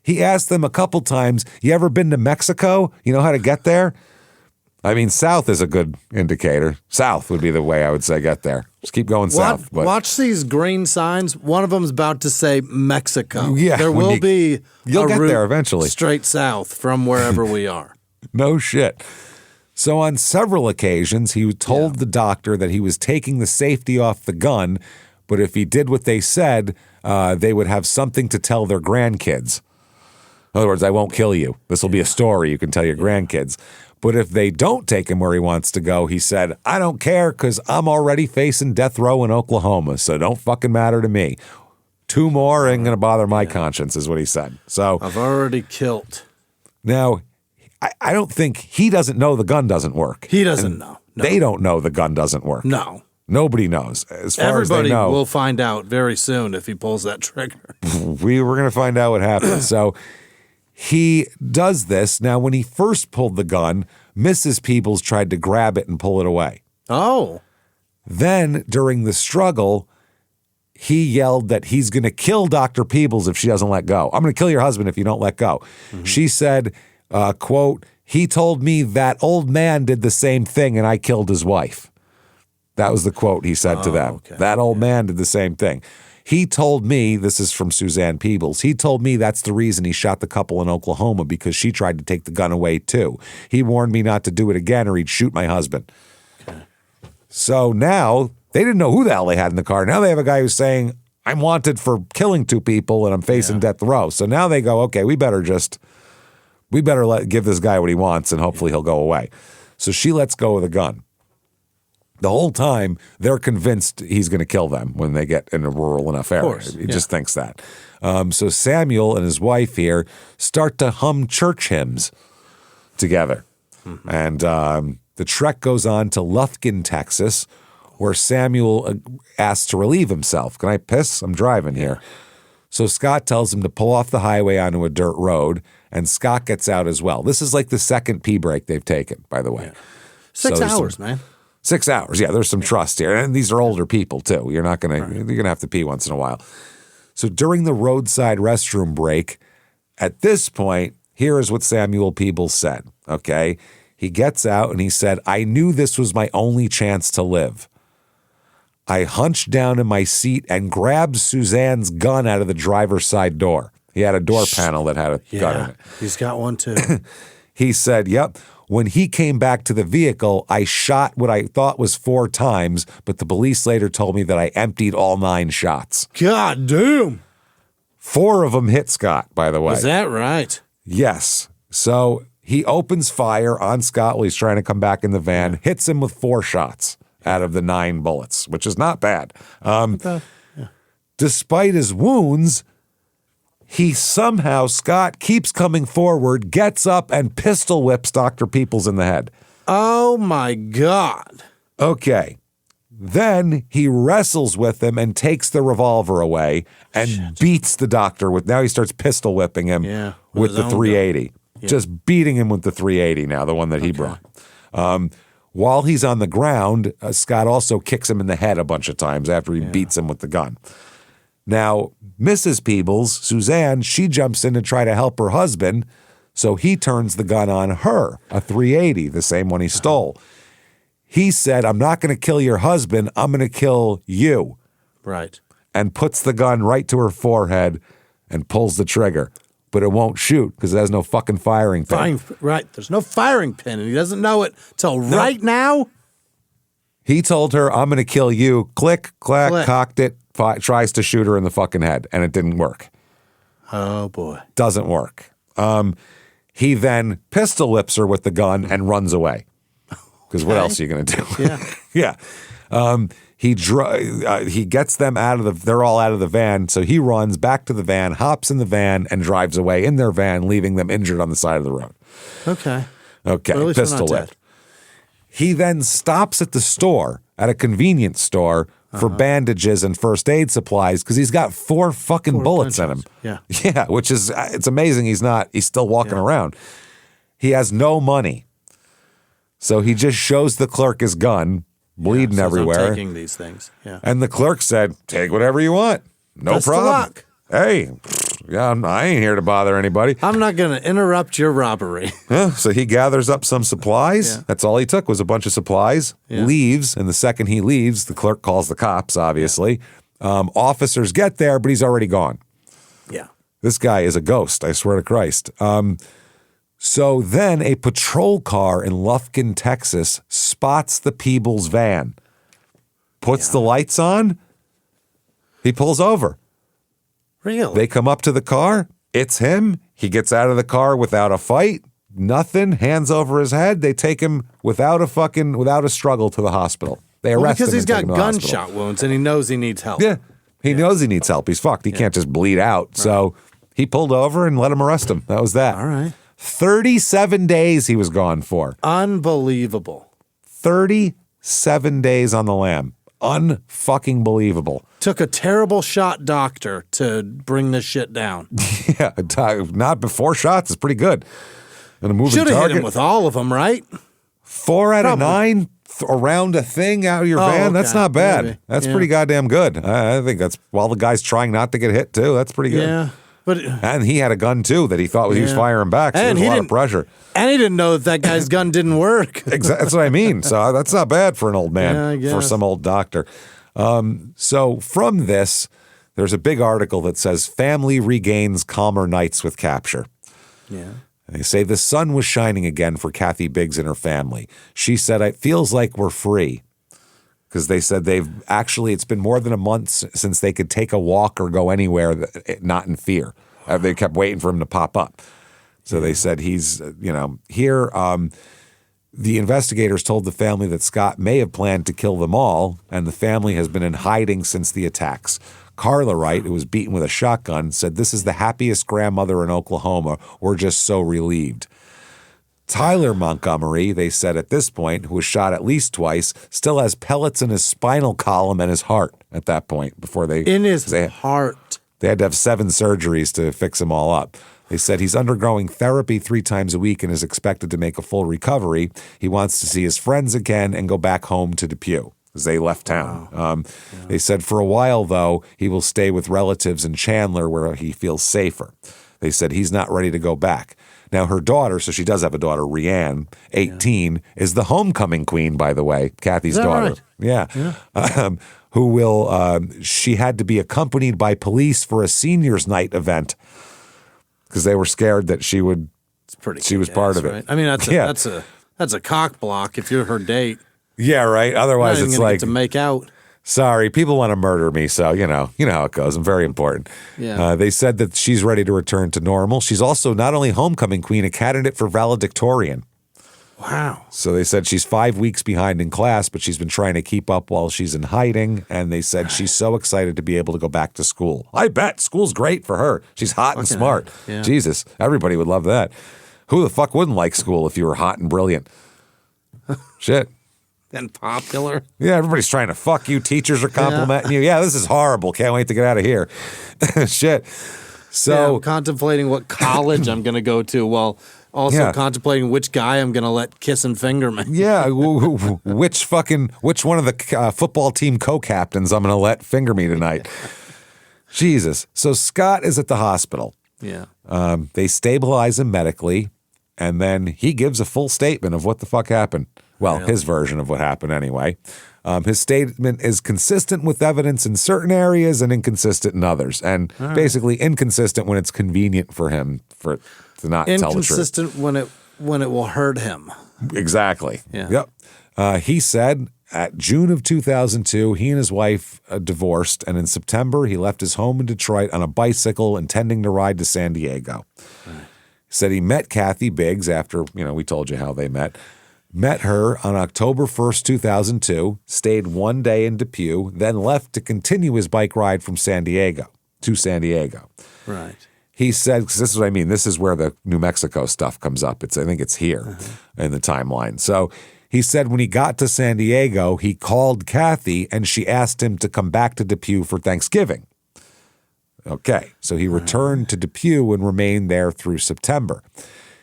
He asked them a couple times, "You ever been to Mexico? You know how to get there?" I mean, south is a good indicator. South would be the way I would say get there. Just keep going south. But watch these green signs. One of them's about to say Mexico. Yeah, there will be you'll get there eventually. Straight south from wherever we are. No shit. So on several occasions, he told the doctor that he was taking the safety off the gun, but if he did what they said, they would have something to tell their grandkids. In other words, I won't kill you. This will be a story you can tell your grandkids. But if they don't take him where he wants to go, he said, "I don't care because I'm already facing death row in Oklahoma, so don't fucking matter to me. 2 more ain't going to bother my conscience," is what he said. So I've already killed. Now, I don't think he doesn't know the gun doesn't work. He doesn't know. No. They don't know the gun doesn't work. No. Nobody knows. As far Everybody as they know, will find out very soon if he pulls that trigger. we were going to find out what happened. So he does this. Now, when he first pulled the gun, Mrs. Peebles tried to grab it and pull it away. Oh. Then, during the struggle, he yelled that he's going to kill Dr. Peebles if she doesn't let go. "I'm going to kill your husband if you don't let go." Mm-hmm. She said, quote, "He told me that old man did the same thing and I killed his wife." That was the quote he said to them. Okay. "That old man did the same thing. He told me," this is from Suzanne Peebles, "he told me that's the reason he shot the couple in Oklahoma because she tried to take the gun away too. He warned me not to do it again or he'd shoot my husband." Okay. So now they didn't know who the hell they had in the car. Now they have a guy who's saying, "I'm wanted for killing 2 people and I'm facing death row." So now they go, okay, we better just We better give this guy what he wants and hopefully he'll go away. So she lets go of the gun. The whole time, they're convinced he's going to kill them when they get in a rural enough area. He just thinks that. So Samuel and his wife here start to hum church hymns together. Mm-hmm. And the trek goes on to Lufkin, Texas, where Samuel asks to relieve himself. Can I piss? I'm driving here. So Scott tells him to pull off the highway onto a dirt road, and Scott gets out as well. This is like the second pee break they've taken, by the way. Yeah. 6 hours, man. 6 hours. Yeah, there's some trust here. And these are older people, too. You're going to have to pee once in a while. So during the roadside restroom break, at this point, here is what Samuel Peebles said, okay? He gets out and he said, I knew this was my only chance to live. I hunched down in my seat and grabbed Suzanne's gun out of the driver's side door. He had a door panel that had a gun in it. He's got one too. He said, yep. When he came back to the vehicle, I shot what I thought was 4 times, but the police later told me that I emptied all 9 shots. God damn. 4 of them hit Scott, by the way. Is that right? Yes. So he opens fire on Scott while he's trying to come back in the van, hits him with 4 shots out of the 9 bullets, which is not bad. Despite his wounds, Scott keeps coming forward, gets up, and pistol whips Dr. Peebles in the head. Oh, my God. Okay. Then he wrestles with him and takes the revolver away and beats the doctor with, now he starts pistol whipping him with the 380. Yeah. Just beating him with the 380 now, the one that he brought. While he's on the ground, Scott also kicks him in the head a bunch of times after he beats him with the gun. Now, Mrs. Peebles, Suzanne, she jumps in to try to help her husband, so he turns the gun on her, a 380, the same one he stole. He said, I'm not going to kill your husband, I'm going to kill you. Right. And puts the gun right to her forehead and pulls the trigger. But it won't shoot because it has no fucking firing pin. Right. There's no firing pin, and he doesn't know it till right now. He told her, I'm going to kill you. Click, clack, cocked it, tries to shoot her in the fucking head, and it didn't work. Oh, boy. Doesn't work. He then pistol whips her with the gun and runs away. Because what else are you going to do? Yeah. He gets them out of they're all out of the van, so he runs back to the van, hops in the van, and drives away in their van, leaving them injured on the side of the road. Okay. Okay, pistol whipped. He then stops at the store, at a convenience store, for bandages and first aid supplies, because he's got 4 fucking bullets in him. Yeah. Yeah, which is, it's amazing he's still walking around. He has no money. So he just shows the clerk his gun, bleeding everywhere. I'm taking these things. Yeah. And the clerk said, take whatever you want. No Best problem. of luck. Hey, I ain't here to bother anybody. I'm not going to interrupt your robbery. So he gathers up some supplies. Yeah. That's all he took was a bunch of supplies. Yeah. Leaves. And the second he leaves, the clerk calls the cops, obviously. Yeah. Officers get there, but he's already gone. Yeah. This guy is a ghost, I swear to Christ. So then a patrol car in Lufkin, Texas spots the Peebles van, puts the lights on, he pulls over. Really? They come up to the car, it's him, he gets out of the car without a fight, nothing, hands over his head, they take him without a struggle to the hospital. They arrest him. Because he's got gunshot wounds and he knows he needs help. Yeah, he knows he needs help, he's fucked, he can't just bleed out, right. So he pulled over and let him arrest him, that was that. All right. 37 days he was gone for. Unbelievable. 37 days on the lam. Unfucking believable. Took a terrible shot doctor to bring this shit down. Yeah, not before shots is pretty good. And a moving target. Should have hit him with all of them, right? 4 out of 9 around a thing out of your van. Okay. That's not bad. Maybe. That's pretty goddamn good. I think that's while the guy's trying not to get hit too. That's pretty good. Yeah. And he had a gun too that he thought he was firing back, so there's a lot of pressure. And he didn't know that guy's gun didn't work. Exactly, that's what I mean. So that's not bad for an old man, for some old doctor. So from this, there's a big article that says family regains calmer nights with capture. Yeah. And they say the sun was shining again for Kathy Biggs and her family. She said, it feels like we're free. Because they said it's been more than a month since they could take a walk or go anywhere not in fear. They kept waiting for him to pop up. So they said he's, here. The investigators told the family that Scott may have planned to kill them all, and the family has been in hiding since the attacks. Carla Wright, who was beaten with a shotgun, said, "This is the happiest grandmother in Oklahoma. We're just so relieved." Tyler Montgomery, they said at this point, who was shot at least twice, still has pellets in his spinal column and his heart at that point before they... In his heart. They had to have 7 surgeries to fix him all up. They said he's undergoing therapy 3 times a week and is expected to make a full recovery. He wants to see his friends again and go back home to Depew because they left town. Wow. They said for a while, though, he will stay with relatives in Chandler where he feels safer. They said he's not ready to go back. Now, her daughter, so she does have a daughter, Rianne, 18, is the homecoming queen, by the way, Kathy's daughter. Right? Yeah. Who will, she had to be accompanied by police for a seniors night event because they were scared that she would, she was part of it. Right? I mean, that's a cock block if you're her date. Yeah, right. Otherwise, You're not it's even gonna like, get to make out. sorry, people want to murder me, so you know how it goes. I'm very important. Yeah. They said that she's ready to return to normal. She's also not only homecoming queen, a candidate for valedictorian. Wow. So they said she's 5 weeks behind in class, but she's been trying to keep up while she's in hiding. And they said she's so excited to be able to go back to school. I bet school's great for her. She's hot and smart. Yeah. Jesus, everybody would love that. Who the fuck wouldn't like school if you were hot and brilliant? Shit. And popular. Yeah, everybody's trying to fuck you. Teachers are complimenting you. Yeah, this is horrible. Can't wait to get out of here. Shit. So I'm contemplating what college I'm going to go to while also contemplating which guy I'm going to let kiss and finger me. Yeah, which one of the football team co-captains I'm going to let finger me tonight. Jesus. So Scott is at the hospital. Yeah. They stabilize him medically, and then he gives a full statement of what the fuck happened. Well, his version of what happened anyway. His statement is consistent with evidence in certain areas and inconsistent in others. And basically inconsistent when it's convenient for him to not tell the truth. Inconsistent when it will hurt him. Exactly. Yeah. Yep. He said at June of 2002, he and his wife divorced, and in September, he left his home in Detroit on a bicycle intending to ride to San Diego. Right. He said he met Kathy Biggs after, we told you how they met. Met her on October 1st, 2002, stayed one day in Depew, then left to continue his bike ride from San Diego to San Diego. Right. He said, because this is what I mean, this is where the New Mexico stuff comes up. I think it's here in the timeline. So he said when he got to San Diego, he called Kathy and she asked him to come back to Depew for Thanksgiving. Okay, so he returned to Depew and remained there through September.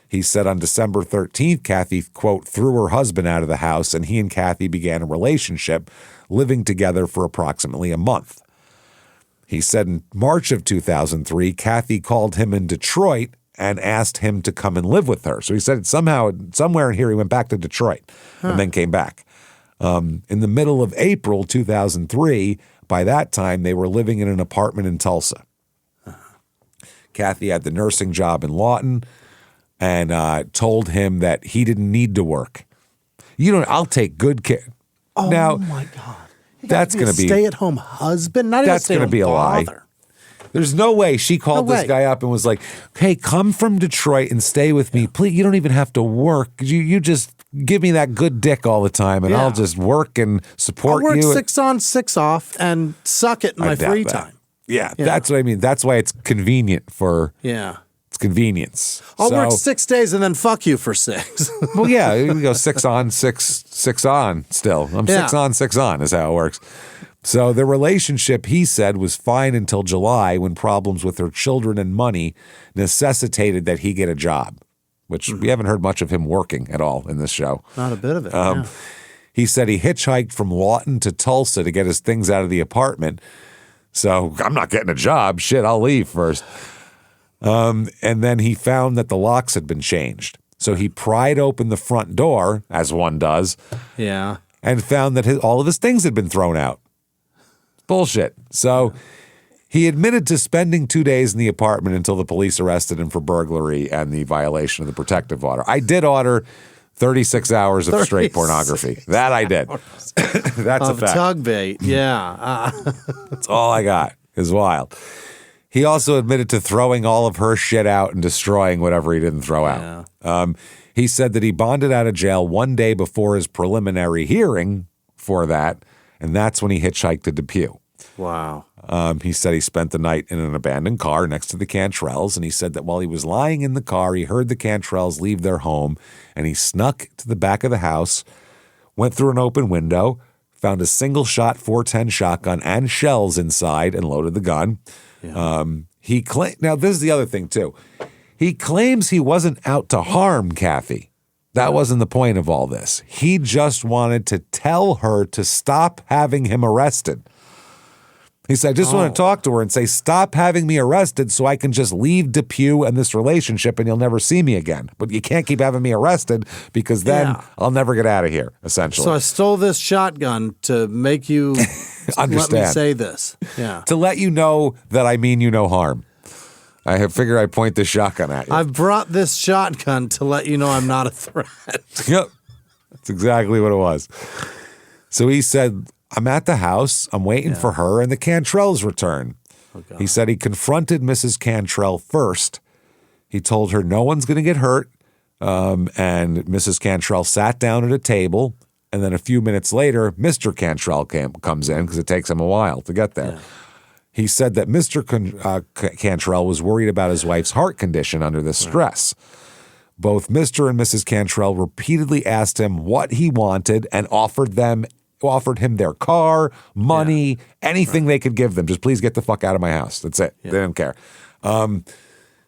He said on December 13th, Kathy, quote, threw her husband out of the house and he and Kathy began a relationship, living together for approximately a month. He said in March of 2003, Kathy called him in Detroit and asked him to come and live with her. So he said somewhere in here, he went back to Detroit and then came back. In the middle of April 2003, by that time, they were living in an apartment in Tulsa. Kathy had the nursing job in Lawton and told him that he didn't need to work. I'll take good care. Oh, now, my God. That's going to be stay-at-home husband, not even that's going to be a lie. There's no way she called this guy up and was like, hey, come from Detroit and stay with me. Please, you don't even have to work. You just give me that good dick all the time and I'll just work and support you. I'll work 6 on, 6 off and suck it in my free time. Yeah, that's what I mean. That's why it's convenient for... Yeah. It's convenience. I'll work 6 days and then fuck you for 6. Well, yeah, we go 6 on, 6 on still. I'm 6 on, 6 on is how it works. So the relationship, he said, was fine until July when problems with her children and money necessitated that he get a job, which we haven't heard much of him working at all in this show. Not a bit of it. He said he hitchhiked from Lawton to Tulsa to get his things out of the apartment. So I'm not getting a job. Shit, I'll leave first. And then he found that the locks had been changed. So he pried open the front door, as one does, and found that all of his things had been thrown out. Bullshit. So he admitted to spending 2 days in the apartment until the police arrested him for burglary and the violation of the protective order. I did order 36 hours of straight pornography. That I did. That's a fact. Tug bait. Yeah. That's all I got. It's wild. He also admitted to throwing all of her shit out and destroying whatever he didn't throw out. He said that he bonded out of jail one day before his preliminary hearing for that, and that's when he hitchhiked to Depew. Wow. He said he spent the night in an abandoned car next to the Cantrells, and he said that while he was lying in the car, he heard the Cantrells leave their home, and he snuck to the back of the house, went through an open window, found a single-shot .410 shotgun and shells inside, and loaded the gun. Yeah. Now, this is the other thing, too. He claims he wasn't out to harm Kathy. That wasn't the point of all this. He just wanted to tell her to stop having him arrested. He said, I just want to talk to her and say, stop having me arrested so I can just leave Depew and this relationship and you'll never see me again. But you can't keep having me arrested because then I'll never get out of here, essentially. So I stole this shotgun to make you understand. Let me say this. Yeah. To let you know that I mean you no harm. I have figured I'd point this shotgun at you. I've brought this shotgun to let you know I'm not a threat. Yep. That's exactly what it was. So he said, I'm at the house. I'm waiting for her and the Cantrells return. Okay. He said he confronted Mrs. Cantrell first. He told her no one's going to get hurt. And Mrs. Cantrell sat down at a table. And then a few minutes later, Mr. Cantrell comes in because it takes him a while to get there. Yeah. He said that Mr. Cantrell was worried about his wife's heart condition under the stress. Both Mr. and Mrs. Cantrell repeatedly asked him what he wanted and offered him their car, money, anything they could give them. Just please get the fuck out of my house. That's it. Yeah. They didn't care.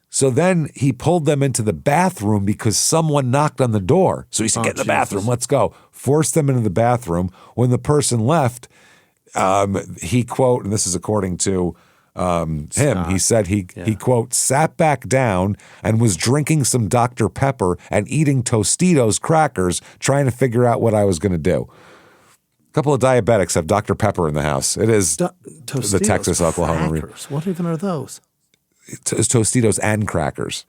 So then he pulled them into the bathroom because someone knocked on the door. So he said, get in the bathroom. Let's go. Forced them into the bathroom. When the person left, he, quote, and this is according to him, he said he, quote, sat back down and was drinking some Dr. Pepper and eating Tostitos crackers, trying to figure out what I was going to do. A couple of diabetics have Dr. Pepper in the house. It is the Texas, Oklahoma region. What even are those? Tostitos and crackers.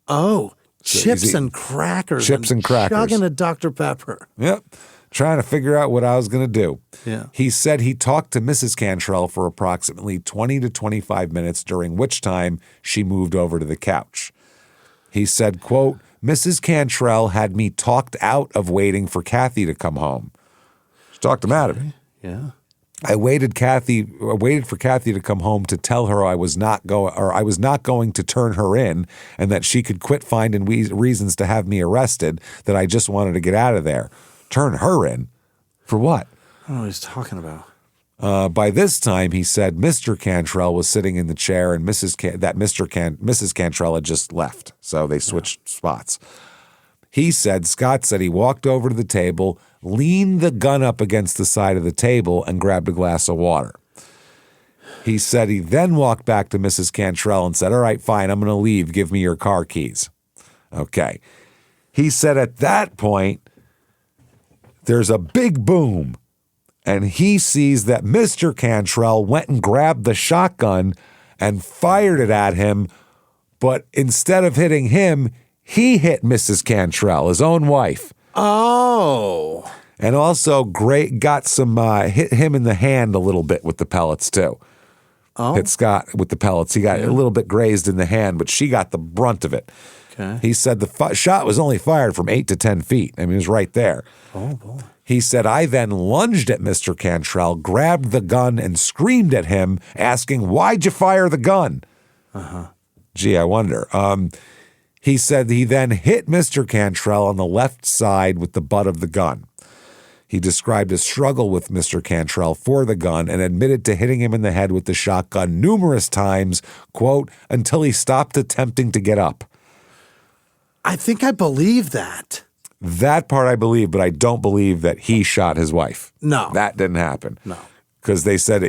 Oh, chips and crackers. Chips and crackers. Chugging a Dr. Pepper. Yep. Trying to figure out what I was going to do. Yeah. He said he talked to Mrs. Cantrell for approximately 20 to 25 minutes, during which time she moved over to the couch. He said, quote, Mrs. Cantrell had me talked out of waiting for Kathy to come home. She talked him out of it. Yeah. I waited for Kathy to come home to tell her I was not going to turn her in and that she could quit finding reasons to have me arrested, that I just wanted to get out of there. Turn her in? For what? I don't know what he's talking about. By this time, he said Mr. Cantrell was sitting in the chair and Mrs. Cantrell had just left. So they switched spots. Scott said he walked over to the table, leaned the gun up against the side of the table, and grabbed a glass of water. He said he then walked back to Mrs. Cantrell and said, all right, fine, I'm going to leave. Give me your car keys. Okay. He said at that point, there's a big boom, and he sees that Mr. Cantrell went and grabbed the shotgun and fired it at him, but instead of hitting him, he hit Mrs. Cantrell, his own wife. Oh. And also got some, hit him in the hand a little bit with the pellets too. Oh. Hit Scott with the pellets. He got a little bit grazed in the hand, but she got the brunt of it. Okay. He said the shot was only fired from 8 to 10 feet. I mean, it was right there. Oh, boy. He said, I then lunged at Mr. Cantrell, grabbed the gun, and screamed at him, asking, why'd you fire the gun? Uh-huh. Gee, I wonder. He said he then hit Mr. Cantrell on the left side with the butt of the gun. He described a struggle with Mr. Cantrell for the gun and admitted to hitting him in the head with the shotgun numerous times, quote, until he stopped attempting to get up. I think I believe that. That part I believe, but I don't believe that he shot his wife. No. That didn't happen. No. Because they said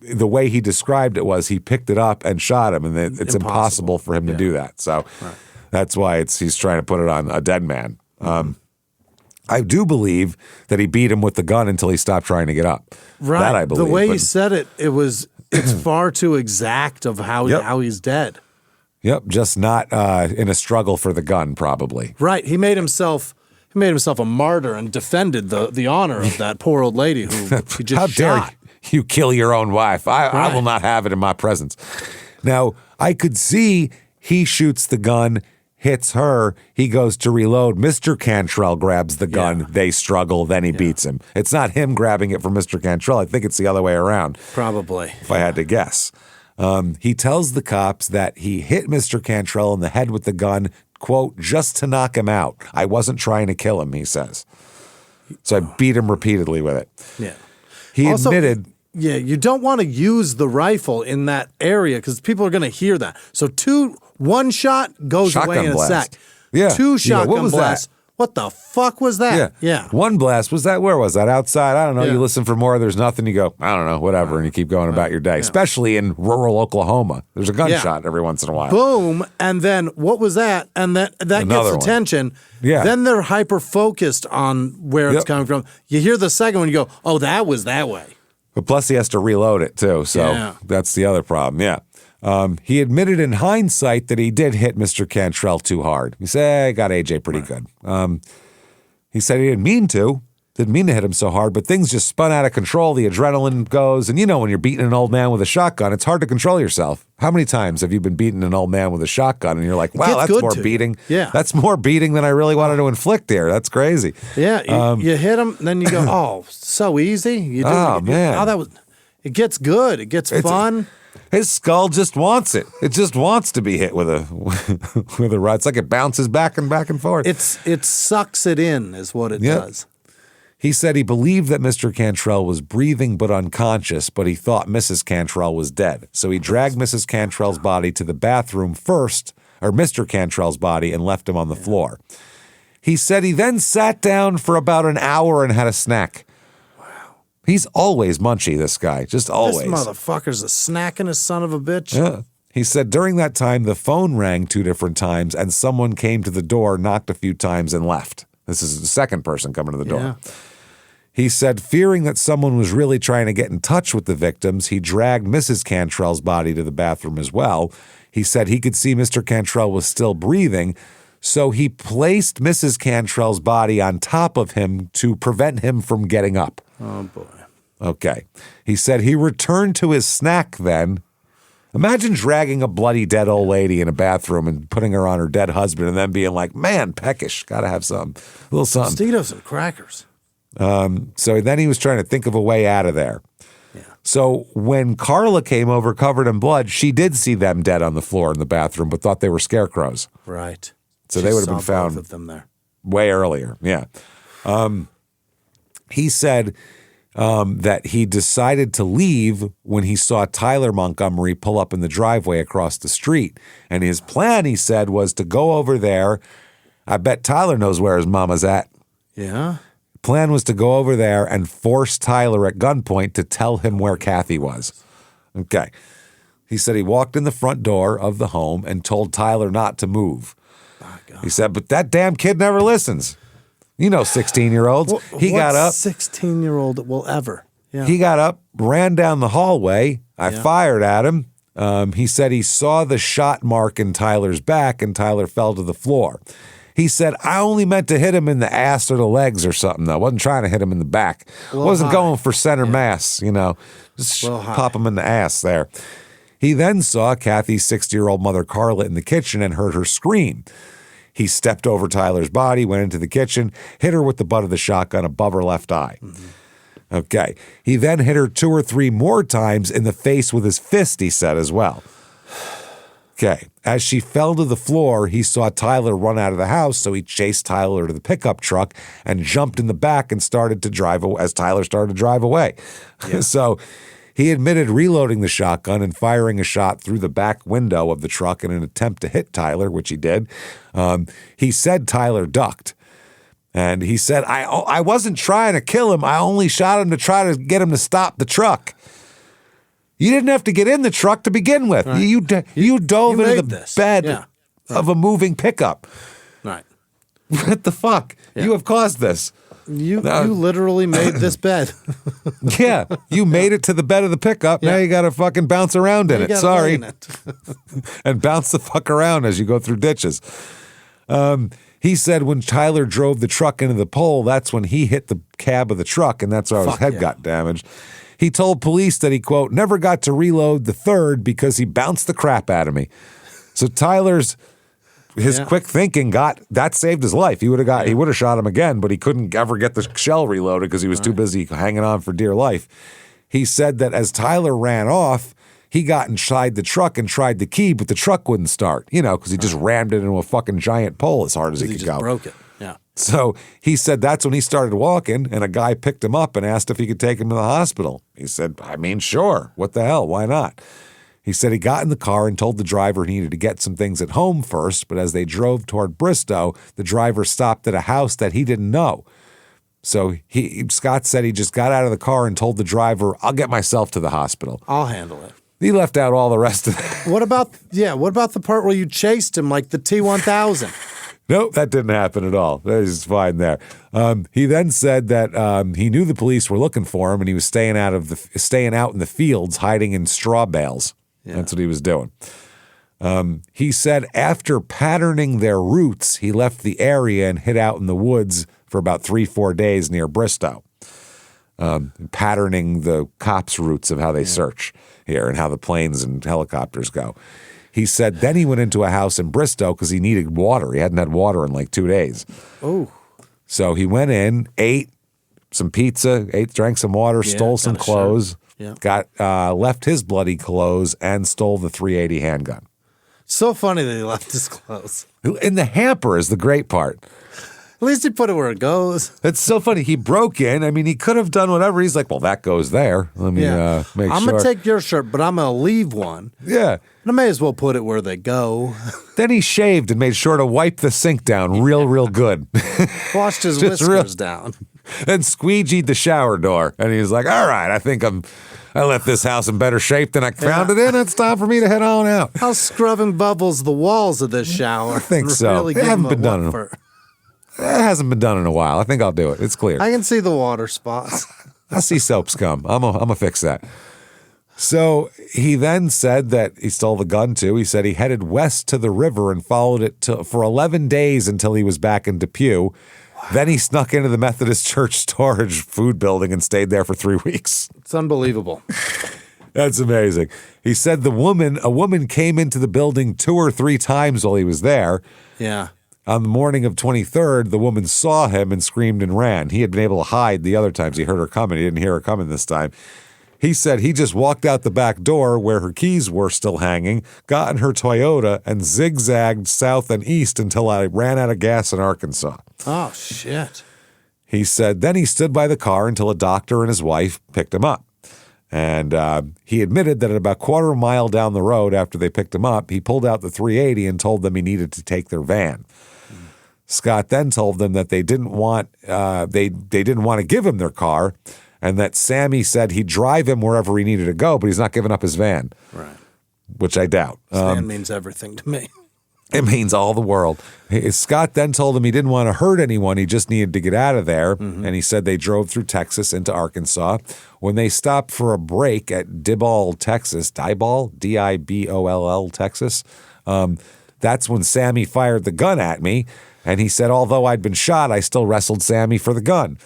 the way he described it was he picked it up and shot him, and it's impossible for him to do that. So that's why he's trying to put it on a dead man. I do believe that he beat him with the gun until he stopped trying to get up. Right. That I believe. The way he said it, it's far too exact of how he's dead. Yep, just not in a struggle for the gun, probably. Right. He made himself a martyr and defended the honor of that poor old lady who he just How shot. dare you kill your own wife? I will not have it in my presence. Now, I could see he shoots the gun, hits her, he goes to reload. Mr. Cantrell grabs the gun, they struggle, then he beats him. It's not him grabbing it from Mr. Cantrell. I think it's the other way around. Probably. If I had to guess. He tells the cops that he hit Mr. Cantrell in the head with the gun, quote, just to knock him out. I wasn't trying to kill him, he says. So I beat him repeatedly with it. Yeah. He Also, admitted... Yeah, you don't want to use the rifle in that area because people are going to hear that. So one shot goes Shotgun away in blast. a sec. Yeah. Two shotgun what was blasts. that? What the fuck was that? Yeah. One blast. Was that, where was that? Outside? I don't know. Yeah. You listen for more, there's nothing. You go, I don't know, whatever. And you keep going about your day, especially in rural Oklahoma. There's a gunshot every once in a while. Boom. And then what was that? And that Another gets one. attention. Yeah. Then they're hyper focused on where it's coming from. You hear the second one, you go, oh, that was that way. But plus he has to reload it too. So that's the other problem. Yeah. He admitted in hindsight that he did hit Mr. Cantrell too hard. He said, I got AJ pretty good. He said he didn't mean to hit him so hard, but things just spun out of control. The adrenaline goes. And you know, when you're beating an old man with a shotgun, it's hard to control yourself. How many times have you been beating an old man with a shotgun and you're like, wow, that's more beating. Yeah. That's more beating than I really wanted to inflict here. That's crazy. Yeah. You hit him, and then you go, oh, so easy. You do, man. It gets good. It gets fun. His skull just wants it. It just wants to be hit with a rod. It's like it bounces back and forth. It sucks it in, is what it does. He said he believed that Mr. Cantrell was breathing but unconscious, but he thought Mrs. Cantrell was dead. So he dragged Mrs. Cantrell's body to the bathroom first, or Mr. Cantrell's body, and left him on the floor. He said he then sat down for about an hour and had a snack. Wow. He's always munchy, this guy, just always. This motherfucker's a snacking son of a bitch. Yeah. He said during that time, the phone rang 2 different times, and someone came to the door, knocked a few times, and left. This is the second person coming to the door. Yeah. He said, fearing that someone was really trying to get in touch with the victims, he dragged Mrs. Cantrell's body to the bathroom as well. He said he could see Mr. Cantrell was still breathing, so he placed Mrs. Cantrell's body on top of him to prevent him from getting up. Oh, boy. Okay. He said he returned to his snack then. Imagine dragging a bloody dead old lady in a bathroom and putting her on her dead husband and then being like, man, peckish, got to have some, a little something. Tostitos and crackers. So then he was trying to think of a way out of there. Yeah. So when Carla came over covered in blood, she did see them dead on the floor in the bathroom, but thought they were scarecrows. Right. So they would have been found both of them there. way earlier. Yeah. He said that he decided to leave when he saw Tyler Montgomery pull up in the driveway across the street. And his plan, he said, was to go over there. I bet Tyler knows where his mama's at. Yeah. Plan was to go over there and force Tyler at gunpoint to tell him where Kathy was. Okay. He said he walked in the front door of the home and told Tyler not to move. He said, but that damn kid never listens. You know 16-year-olds. He got up. 16-year-old will ever. Yeah. He got up, ran down the hallway. I fired at him. He said he saw the shot mark in Tyler's back and Tyler fell to the floor. He said, I only meant to hit him in the ass or the legs or something, though. I wasn't trying to hit him in the back. Wasn't going for center mass, you know. Just pop him in the ass there. He then saw Kathy's 60-year-old mother, Carla, in the kitchen and heard her scream. He stepped over Tyler's body, went into the kitchen, hit her with the butt of the shotgun above her left eye. Mm-hmm. Okay. He then hit her 2 or 3 more times in the face with his fist, he said, as well. Okay. As she fell to the floor, he saw Tyler run out of the house, so he chased Tyler to the pickup truck and jumped in the back and started to drive away as Tyler started to drive away. Yeah. So he admitted reloading the shotgun and firing a shot through the back window of the truck in an attempt to hit Tyler, which he did. He said Tyler ducked. And he said, I wasn't trying to kill him. I only shot him to try to get him to stop the truck. You didn't have to get in the truck to begin with. Right. You dove into the bed of a moving pickup. Right. What the fuck? Yeah. You have caused this. You literally made this bed. Yeah. You made it to the bed of the pickup. Yeah. Now you got to fucking bounce around in it. Sorry. And bounce the fuck around as you go through ditches. He said when Tyler drove the truck into the pole, that's when he hit the cab of the truck, and that's why his head got damaged. He told police that he, quote, never got to reload the third because he bounced the crap out of me. So Tyler's quick thinking that saved his life. He would have shot him again, but he couldn't ever get the shell reloaded because he was too busy hanging on for dear life. He said that as Tyler ran off, he got inside the truck and tried the key, but the truck wouldn't start, because he just rammed it into a fucking giant pole as hard as he could go. He just broke it. Yeah. So he said that's when he started walking, and a guy picked him up and asked if he could take him to the hospital. He said, I mean, sure. What the hell? Why not? He said he got in the car and told the driver he needed to get some things at home first, but as they drove toward Bristow, the driver stopped at a house that he didn't know. So Scott said he just got out of the car and told the driver, I'll get myself to the hospital. I'll handle it. He left out all the rest of it. What about the part where you chased him like the T-1000? Nope, that didn't happen at all. That is fine there. He then said that he knew the police were looking for him, and he was staying out in the fields, hiding in straw bales. Yeah. That's what he was doing. He said after patterning their routes, he left the area and hid out in the woods for about 3-4 days near Bristow, patterning the cops' routes of how they search here and how the planes and helicopters go. He said then he went into a house in Bristow because he needed water. He hadn't had water in like 2 days. Oh. So he went in, ate some pizza, drank some water, stole some clothes, left his bloody clothes, and stole the .380 handgun. So funny that he left his clothes. In the hamper is the great part. At least he put it where it goes. It's so funny. He broke in. I mean, he could have done whatever. He's like, well, that goes there. Let me make sure. I'm going to take your shirt, but I'm going to leave one. Yeah. And I may as well put it where they go. Then he shaved and made sure to wipe the sink down real good. Washed his whiskers down. And squeegeed the shower door. And he's like, all right, I think I left this house in better shape than I found it in. It's time for me to head on out. I'll scrubbing bubbles the walls of this shower. I think so. Really It hasn't been done in a while. I think I'll do it. It's clear. I can see the water spots. I see soap scum. I'm gonna fix that. So he then said that he stole the gun too. He said he headed west to the river and followed it for 11 days until he was back in Depew. Wow. Then he snuck into the Methodist Church storage food building and stayed there for 3 weeks. It's unbelievable. That's amazing. He said a woman came into the building 2 or 3 times while he was there. Yeah. On the morning of 23rd, the woman saw him and screamed and ran. He had been able to hide the other times. He heard her coming. He didn't hear her coming this time. He said he just walked out the back door where her keys were still hanging, got in her Toyota, and zigzagged south and east until I ran out of gas in Arkansas. Oh, shit. He said then he stood by the car until a doctor and his wife picked him up. And he admitted that at about 1/4 mile down the road after they picked him up, he pulled out the .380 and told them he needed to take their van. Scott then told them that they didn't want to give him their car, and that Sammy said he'd drive him wherever he needed to go, but he's not giving up his van. Right. Which I doubt. His van means everything to me. It means all the world. Scott then told him he didn't want to hurt anyone. He just needed to get out of there. Mm-hmm. And he said they drove through Texas into Arkansas. When they stopped for a break at Diboll, Texas, Diboll, Texas, that's when Sammy fired the gun at me. And he said, although I'd been shot, I still wrestled Sammy for the gun.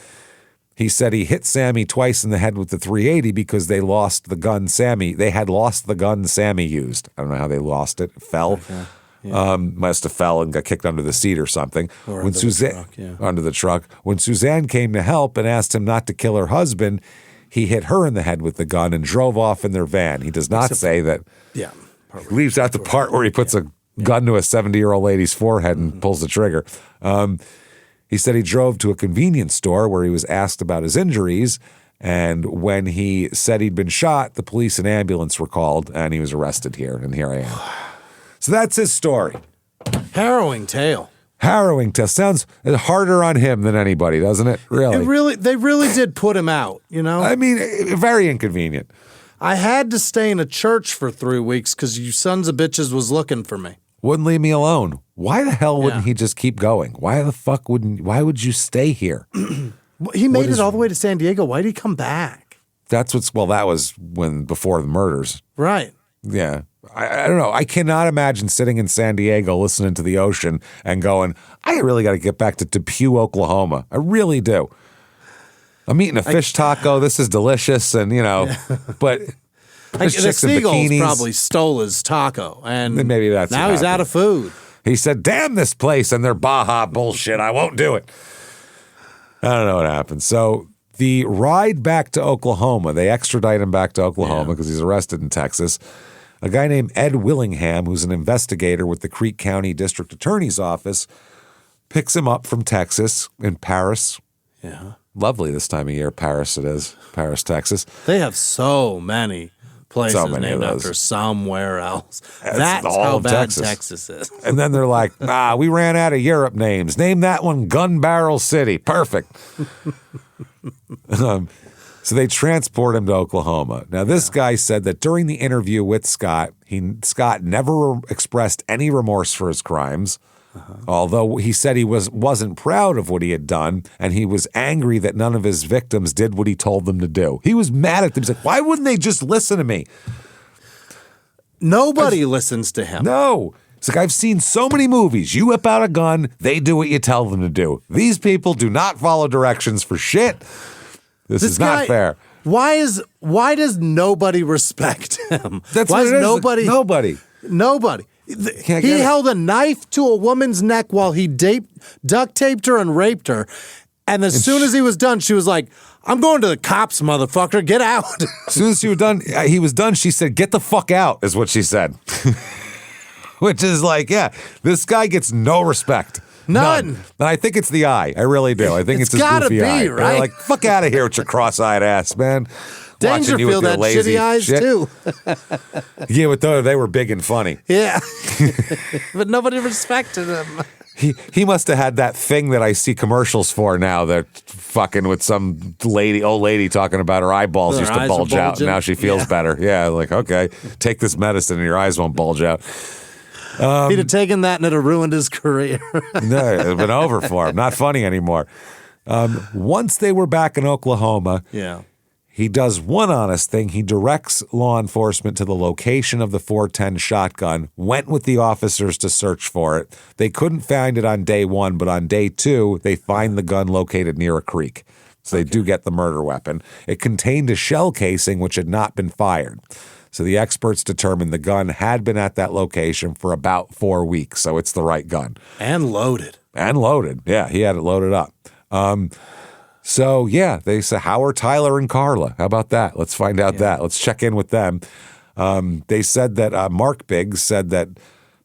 He said he hit Sammy twice in the head with the .380 because they lost the gun They had lost the gun Sammy used. I don't know how they lost it. It fell. Okay. Yeah. Must have fell and got kicked under the seat or something. Or under the truck. When Suzanne came to help and asked him not to kill her husband, he hit her in the head with the gun and drove off in their van. He does not say that. Yeah. He leaves out the part where he puts a gun to a 70-year-old lady's forehead and pulls the trigger. He said he drove to a convenience store where he was asked about his injuries. And when he said he'd been shot, the police and ambulance were called and he was arrested here. And here I am. So that's his story. Harrowing tale. Harrowing tale. Sounds harder on him than anybody, doesn't it? Really? They really did put him out, you know? I mean, very inconvenient. I had to stay in a church for 3 weeks because you sons of bitches was looking for me. Wouldn't leave me alone. Why the hell wouldn't he just keep going? Why would you stay here? He made it all the way to San Diego. Why'd he come back? That was before the murders. Right. Yeah. I don't know. I cannot imagine sitting in San Diego listening to the ocean and going, I really got to get back to Depew, Oklahoma. I really do. I'm eating a fish taco. This is delicious. And, but the chicks in seagulls bikinis. probably stole his taco. And Then maybe that's now what he's out happened. of food. He said, damn this place and their Baja bullshit. I won't do it. I don't know what happened. So the ride back to Oklahoma, they extradite him back to Oklahoma because he's arrested in Texas. A guy named Ed Willingham, who's an investigator with the Creek County District Attorney's Office, picks him up from Texas in Paris. Yeah. Lovely this time of year. Paris it is. Paris, Texas. They have so many places named of those. after somewhere else. That's all how of bad Texas. Texas is. And then they're like, we ran out of Europe names. Name that one Gun Barrel City. Perfect. So they transport him to Oklahoma. Now, this guy said that during the interview with Scott, Scott never expressed any remorse for his crimes. Although he said he wasn't proud of what he had done, and he was angry that none of his victims did what he told them to do. He was mad at them. He's like, why wouldn't they just listen to me? Nobody listens to him. No. It's like, I've seen so many movies. You whip out a gun, they do what you tell them to do. These people do not follow directions for shit. This is not fair. Why does nobody respect him? That's why what it is. nobody. Nobody. He held a knife to a woman's neck while he duct taped her and raped her. And as soon as he was done, she was like, I'm going to the cops, motherfucker. Get out. As soon as he was done, she said, get the fuck out, is what she said. Which is like, this guy gets no respect. None. And I think it's the eye. I really do. I think it's his gotta goofy be, eye. right? They're like, fuck out of here with your cross-eyed ass, man. Dangerfield had shitty eyes, shit. too. Yeah, but they were big and funny. Yeah. But nobody respected him. He must have had that thing that I see commercials for now. That fucking with some old lady talking about her eyeballs Her used to eyes bulge are out, and bulging. now she feels better. Yeah, like, okay, take this medicine and your eyes won't bulge out. He'd have taken that and it'd have ruined his career. No, it'd been over for him. Not funny anymore. Once they were back in Oklahoma, he does one honest thing. He directs law enforcement to the location of the .410 shotgun, went with the officers to search for it. They couldn't find it on day one, but on day two, they find the gun located near a creek. So they do get the murder weapon. It contained a shell casing which had not been fired. So the experts determined the gun had been at that location for about 4 weeks, so it's the right gun. And loaded. Yeah, he had it loaded up. So, they said, how are Tyler and Carla? How about that? Let's find out that. Let's check in with them. They said that Mark Biggs said that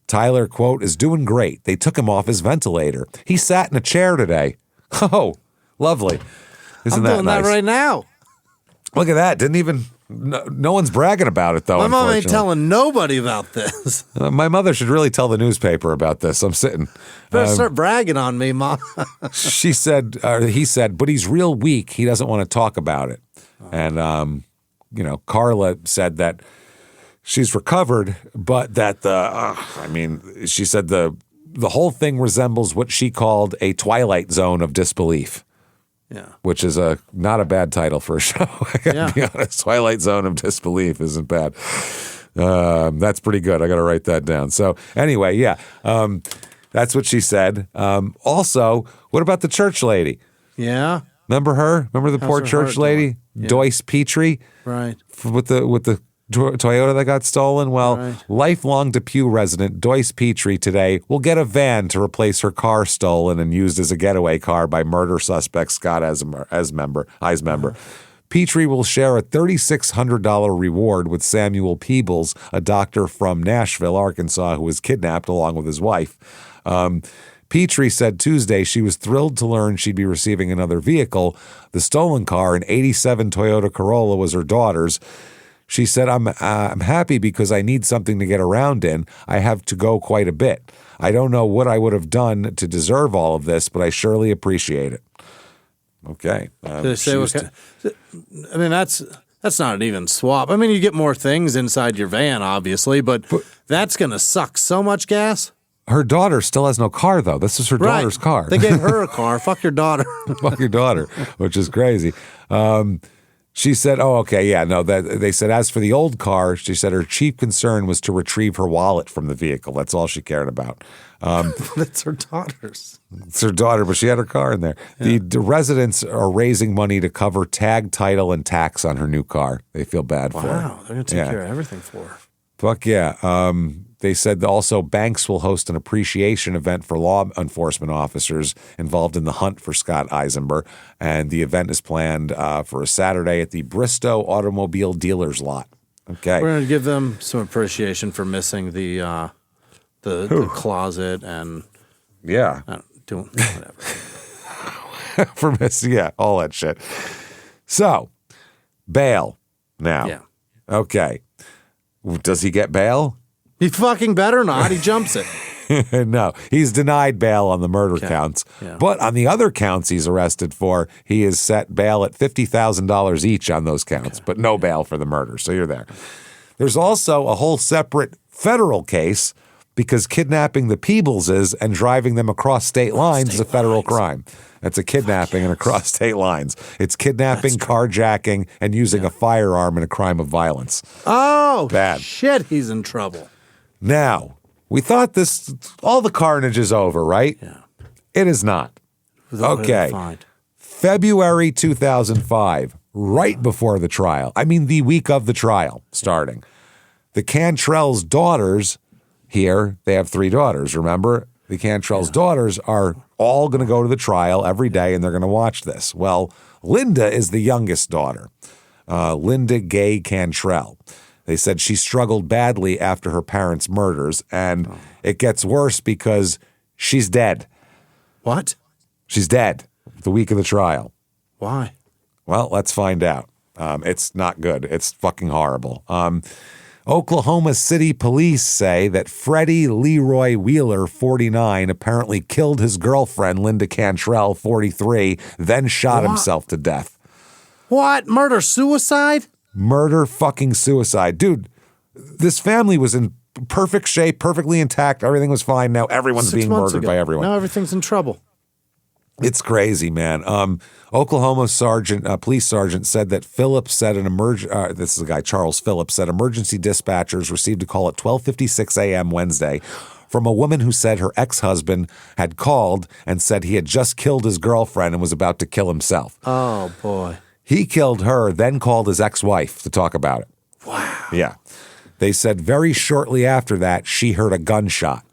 Tyler, quote, is doing great. They took him off his ventilator. He sat in a chair today. Oh, lovely. Isn't that doing nice? that right now. Look at that. Didn't even... No one's bragging about it, though. My mom ain't telling nobody about this. My mother should really tell the newspaper about this. I'm sitting. Better start bragging on me, Mom. He said, but he's real weak. He doesn't want to talk about it. And, Carla said that she's recovered, but that she said the whole thing resembles what she called a Twilight zone of disbelief. Yeah. Which is not a bad title for a show. I gotta be honest. Twilight Zone of Disbelief isn't bad. That's pretty good. I gotta write that down. So anyway, that's what she said. Also, what about the church lady? Yeah. Remember her? Remember the poor church lady? Yeah. Doyce Petrie? Right. With the Toyota that got stolen? Well, lifelong Depew resident Doyce Petrie today will get a van to replace her car stolen and used as a getaway car by murder suspect Scott Eismember. Petrie will share a $3,600 reward with Samuel Peebles, a doctor from Nashville, Arkansas, who was kidnapped along with his wife. Petrie said Tuesday she was thrilled to learn she'd be receiving another vehicle. The stolen car, an '87 Toyota Corolla, was her daughter's. She said, I'm happy because I need something to get around in. I have to go quite a bit. I don't know what I would have done to deserve all of this, but I surely appreciate it. Okay. That's not an even swap. I mean, you get more things inside your van, obviously, but that's going to suck so much gas. Her daughter still has no car, though. This is her daughter's car. They gave her a car. Fuck your daughter. Fuck your daughter, which is crazy. She said, oh, okay, yeah, no, they said as for the old car, she said her chief concern was to retrieve her wallet from the vehicle. That's all she cared about. That's her daughter's. It's her daughter, but she had her car in there. Yeah. The residents are raising money to cover tag, title, and tax on her new car. They feel bad for her. Wow, they're going to take care of everything for her. Fuck yeah. They said that also banks will host an appreciation event for law enforcement officers involved in the hunt for Scott Eisenberg. And the event is planned for a Saturday at the Bristow Automobile Dealers lot. Okay. We're going to give them some appreciation for missing the closet and doing whatever. For missing, all that shit. So, bail now. Yeah. Okay. Does he get bail? He fucking better not. He jumps it. No, he's denied bail on the murder counts. Yeah. But on the other counts he's arrested for, he is set bail at $50,000 each on those counts, but no bail for the murder. So you're there. There's also a whole separate federal case because kidnapping the Peebleses and driving them across state lines is a federal crime. That's a kidnapping and across state lines. It's kidnapping, carjacking, and using a firearm in a crime of violence. Oh, bad. Shit, he's in trouble. Now, we thought all the carnage is over, right? Yeah. It is not. Okay. February 2005, right before the trial. I mean, the week of the trial starting. The Cantrell's daughters here, they have 3 daughters, remember? The Cantrell's daughters are all going to go to the trial every day, and they're going to watch this. Well, Linda is the youngest daughter, Linda Gay Cantrell. They said she struggled badly after her parents' murders, and it gets worse because she's dead. What? She's dead the week of the trial. Why? Well, let's find out. It's not good. It's fucking horrible. Oklahoma City police say that Freddie Leroy Wheeler, 49, apparently killed his girlfriend, Linda Cantrell, 43, then shot himself to death. What? Murder-suicide? Murder fucking suicide. Dude, this family was in perfect shape, perfectly intact. Everything was fine. Now everyone's being murdered by everyone. Now everything's in trouble. It's crazy, man. Oklahoma police sergeant said that Phillips said this is a guy, Charles Phillips, said emergency dispatchers received a call at 12:56 a.m. Wednesday from a woman who said her ex-husband had called and said he had just killed his girlfriend and was about to kill himself. Oh, boy. He killed her, then called his ex-wife to talk about it. Wow. Yeah. They said very shortly after that, she heard a gunshot.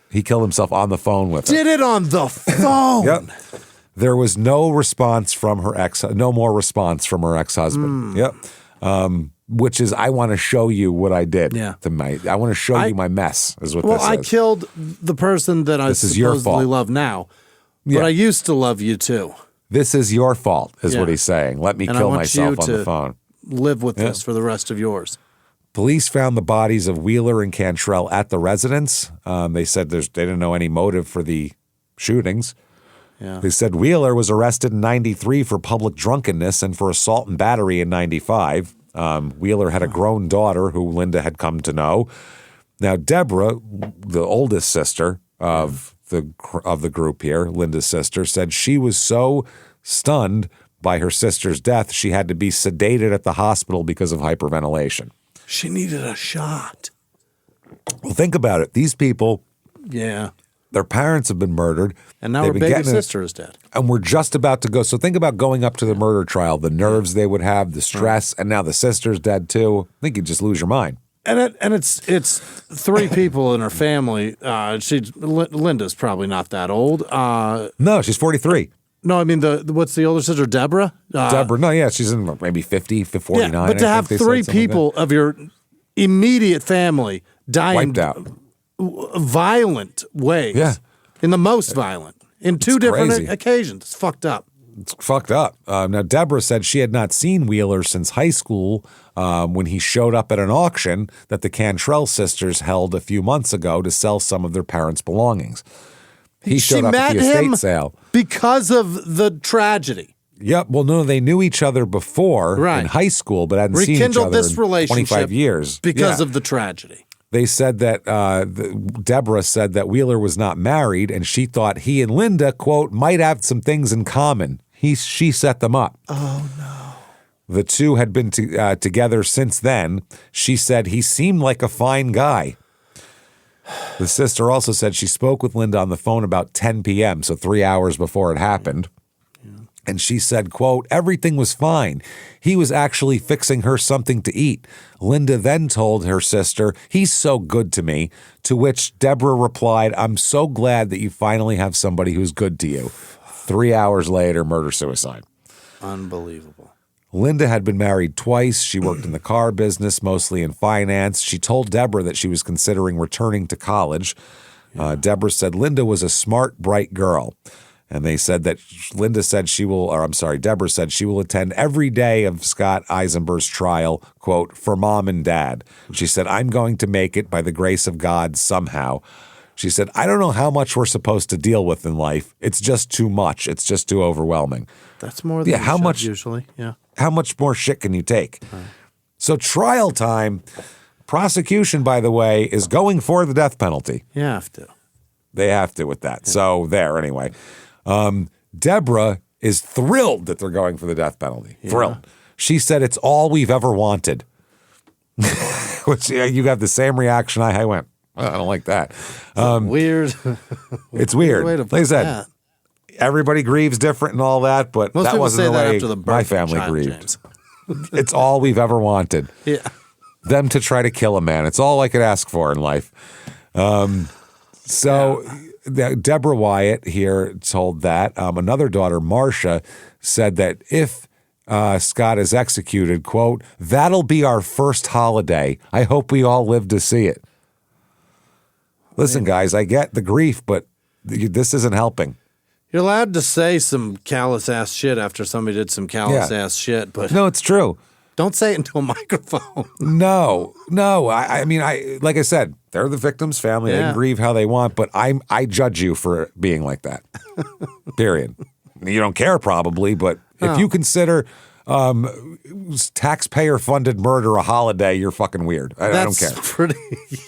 He killed himself on the phone with her. Did it on the phone? Yep. There was no response from her no more response from her ex-husband. Yep. Which is, I want to show you what I did. Yeah. I want to show you my mess, is what this is. Well, I killed the person that I supposedly love now, but I used to love you too. This is your fault, is what he's saying. Let me kill myself on the phone. Live with this for the rest of yours. Police found the bodies of Wheeler and Cantrell at the residence. They said they didn't know any motive for the shootings. Yeah. They said Wheeler was arrested in 93 for public drunkenness and for assault and battery in 95. Wheeler had a grown daughter who Linda had come to know. Now, Deborah, the oldest sister of the group here, Linda's sister, said she was so stunned by her sister's death, she had to be sedated at the hospital because of hyperventilation. She needed a shot. Well, think about it. These people, their parents have been murdered. And now her baby sister is dead. And we're just about to go. So think about going up to the murder trial, the nerves they would have, the stress, and now the sister's dead too. I think you'd just lose your mind. And it's 3 people in her family. Linda's probably not that old. No, she's 43. No, I mean, what's the older sister, Deborah? Deborah, no, yeah, she's in maybe 50, 49. Yeah, but to have 3 people of your immediate family dying wiped out. Violent ways, in the most violent, in 2 different occasions. It's fucked up. It's fucked up. Now, Deborah said she had not seen Wheeler since high school when he showed up at an auction that the Cantrell sisters held a few months ago to sell some of their parents' belongings. He showed up at the estate sale. Because of the tragedy. Yep. Well, no, they knew each other before in high school, but hadn't seen each other this in relationship 25 years. Because of the tragedy. They said that Deborah said that Wheeler was not married, and she thought he and Linda, quote, might have some things in common. She set them up. Oh, no. The two had been together since then. She said he seemed like a fine guy. The sister also said she spoke with Linda on the phone about 10 p.m., so 3 hours before it happened. And she said, quote, everything was fine. He was actually fixing her something to eat. Linda then told her sister, he's so good to me, to which Deborah replied, I'm so glad that you finally have somebody who's good to you. 3 hours later, murder-suicide. Unbelievable. Linda had been married twice. She worked in the car business, mostly in finance. She told Deborah that she was considering returning to college. Deborah said Linda was a smart, bright girl. And they said that Deborah said she will attend every day of Scott Eisenberg's trial, quote, for mom and dad. She said, I'm going to make it by the grace of God somehow. She said, I don't know how much we're supposed to deal with in life. It's just too much. It's just too overwhelming. That's more than how much usually. Yeah. How much more shit can you take? Right. So trial time, prosecution, by the way, is going for the death penalty. You have to. They have to with that. Yeah. So there, anyway. Deborah is thrilled that they're going for the death penalty. Yeah. Thrilled. She said it's all we've ever wanted. Which you have the same reaction I went, I don't like that. Weird. It's weird. Like I said, everybody grieves different and all that, but most that wasn't the way after the my family grieved. James. It's all we've ever wanted. Yeah. Them to try to kill a man. It's all I could ask for in life. Deborah Wyatt here told that. Another daughter, Marcia, said that if Scott is executed, quote, that'll be our first holiday. I hope we all live to see it. Listen, guys, I get the grief, but this isn't helping. You're allowed to say some callous-ass shit after somebody did some callous-ass shit, but... No, it's true. Don't say it into a microphone. No. I mean, like I said, they're the victim's family. They can grieve how they want, but I judge you for being like that. Period. You don't care probably, but if you consider taxpayer-funded murder a holiday, you're fucking weird. I don't care.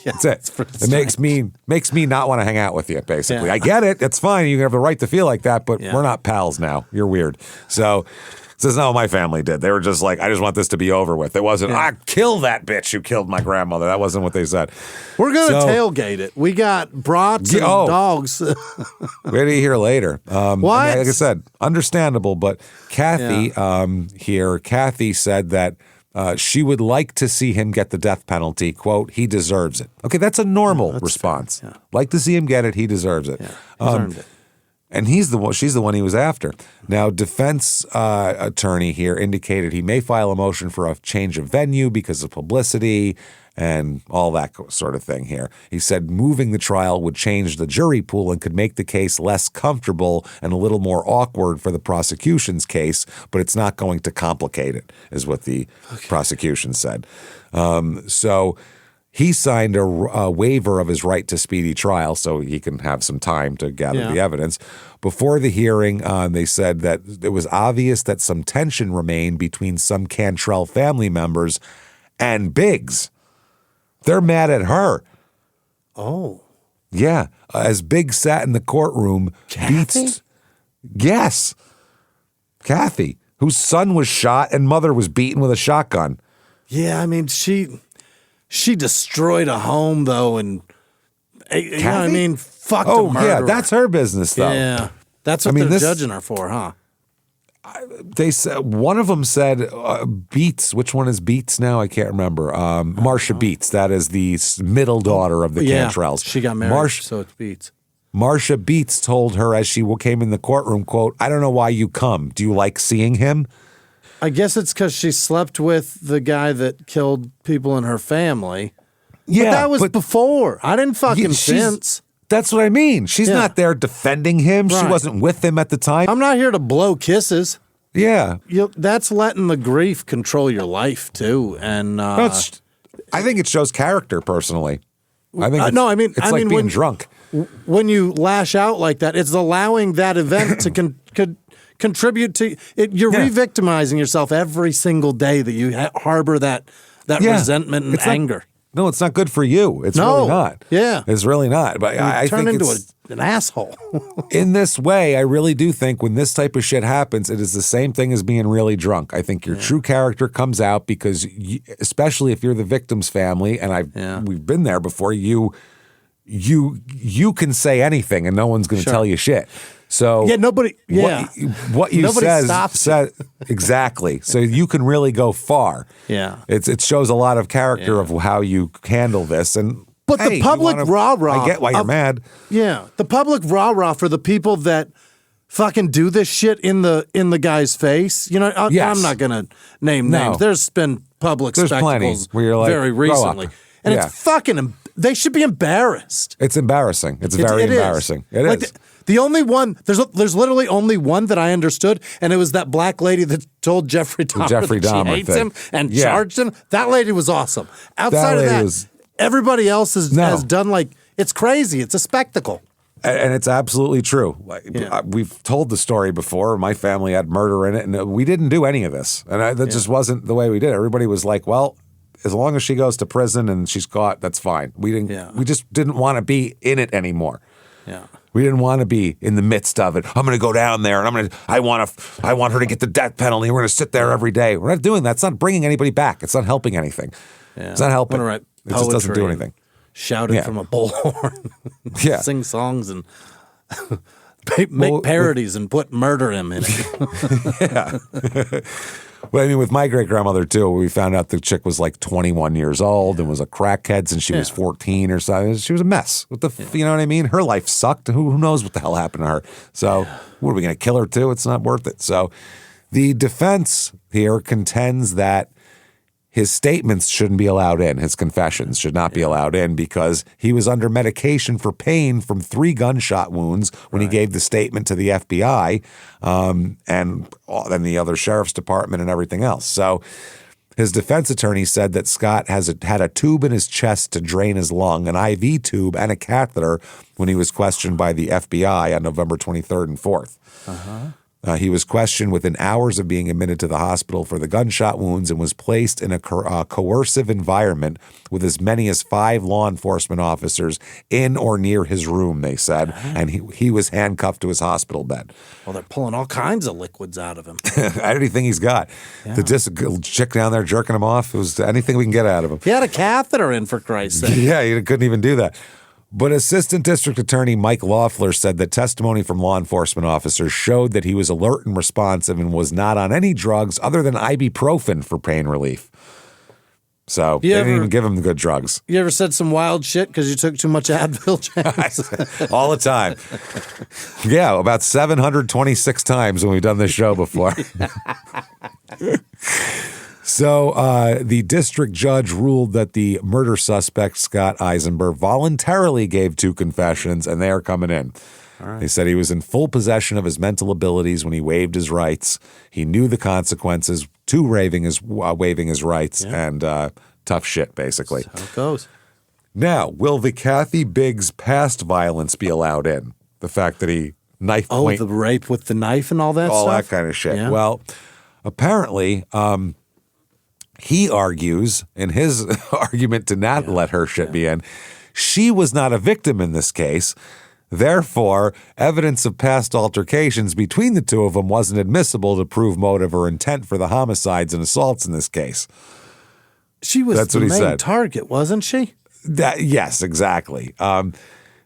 That's it. It makes me not want to hang out with you, basically. Yeah. I get it. It's fine. You have the right to feel like that, but we're not pals now. You're weird. So... This is not what my family did. They were just like, I just want this to be over with. It wasn't, kill that bitch who killed my grandmother. That wasn't what they said. We're going to tailgate it. We got brats and dogs. We're to hear later. What? Like I said, understandable. But Kathy Kathy said that she would like to see him get the death penalty. Quote, he deserves it. Okay, that's a normal response. Yeah. Like to see him get it. He deserves it. Yeah, he's earned it. And she's the one he was after. Now, defense attorney here indicated he may file a motion for a change of venue because of publicity and all that sort of thing here. He said moving the trial would change the jury pool and could make the case less comfortable and a little more awkward for the prosecution's case, but it's not going to complicate it, is what the prosecution said. So he signed a waiver of his right to speedy trial so he can have some time to gather the evidence. Before the hearing, they said that it was obvious that some tension remained between some Cantrell family members and Biggs. They're mad at her. Oh. Yeah. As Biggs sat in the courtroom. Kathy? Yes. Kathy, whose son was shot and mother was beaten with a shotgun. Yeah, I mean, She destroyed a home, though, and you know what I mean? Fucked a murderer. Yeah, that's her business, though. Yeah, that's what they're judging her for, huh? They said one of them said Beats. Which one is Beats now? I can't remember. Marcia Beats. That is the middle daughter of the Cantrells. She got married, so it's Beats. Marcia Beats told her as she came in the courtroom, quote, I don't know why you come. Do you like seeing him? I guess it's because she slept with the guy that killed people in her family. Yeah, but that was before. I didn't fuck him since. That's what I mean. She's not there defending him. Right. She wasn't with him at the time. I'm not here to blow kisses. Yeah. That's letting the grief control your life, too. And I think it shows character, personally. I think it's like being drunk. When you lash out like that, it's allowing that event to contribute to it. You're re-victimizing yourself every single day that you harbor that resentment and anger. No, it's not good for you. It's really not. Yeah. It's really not. But I think an asshole. In this way, I really do think when this type of shit happens, it is the same thing as being really drunk. I think your true character comes out because, especially if you're the victim's family, and we've been there before, you can say anything and no one's going to tell you shit. So nobody. What you nobody said exactly. So you can really go far. Yeah, it shows a lot of character of how you handle this. But the public rah-rah. I get why you're mad. Yeah, the public rah-rah for the people that fucking do this shit in the guy's face. You know, I'm not gonna name names. There's been public spectacles where you're like, very recently, and it's fucking. They should be embarrassed. It's embarrassing. It's very embarrassing. It is. The only one, there's literally only one that I understood, and it was that black lady that told Jeffrey Dahmer that she hates him and charged him. That lady was awesome. Outside of that, everybody else has done it's crazy. It's a spectacle. And it's absolutely true. We've told the story before. My family had murder in it, and we didn't do any of this. And that just wasn't the way we did it. Everybody was like, well, as long as she goes to prison and she's caught, that's fine. We didn't. We just didn't want to be in it anymore. Yeah. We didn't want to be in the midst of it. I'm going to go down there and I want her to get the death penalty. We're going to sit there every day. We're not doing that. It's not bringing anybody back. It's not helping anything. Yeah. It's not helping. It just doesn't do anything. Shout it from a bullhorn. Sing songs and make parodies and put murder him in it. Well, I mean, with my great-grandmother, too, we found out the chick was like 21 years old and was a crackhead since she was 14 or something. She was a mess. You know what I mean? Her life sucked. Who knows what the hell happened to her? So what, are we going to kill her, too? It's not worth it. So the defense here contends that his statements shouldn't be allowed in. His confessions should not be allowed in because he was under medication for pain from 3 gunshot wounds when he gave the statement to the FBI and then the other sheriff's department and everything else. So his defense attorney said that Scott had a tube in his chest to drain his lung, an IV tube, and a catheter when he was questioned by the FBI on November 23rd and 4th. He was questioned within hours of being admitted to the hospital for the gunshot wounds and was placed in a coercive environment with as many as 5 law enforcement officers in or near his room, they said, and he was handcuffed to his hospital bed. Well, they're pulling all kinds of liquids out of him. Anything he's got. The chick down there jerking him off, it was anything we can get out of him. He had a catheter in, for Christ's sake. Yeah, he couldn't even do that. But Assistant District Attorney Mike Loeffler said that testimony from law enforcement officers showed that he was alert and responsive and was not on any drugs other than ibuprofen for pain relief. So they didn't even give him the good drugs. You ever said some wild shit because you took too much Advil, James? All the time. Yeah, about 726 times when we've done this show before. So the district judge ruled that the murder suspect, Scott Eisenberg, voluntarily gave 2 confessions, and they are coming in. They said he was in full possession of his mental abilities when he waived his rights. He knew the consequences to waiving his rights, and tough shit, basically. That's how it goes. Now, will the Kathy Biggs past violence be allowed in? The fact that he knife point... Oh, the rape with the knife and all that stuff? All that kind of shit. Yeah. Well, apparently... he argues in his argument to not let her shit be in, she was not a victim in this case. Therefore, evidence of past altercations between the two of them wasn't admissible to prove motive or intent for the homicides and assaults in this case. She was the main target, wasn't she? Yes, exactly.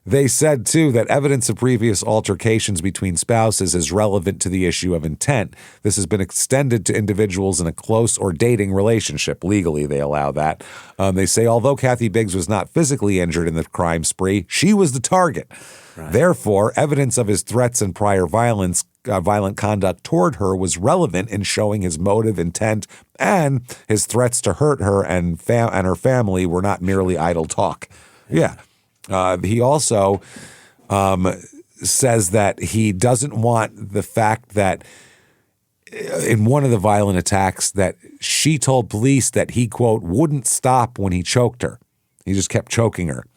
They said, too, that evidence of previous altercations between spouses is relevant to the issue of intent. This has been extended to individuals in a close or dating relationship. Legally, they allow that. They say, although Kathy Biggs was not physically injured in the crime spree, she was the target. Right. Therefore, evidence of his threats and prior violent conduct toward her was relevant in showing his motive, intent, and his threats to hurt her and her family were not merely idle talk. Yeah. He also says that he doesn't want the fact that in one of the violent attacks that she told police that he, quote, wouldn't stop when he choked her. He just kept choking her.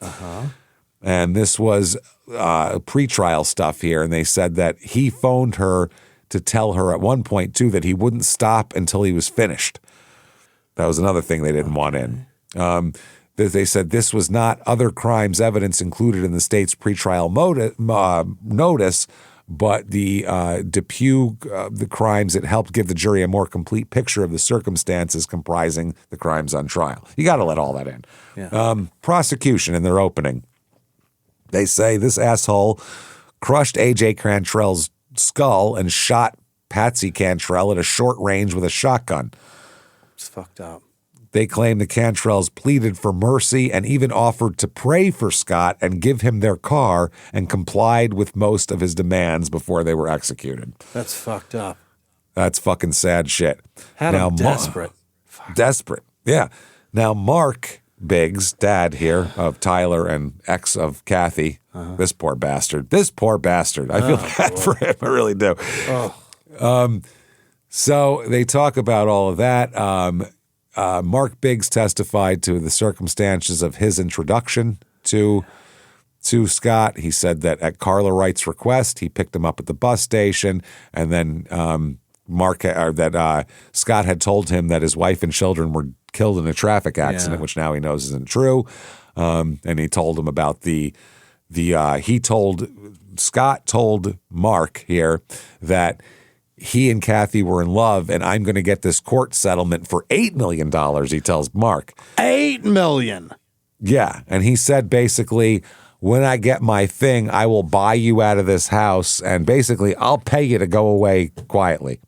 And this was pretrial stuff here. And they said that he phoned her to tell her at one point, too, that he wouldn't stop until he was finished. That was another thing they didn't want in. They said this was not other crimes evidence included in the state's pretrial notice, but the Depew, the crimes that helped give the jury a more complete picture of the circumstances comprising the crimes on trial. You got to let all that in. Yeah. Prosecution in their opening. They say this asshole crushed A.J. Cantrell's skull and shot Patsy Cantrell at a short range with a shotgun. It's fucked up. They claim the Cantrells pleaded for mercy and even offered to pray for Scott and give him their car and complied with most of his demands before they were executed. That's fucked up. That's fucking sad shit. Had him desperate. Desperate, yeah. Now, Mark Biggs, dad here of Tyler and ex of Kathy, this poor bastard. I feel bad for him. I really do. So they talk about all of that. Mark Biggs testified to the circumstances of his introduction to Scott. He said that at Carla Wright's request, he picked him up at the bus station, and then Scott had told him that his wife and children were killed in a traffic accident, which now he knows isn't true. And he told him about Scott told Mark here that he and Kathy were in love, and I'm going to get this court settlement for $8 million, he tells Mark. $8 million? Yeah, and he said basically, when I get my thing, I will buy you out of this house, and basically I'll pay you to go away quietly.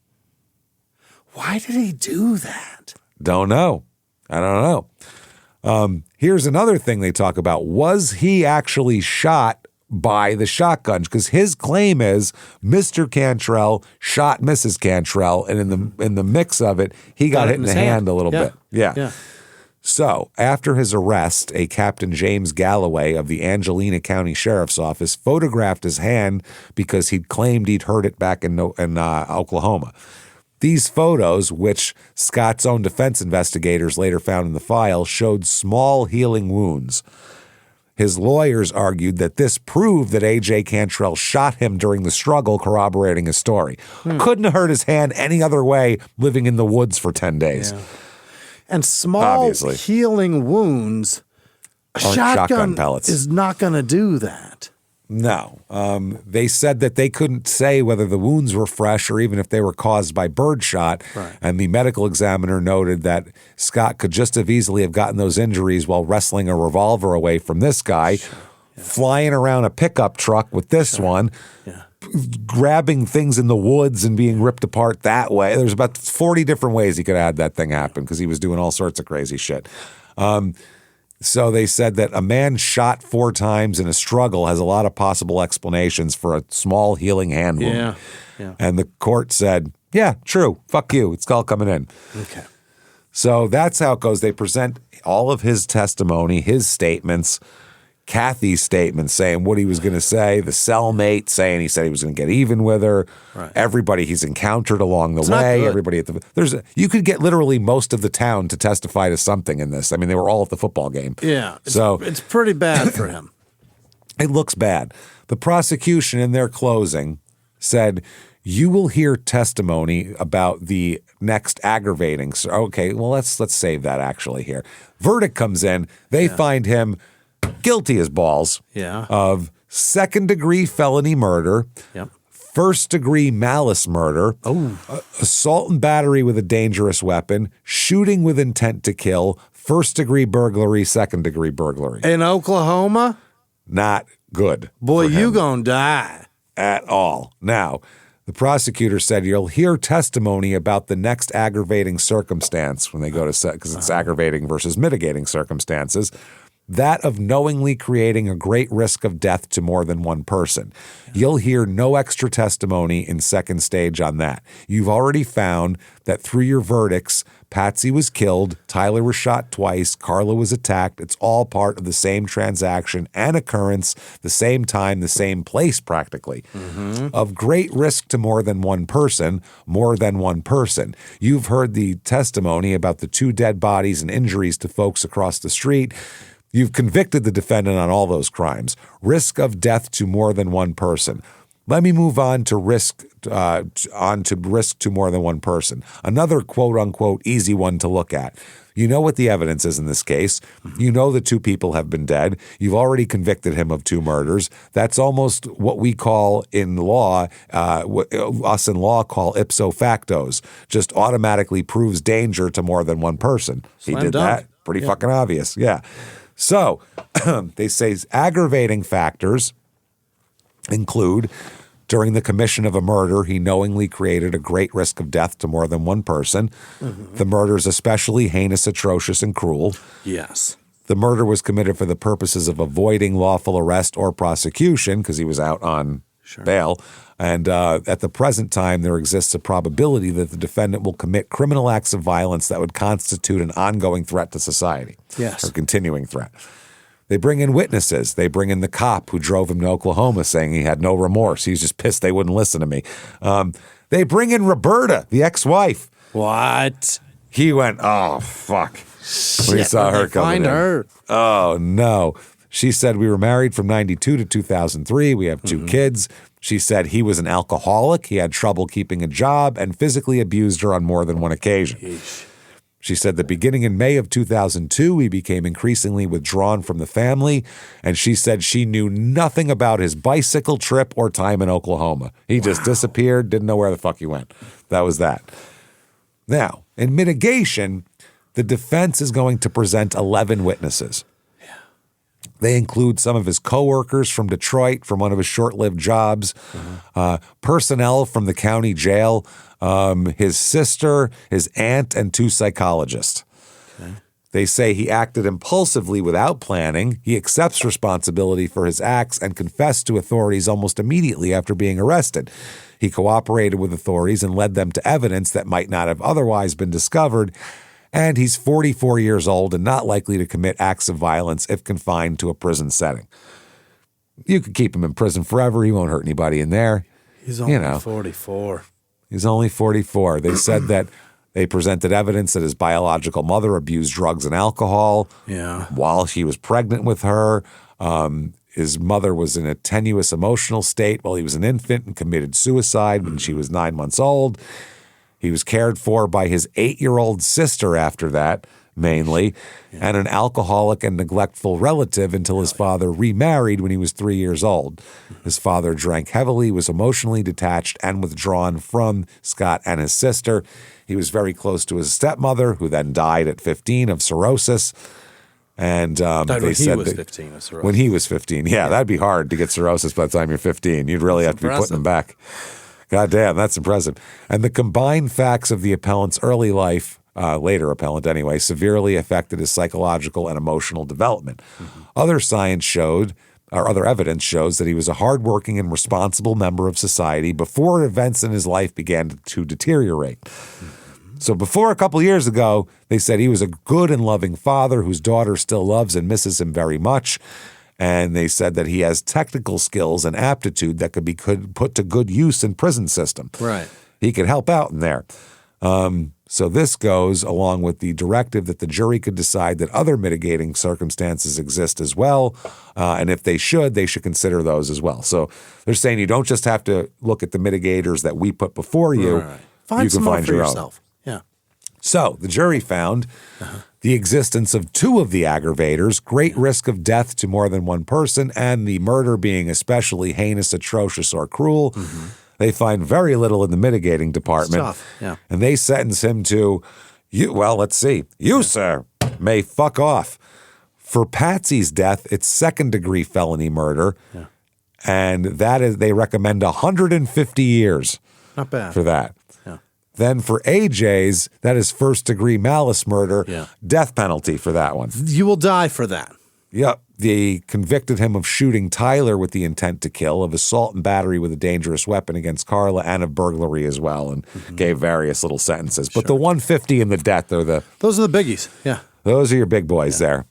Why did he do that? Don't know. I don't know. Here's another thing they talk about. Was he actually shot by the shotgun? Because his claim is Mr. Cantrell shot Mrs. Cantrell, and in the mix of it, he got hit in the hand a little bit. Yeah. So after his arrest, a Captain James Galloway of the Angelina County Sheriff's Office photographed his hand because he'd claimed he'd hurt it back in Oklahoma. These photos, which Scott's own defense investigators later found in the file, showed small healing wounds. His lawyers argued that this proved that A.J. Cantrell shot him during the struggle, corroborating his story. Couldn't have hurt his hand any other way living in the woods for 10 days. Yeah. And small healing wounds, a shotgun pellets is not going to do that. No. They said that they couldn't say whether the wounds were fresh or even if they were caused by birdshot. Right. And the medical examiner noted that Scott could just as easily have gotten those injuries while wrestling a revolver away from this guy, flying around a pickup truck with this one, grabbing things in the woods and being ripped apart that way. There's about 40 different ways he could have had that thing happen because he was doing all sorts of crazy shit. So they said that a man shot 4 times in a struggle has a lot of possible explanations for a small healing hand wound. Yeah. And the court said, yeah, true. Fuck you. It's all coming in. Okay. So that's how it goes. They present all of his testimony, his statements, Kathy's statement saying what he was going to say, the cellmate saying he said he was going to get even with her, everybody he's encountered along the way, everybody at the you could get literally most of the town to testify to something in this. I mean, they were all at the football game. Yeah, it's pretty bad for him. It looks bad. The prosecution in their closing said, you will hear testimony about the next aggravating. So, okay, well, let's save that actually here. Verdict comes in. They find him guilty as balls of second-degree felony murder, first-degree malice murder, assault and battery with a dangerous weapon, shooting with intent to kill, first-degree burglary, second-degree burglary. In Oklahoma? Not good. Boy, you gonna die. At all. Now, the prosecutor said you'll hear testimony about the next aggravating circumstance when they go to because it's aggravating versus mitigating circumstances. That of knowingly creating a great risk of death to more than one person. You'll hear no extra testimony in second stage on that. You've already found that through your verdicts, Patsy was killed, Tyler was shot twice, Carla was attacked. It's all part of the same transaction and occurrence, the same time, the same place practically. Of great risk to more than one person. You've heard the testimony about the 2 dead bodies and injuries to folks across the street. You've convicted the defendant on all those crimes. Risk of death to more than one person. Let me move on to risk to more than one person. Another quote-unquote easy one to look at. You know what the evidence is in this case. You know the 2 people have been dead. You've already convicted him of 2 murders. That's almost what we call in law, what us in law call ipso factos. Just automatically proves danger to more than one person. He did that. Pretty fucking obvious. Yeah. So they say aggravating factors include during the commission of a murder, he knowingly created a great risk of death to more than one person. The murder is especially heinous, atrocious, and cruel. Yes. The murder was committed for the purposes of avoiding lawful arrest or prosecution because he was out on bail. And at the present time, there exists a probability that the defendant will commit criminal acts of violence that would constitute an ongoing threat to society. Yes. Or continuing threat. They bring in witnesses. They bring in the cop who drove him to Oklahoma saying he had no remorse. He was just pissed they wouldn't listen to me. They bring in Roberta, the ex-wife. What? He went, oh, fuck. When he saw her coming in. Her. Oh, no. She said, we were married from 92 to 2003. We have 2 kids. She said he was an alcoholic. He had trouble keeping a job and physically abused her on more than one occasion. Yeesh. She said that beginning in May of 2002, he became increasingly withdrawn from the family, and she said she knew nothing about his bicycle trip or time in Oklahoma. He just disappeared, didn't know where the fuck he went. That was that. Now, in mitigation, the defense is going to present 11 witnesses. They include some of his coworkers from Detroit from one of his short-lived jobs, personnel from the county jail, his sister, his aunt, and 2 psychologists. Okay. They say he acted impulsively without planning. He accepts responsibility for his acts and confessed to authorities almost immediately after being arrested. He cooperated with authorities and led them to evidence that might not have otherwise been discovered. And he's 44 years old and not likely to commit acts of violence if confined to a prison setting. You could keep him in prison forever. He won't hurt anybody in there. He's only 44. He's only 44. They said that they presented evidence that his biological mother abused drugs and alcohol while she was pregnant with her. His mother was in a tenuous emotional state while he was an infant and committed suicide when she was 9 months old. He was cared for by his 8-year-old sister after that, mainly, and an alcoholic and neglectful relative until his father remarried when he was 3 years old. His father drank heavily, was emotionally detached, and withdrawn from Scott and his sister. He was very close to his stepmother, who then died at 15 of cirrhosis. And they said when he was 15 of cirrhosis. When he was 15, that'd be hard to get cirrhosis by the time you're 15. You'd really have to be putting him back. God damn, that's impressive. And the combined facts of the appellant's early life, later appellant anyway, severely affected his psychological and emotional development. Other evidence shows that he was a hardworking and responsible member of society before events in his life began to deteriorate. So before a couple years ago, they said he was a good and loving father whose daughter still loves and misses him very much. And they said that he has technical skills and aptitude that could be put to good use in prison system. Right. He could help out in there. So this goes along with the directive that the jury could decide that other mitigating circumstances exist as well. And if they should consider those as well. So they're saying you don't just have to look at the mitigators that we put before you. Right. You can find your yourself. Yeah. So the jury found the existence of 2 of the aggravators, great risk of death to more than one person, and the murder being especially heinous, atrocious, or cruel. They find very little in the mitigating department. It's tough. Yeah. And they sentence him to, you, sir, may fuck off. For Patsy's death, it's second-degree felony murder. Yeah. And they recommend 150 years. Not bad. For that. Then for AJ's, that is first-degree malice murder, death penalty for that one. You will die for that. Yep. They convicted him of shooting Tyler with the intent to kill, of assault and battery with a dangerous weapon against Carla, and of burglary as well, and gave various little sentences. But the 150 and the death those are the biggies. Yeah. Those are your big boys there.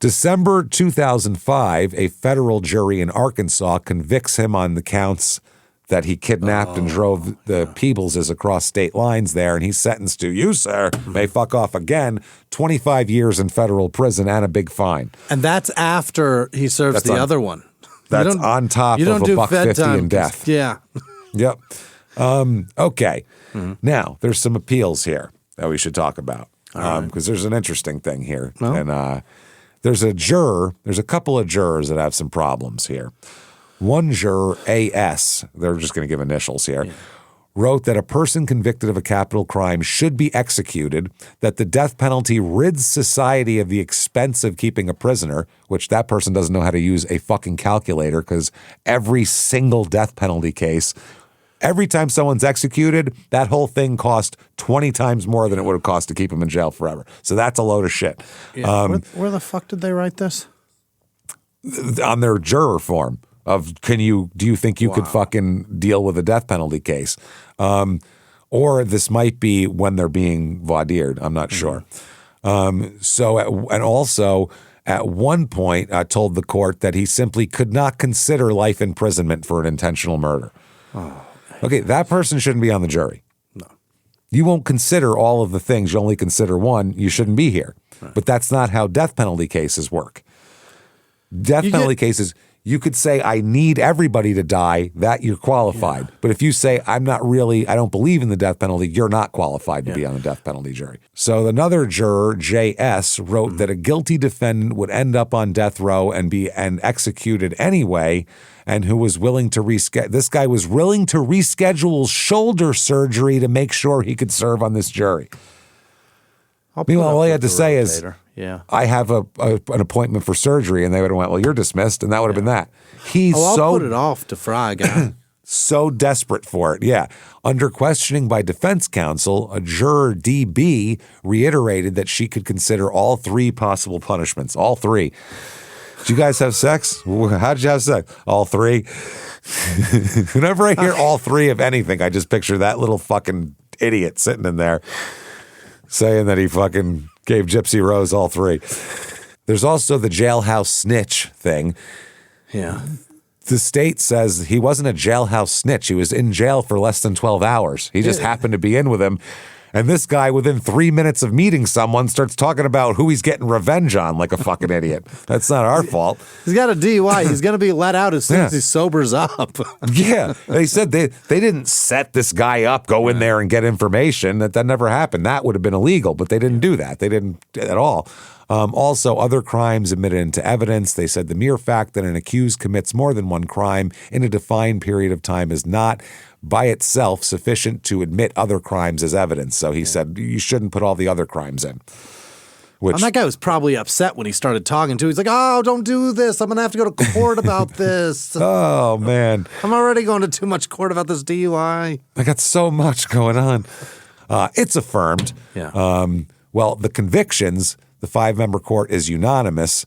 December 2005, a federal jury in Arkansas convicts him on the counts that he kidnapped and drove the Peebles across state lines there, and he's sentenced to, you, sir, may fuck off again, 25 years in federal prison and a big fine. And that's after he serves the other one. That's on top of $1.50 in death. Yeah. Yep. Okay. Now, there's some appeals here that we should talk about because there's an interesting thing here. And there's a couple of jurors that have some problems here. One juror, A.S., they're just going to give initials here, wrote that a person convicted of a capital crime should be executed, that the death penalty rids society of the expense of keeping a prisoner, which that person doesn't know how to use a fucking calculator because every single death penalty case, every time someone's executed, that whole thing cost 20 times more than it would have cost to keep them in jail forever. So that's a load of shit. Yeah. Where the fuck did they write this? On their juror form. Do you think you could fucking deal with a death penalty case? Or this might be when they're being voir dired. I'm not sure. And also at one point told the court that he simply could not consider life imprisonment for an intentional murder. Okay, that person shouldn't be on the jury. No. You won't consider all of the things. You only consider one. You shouldn't be here. Right. But that's not how death penalty cases work. Death penalty cases, you could say, I need everybody to die, that you're qualified. But if you say, I don't believe in the death penalty, you're not qualified to be on the death penalty jury. So another juror, J.S., wrote that a guilty defendant would end up on death row and be executed anyway, and who was willing to this guy was willing to reschedule shoulder surgery to make sure he could serve on this jury. Meanwhile, all he had to say is, I have an appointment for surgery, and they would have went, well, you're dismissed, and that would have been that. I'll put it off to Fry guy. So desperate for it, yeah. Under questioning by defense counsel, a juror D.B. reiterated that she could consider all three possible punishments, all three. Did you guys have sex? How did you have sex? All three. Whenever I hear all three of anything, I just picture that little fucking idiot sitting in there saying that he fucking gave Gypsy Rose all three. There's also the jailhouse snitch thing. Yeah. The state says he wasn't a jailhouse snitch. He was in jail for less than 12 hours. He just happened to be in with him. And this guy, within 3 minutes of meeting someone, starts talking about who he's getting revenge on like a fucking idiot. That's not our fault. He's got a DUI. He's going to be let out as soon as he sobers up. Yeah. They said they didn't set this guy up, go in there and get information. That never happened. That would have been illegal, but they didn't do that. They didn't at all. Also, other crimes admitted into evidence. They said the mere fact that an accused commits more than one crime in a defined period of time is not by itself sufficient to admit other crimes as evidence. So he said you shouldn't put all the other crimes in. And that guy was probably upset when he started talking to. He's like, oh, don't do this. I'm going to have to go to court about this. Oh, man. I'm already going to too much court about this DUI. I got so much going on. It's affirmed. Yeah. Well, the convictions, the 5-member court is unanimous.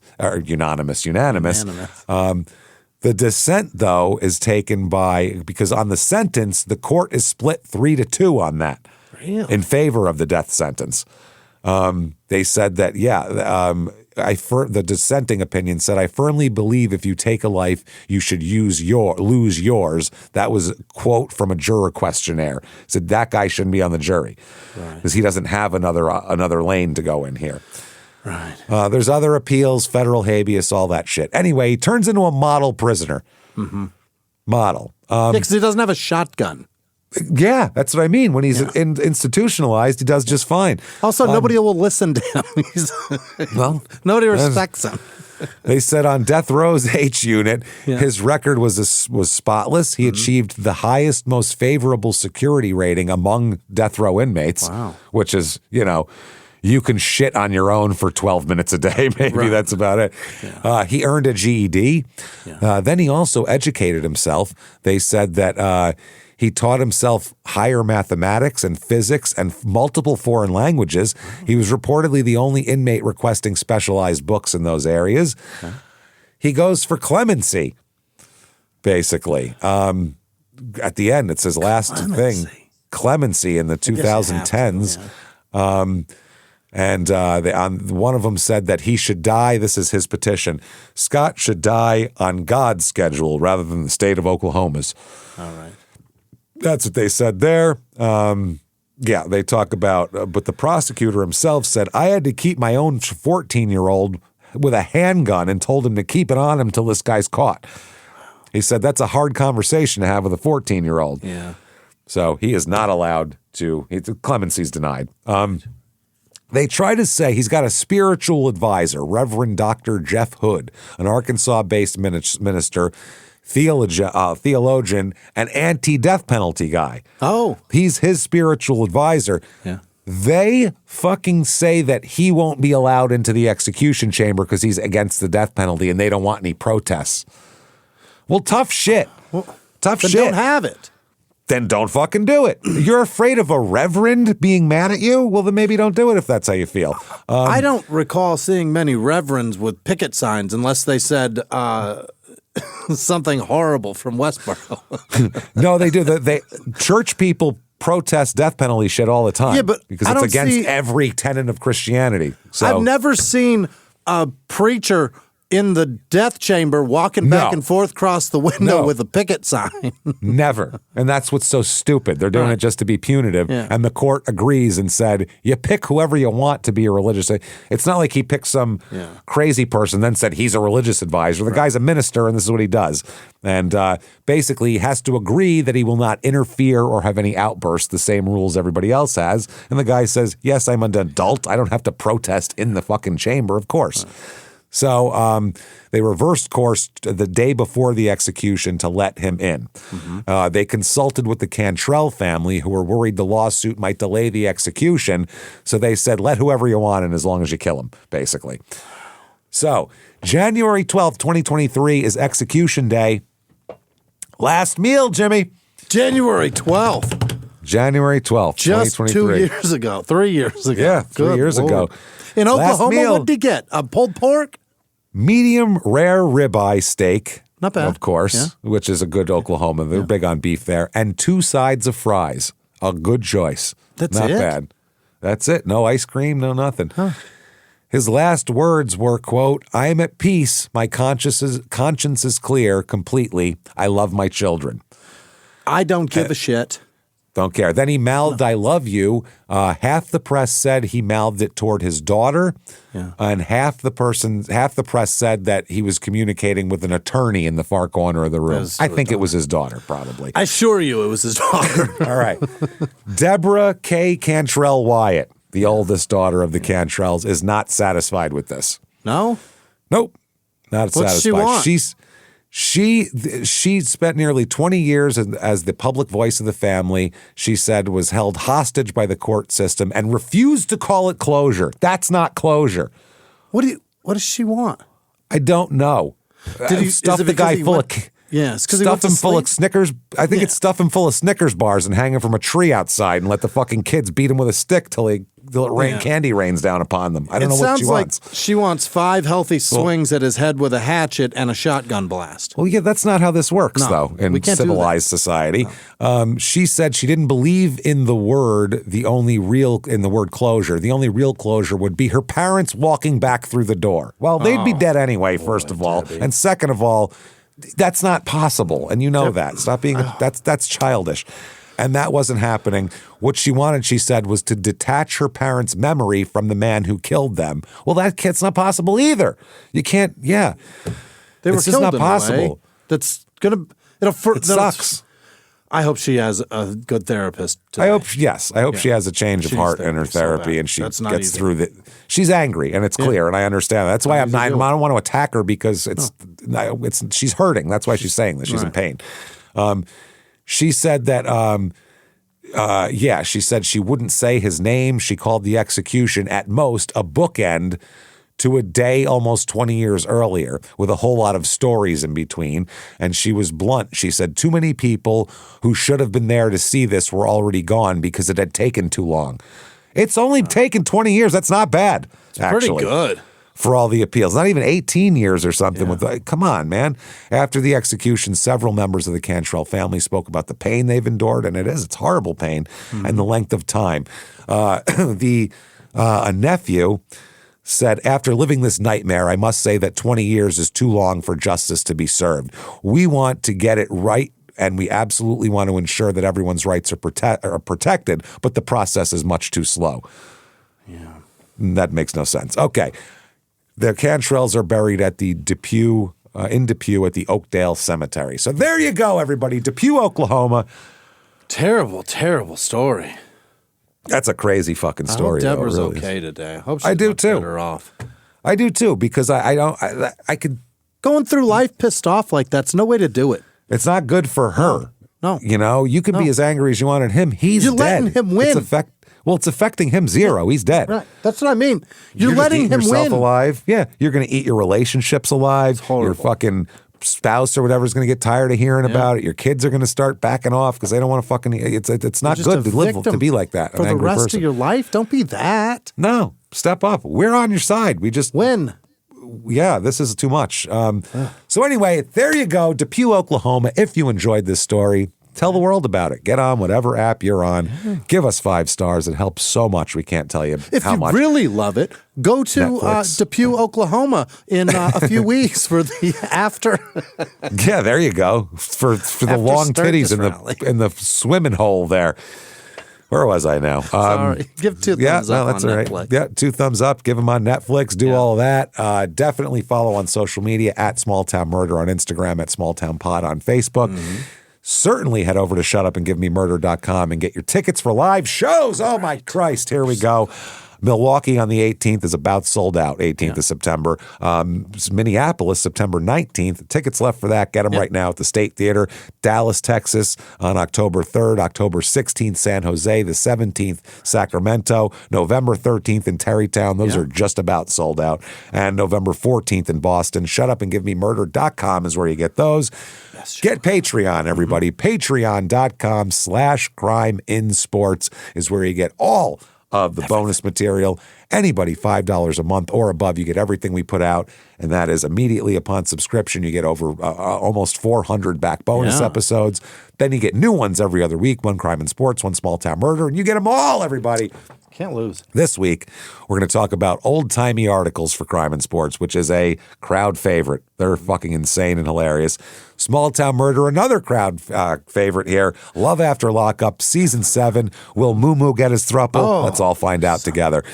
The dissent, though, is taken because on the sentence, the court is split 3-2 on that. Really? In favor of the death sentence. They said that, the dissenting opinion said, I firmly believe if you take a life, you should lose yours. That was a quote from a juror questionnaire. Said that guy shouldn't be on the jury because he doesn't have another lane to go in here. Right. There's other appeals, federal habeas, all that shit. Anyway, he turns into a model prisoner. Mm-hmm. Model. Because he doesn't have a shotgun. Yeah, that's what I mean. When he's institutionalized, he does just fine. Also, nobody will listen to him. Nobody respects him. They said on death row's H unit, his record was spotless. He achieved the highest, most favorable security rating among death row inmates, which is, you can shit on your own for 12 minutes a day. Maybe that's about it. Yeah. He earned a GED. Yeah. Then he also educated himself. They said that he taught himself higher mathematics and physics and multiple foreign languages. He was reportedly the only inmate requesting specialized books in those areas. Okay. He goes for clemency, basically. At the end, it's his last thing. Clemency in the 2010s. One of them said that he should die. This is his petition. Scott should die on God's schedule rather than the state of Oklahoma's. All right. That's what they said there. They talk about, but the prosecutor himself said, I had to keep my own 14-year-old with a handgun and told him to keep it on him till this guy's caught. He said that's a hard conversation to have with a 14-year-old. Yeah. So he is not allowed to. Clemency's denied. They try to say he's got a spiritual advisor, Reverend Dr. Jeff Hood, an Arkansas-based minister, theologian, and anti-death penalty guy. Oh. He's his spiritual advisor. Yeah. They fucking say that he won't be allowed into the execution chamber because he's against the death penalty and they don't want any protests. Well, tough shit. Tough shit. Don't have it. Then don't fucking do it. You're afraid of a reverend being mad at you? Well, then maybe don't do it if that's how you feel. I don't recall seeing many reverends with picket signs unless they said something horrible from Westboro. No, they do. Church people protest death penalty shit all the time. Yeah, but because it's against every tenet of Christianity. So I've never seen a preacher in the death chamber walking back and forth across the window with a picket sign. Never. And that's what's so stupid. They're doing it just to be punitive. Yeah. And the court agrees and said, you pick whoever you want to be a religious. It's not like he picked some crazy person, then said he's a religious advisor. The guy's a minister and this is what he does. And basically he has to agree that he will not interfere or have any outbursts, the same rules everybody else has. And the guy says, yes, I'm an adult. I don't have to protest in the fucking chamber, of course. So they reversed course the day before the execution to let him in. Mm-hmm. They consulted with the Cantrell family, who were worried the lawsuit might delay the execution. So they said, let whoever you want in as long as you kill him, basically. So January 12th, 2023 is execution day. Last meal, Jimmy. January 12th. January 12th, just 2023. 2 years ago. 3 years ago. Yeah, 3 years ago. In Oklahoma, what did he get? A pulled pork? Medium rare ribeye steak. Not bad. Of course, which is a good Oklahoma. They're big on beef there. And 2 sides of fries. A good choice. That's Not it? bad. That's it. No ice cream, no nothing. Huh. His last words were, quote, I am at peace. My conscience is clear completely. I love my children. I don't give a shit. Don't care. Then he mouthed, I love you. Half the press said he mouthed it toward his daughter. Yeah. And half the press said that he was communicating with an attorney in the far corner of the room. I think it was his daughter, probably. I assure you it was his daughter. All right. Deborah K. Cantrell Wyatt, the oldest daughter of the Cantrells, is not satisfied with this. No? Nope. Not satisfied. What's she want? She spent nearly 20 years as the public voice of the family. She said was held hostage by the court system and refused to call it closure. That's not closure. What does she want? I don't know. Did he stuff the guy full of stuff him full of Snickers? I think it's stuff him full of Snickers bars and hang him from a tree outside and let the fucking kids beat him with a stick till candy rains down upon them. I don't know what she wants. It sounds like she wants 5 healthy swings at his head with a hatchet and a shotgun blast. Well, yeah, that's not how this works, though, in civilized society. No. She said she didn't believe in the word closure. The only real closure would be her parents walking back through the door. Well, they'd be dead anyway, first of all. Debbie. And second of all, that's not possible, and you know that. Stop being that's childish. And that wasn't happening. What she wanted, she said, was to detach her parents' memory from the man who killed them. Well, that's not possible either. You can't. Yeah, they were it's killed just not possible. That's gonna. It sucks. I hope she has a good therapist today. I hope she has a change of heart in her therapy and she gets through the. She's angry and it's clear and I understand that. That's why I don't want to attack her because she's hurting. That's why she's saying this. She's in pain. She said that. She said she wouldn't say his name. She called the execution at most a bookend to a day almost 20 years earlier with a whole lot of stories in between. And she was blunt. She said too many people who should have been there to see this were already gone because it had taken too long. It's only taken 20 years. That's not bad, actually. Pretty good. For all the appeals. Not even 18 years or something. Come on, man. After the execution, several members of the Cantrell family spoke about the pain they've endured, and it's horrible pain, and the length of time. A nephew said, after living this nightmare, I must say that 20 years is too long for justice to be served. We want to get it right, and we absolutely want to ensure that everyone's rights are protected, but the process is much too slow. Yeah. That makes no sense. Okay. The Cantrells are buried at the Depew in Depew at the Oakdale Cemetery. So there you go, everybody. Depew, Oklahoma. Terrible, terrible story. That's a crazy fucking story. I hope Deborah's really okay today. I hope she's better off. I do too, because I could. Going through life pissed off like that's no way to do it. It's not good for her. No. You know, you can be as angry as you want at him. You're dead. Letting him win. It's affecting him zero. He's dead. Right. That's what I mean. You're letting him win. Alive. Yeah. You're going to eat your relationships alive. Your fucking spouse or whatever is going to get tired of hearing about it. Your kids are going to start backing off because they don't want to fucking. It's not good to live to be like that for the rest of your life. Don't be that. No. Step up. We're on your side. We just win. Yeah, this is too much. So anyway, there you go, Depew, Oklahoma. If you enjoyed this story, tell the world about it. Get on whatever app you're on. Give us 5 stars. It helps so much. We can't tell you how much. If you really love it, go to Depew, Oklahoma in a few weeks for the after. Yeah, there you go. For the long titties in the swimming hole there. Where was I now? Sorry. Give 2 thumbs up that's on all right. Netflix. Yeah, 2 thumbs up. Give them on Netflix. Do all of that. Definitely follow on social media at Small Town Murder on Instagram, at Small Town Pod on Facebook. Mm-hmm. Certainly head over to shutupandgivememurder.com and get your tickets for live shows. Oh, my Christ. Here we go. Milwaukee on the 18th is about sold out, 18th of September. Minneapolis, September 19th. Tickets left for that. Get them right now at the State Theater. Dallas, Texas on October 3rd. October 16th, San Jose. The 17th, Sacramento. November 13th in Terrytown. Those are just about sold out. And November 14th in Boston. Shutupandgivememurder.com is where you get those. Get Patreon, everybody. Patreon.com/CrimeInSports is where you get all of the bonus material. Anybody $5 a month or above, you get everything we put out, and that is immediately upon subscription. You get over almost 400 back bonus episodes. Then you get new ones every other week, one Crime and Sports, one Small Town Murder, and you get them all, everybody. Can't lose. This week, we're going to talk about old-timey articles for Crime and Sports, which is a crowd favorite. They're fucking insane and hilarious. Small Town Murder, another crowd favorite here. Love After Lockup, Season 7. Will Moo Moo get his throuple? Let's all find out together.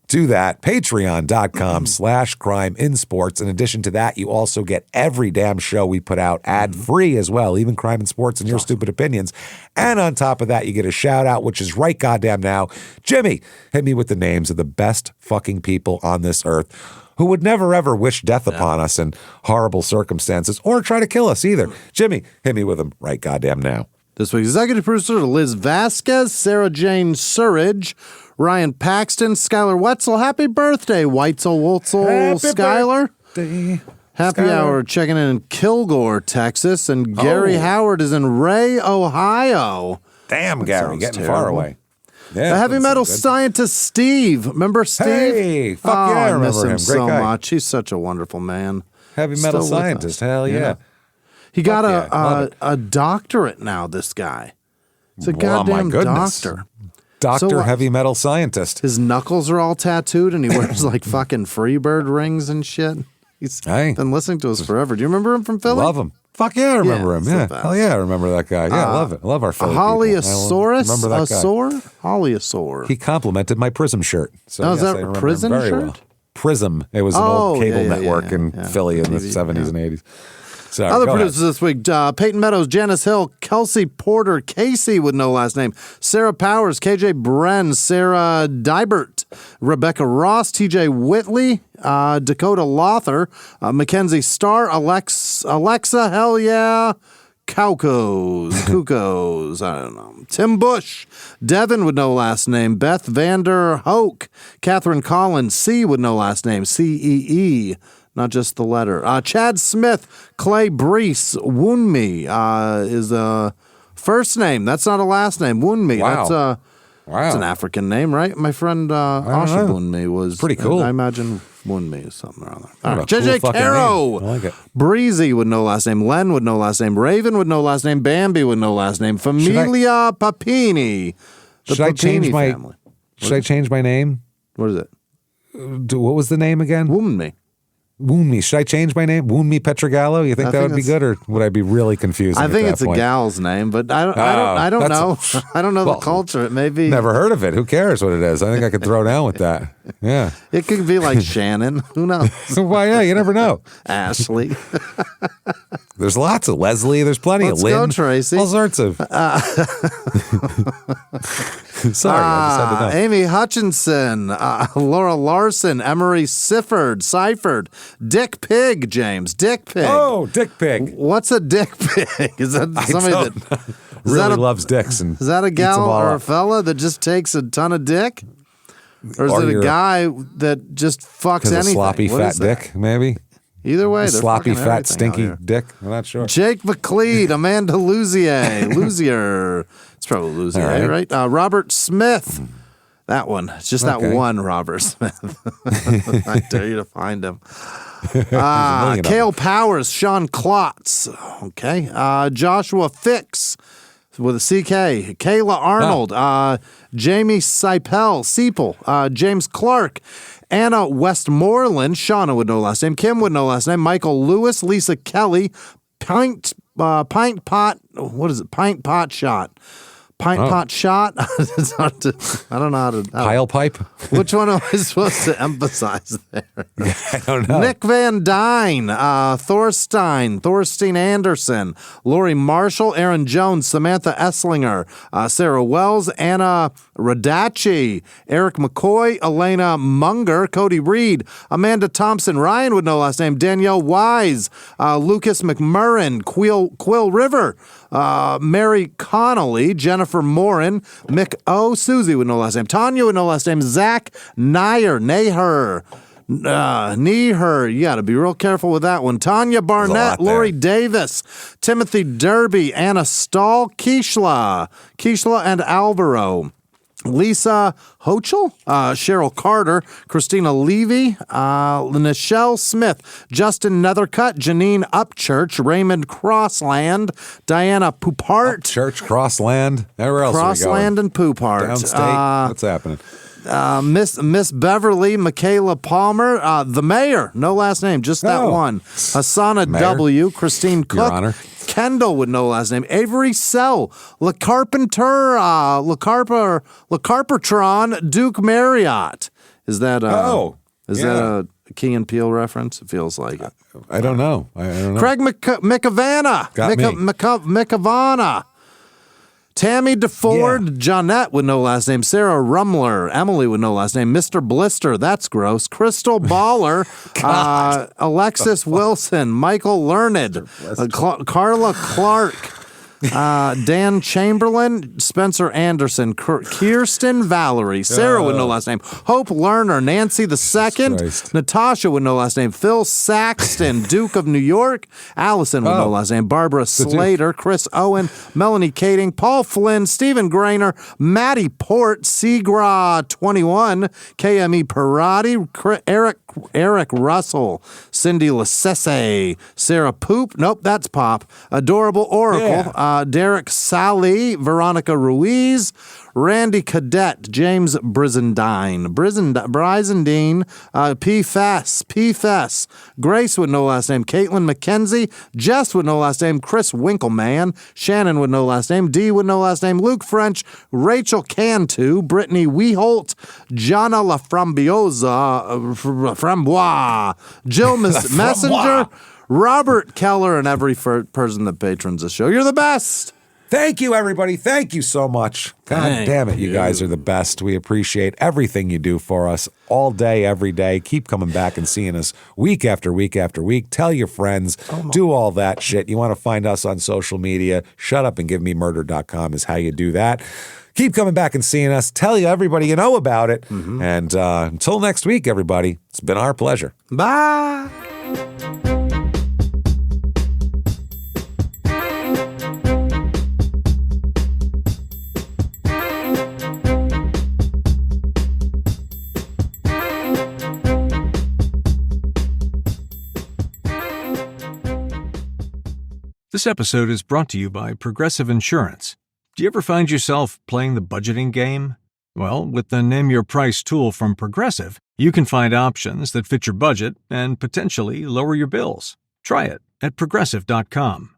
Do that. Patreon.com/CrimeInSports. In addition to that, you also get every damn show we put out ad-free as well, even Crime and Sports and Your Stupid Opinions. And on top of that, you get a shout-out, which is right goddamn now. Jimmy, hit me with the names of the best fucking people on this earth who would never, ever wish death upon us in horrible circumstances or try to kill us either. Jimmy, hit me with them right goddamn now. This week's executive producer, Liz Vasquez, Sarah Jane Surridge, Ryan Paxton, Skylar Wetzel. Happy birthday, Weitzel, Wurzel, Skylar. Happy hour checking in Kilgore, Texas. And Gary Howard is in Ray, Ohio. Damn, Gary, getting far away. Yeah, the heavy metal scientist Steve. Remember Steve? Hey, fuck yeah, I remember miss him him. so guy. much. He's such a wonderful man. Heavy metal scientist, hell yeah. He got a doctorate now, this guy. It's a goddamn doctor. Doctor heavy metal scientist. His knuckles are all tattooed and he wears like fucking Freebird rings and shit. He's been listening to us forever. Do you remember him from Philly? Love him. Fuck yeah, I remember him. Yeah. Hell yeah, I remember that guy. Yeah, I love it. I love our Philly Holyosaurus? Remember that guy. Holyosaur. He complimented my Prism shirt. So is that a Prism shirt? Well. Prism. It was an old cable network in Philly in the 70s and 80s. Sorry, other producers this week, Peyton Meadows, Janice Hill, Kelsey Porter, Casey with no last name, Sarah Powers, KJ Bren, Sarah Dybert, Rebecca Ross, TJ Whitley, Dakota Lother, Mackenzie Starr, Alexa, hell yeah, Kukos, I don't know, Tim Bush, Devin with no last name, Beth Vander Hoek, Catherine Collins, C with no last name, CEE. Not just the letter. Chad Smith, Clay Brees, Woonmi is a first name. That's not a last name. Woonmi. Wow. That's an African name, right? My friend Asha Woonmi was pretty cool. I imagine Woonmi is something around there. All right. JJ Caro. I like it. Breezy with no last name. Len with no last name. Raven with no last name. Bambi with no last name. Familia Papini. Should I change my family. Should I change my name? What is it? What was the name again? Woonmi. Wound Me. Should I change my name? Wound Me Petrogallo? You think that would be good, or would I be really confusing? I think it's a gal's name, but I don't know. I don't know the culture. It may be. Never heard of it. Who cares what it is? I think I could throw down with that. Yeah. It could be like Shannon. Who knows? Why, yeah, you never know. Ashley. There's lots of Leslie. There's plenty of Lynn. Let's go, Tracy. All sorts of. Sorry, I just had to know. Amy Hutchinson, Laura Larson, Emery Seifert, Dick Pig, James. Dick Pig. Oh, Dick Pig. What's a Dick Pig? Is that somebody that really loves dicks? And is that a gal or a fella that just takes a ton of dick? Or is it a guy that just fucks anything? A sloppy fat dick, maybe? Either way, sloppy, fat, stinky dick. I'm not sure. Jake McLeod, Amanda Luzier. It's probably Luzier, right? Robert Smith. That one. It's just that one Robert Smith. I dare you to find him. Cale Powers, Sean Klotz. Okay. Joshua Fix with a CK. Kayla Arnold. Jamie Seipel. James Clark. Anna Westmoreland, Shauna would know last name, Kim would know last name, Michael Lewis, Lisa Kelly, Pint Pot Shot. Pot shot. I don't know how to. Pile pipe? Which one am I supposed to emphasize there? I don't know. Nick Van Dyne, Thorstein Anderson, Lori Marshall, Aaron Jones, Samantha Esslinger, Sarah Wells, Anna Radacci, Eric McCoy, Elena Munger, Cody Reed, Amanda Thompson, Ryan would know last name, Danielle Wise, Lucas McMurrin, Quill River, Mary Connolly, Jennifer Morin, Mick O, Susie would know last name, Tanya would know last name, Zach Naher. You got to be real careful with that one. Tanya Barnett, Lori Davis, Timothy Derby, Anna Stahl, Keishla and Alvaro. Lisa Hochul, Cheryl Carter, Christina Levy, Nichelle Smith, Justin Nethercutt, Janine Upchurch, Raymond Crossland, Diana Poupart. Upchurch, Crossland. Where else Crossland and Poupart. Downstate. What's happening? Miss Beverly, Michaela Palmer, the mayor, no last name, just that one. Hasana Mayor. W, Christine Cook, Your Honor. Kendall with no last name, Avery Sell, Le Carpenter, Le Carpentron, Duke Marriott. Is that that a Key and Peele reference? It feels like it. I don't know. Craig McAvanna. McAvanna. Tammy DeFord, Jeanette with no last name, Sarah Rumler, Emily with no last name, Mr. Blister, that's gross, Crystal Baller, Alexis Wilson, Michael Learned, Carla Clark, Dan Chamberlain, Spencer Anderson, Kirsten Valerie, Sarah with no last name, Hope Lerner, Nancy the Second, Natasha with no last name, Phil Saxton, Duke of New York, Allison with no last name, Barbara Slater, Chris Owen, Melanie Kading, Paul Flynn, Stephen Grainer, Maddie Port, Seagra 21, KME Parati, Eric Russell, Cindy Lassese, Sarah Poop, nope, that's Pop, Adorable Oracle, Derek Sally, Veronica Ruiz, Randy Cadet, James Brizendine, P. Fess, Grace with no last name, Caitlin McKenzie, Jess with no last name, Chris Winkleman, Shannon with no last name, Dee with no last name, Luke French, Rachel Cantu, Brittany Weholt, Jana La Framboise, Jill Messenger, Robert Keller, and every person that patrons the show. You're the best. Thank you, everybody. Thank you so much. God damn it, you guys are the best. We appreciate everything you do for us all day, every day. Keep coming back and seeing us week after week after week. Tell your friends. Do all that shit. You want to find us on social media, shutupandgivememurder.com is how you do that. Keep coming back and seeing us. Tell you everybody you know about it. And until next week, everybody, it's been our pleasure. Bye. This episode is brought to you by Progressive Insurance. Do you ever find yourself playing the budgeting game? Well, with the Name Your Price tool from Progressive, You can find options that fit your budget and potentially lower your bills. Try it at Progressive.com.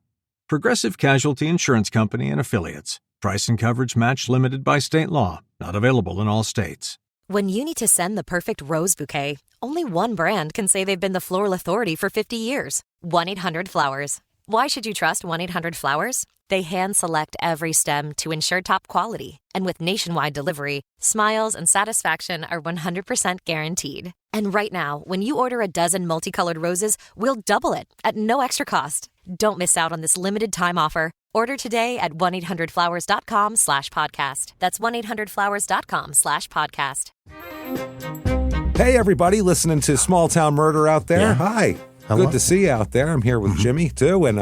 Progressive Casualty Insurance Company and Affiliates. Price and coverage match limited by state law. Not available in all states. When you need to send the perfect rose bouquet, only one brand can say they've been the floral authority for 50 years. 1-800-Flowers. Why should you trust 1-800-Flowers? They hand-select every stem to ensure top quality. And with nationwide delivery, smiles and satisfaction are 100% guaranteed. And right now, when you order a dozen multicolored roses, we'll double it at no extra cost. Don't miss out on this limited-time offer. Order today at 1-800-Flowers.com/podcast. That's 1-800-Flowers.com/podcast. Hey, everybody listening to Small Town Murder out there. Yeah. Hi. Hello. Good to see you out there. I'm here with Jimmy, too. And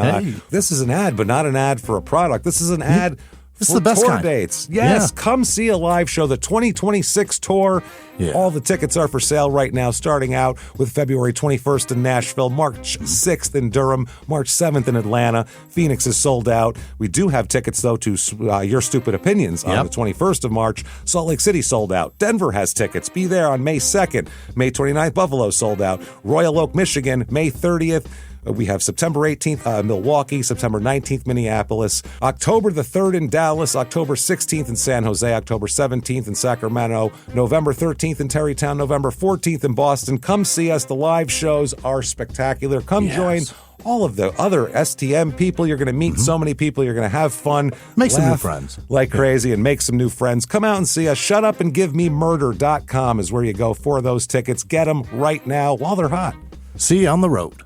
This is an ad, but not an ad for a product. This is an ad This is for the best tour kind. dates. Yes, Yeah. come see a live show, the 2026 tour. Yeah. All the tickets are for sale right now, starting out with February 21st in Nashville, March 6th in Durham, March 7th in Atlanta. Phoenix is sold out. We do have tickets, though, to Your Stupid Opinions on the 21st of March. Salt Lake City sold out. Denver has tickets. Be there on May 2nd. May 29th, Buffalo sold out. Royal Oak, Michigan, May 30th. We have September 18th, Milwaukee, September 19th, Minneapolis, October the 3rd in Dallas, October 16th in San Jose, October 17th in Sacramento, November 13th in Terrytown, November 14th in Boston. Come see us. The live shows are spectacular. Come join all of the other STM people. You're going to meet so many people. You're going to have fun. Make some new friends. Like crazy and make some new friends. Come out and see us. ShutUpAndGiveMeMurder.com is where you go for those tickets. Get them right now while they're hot. See you on the road.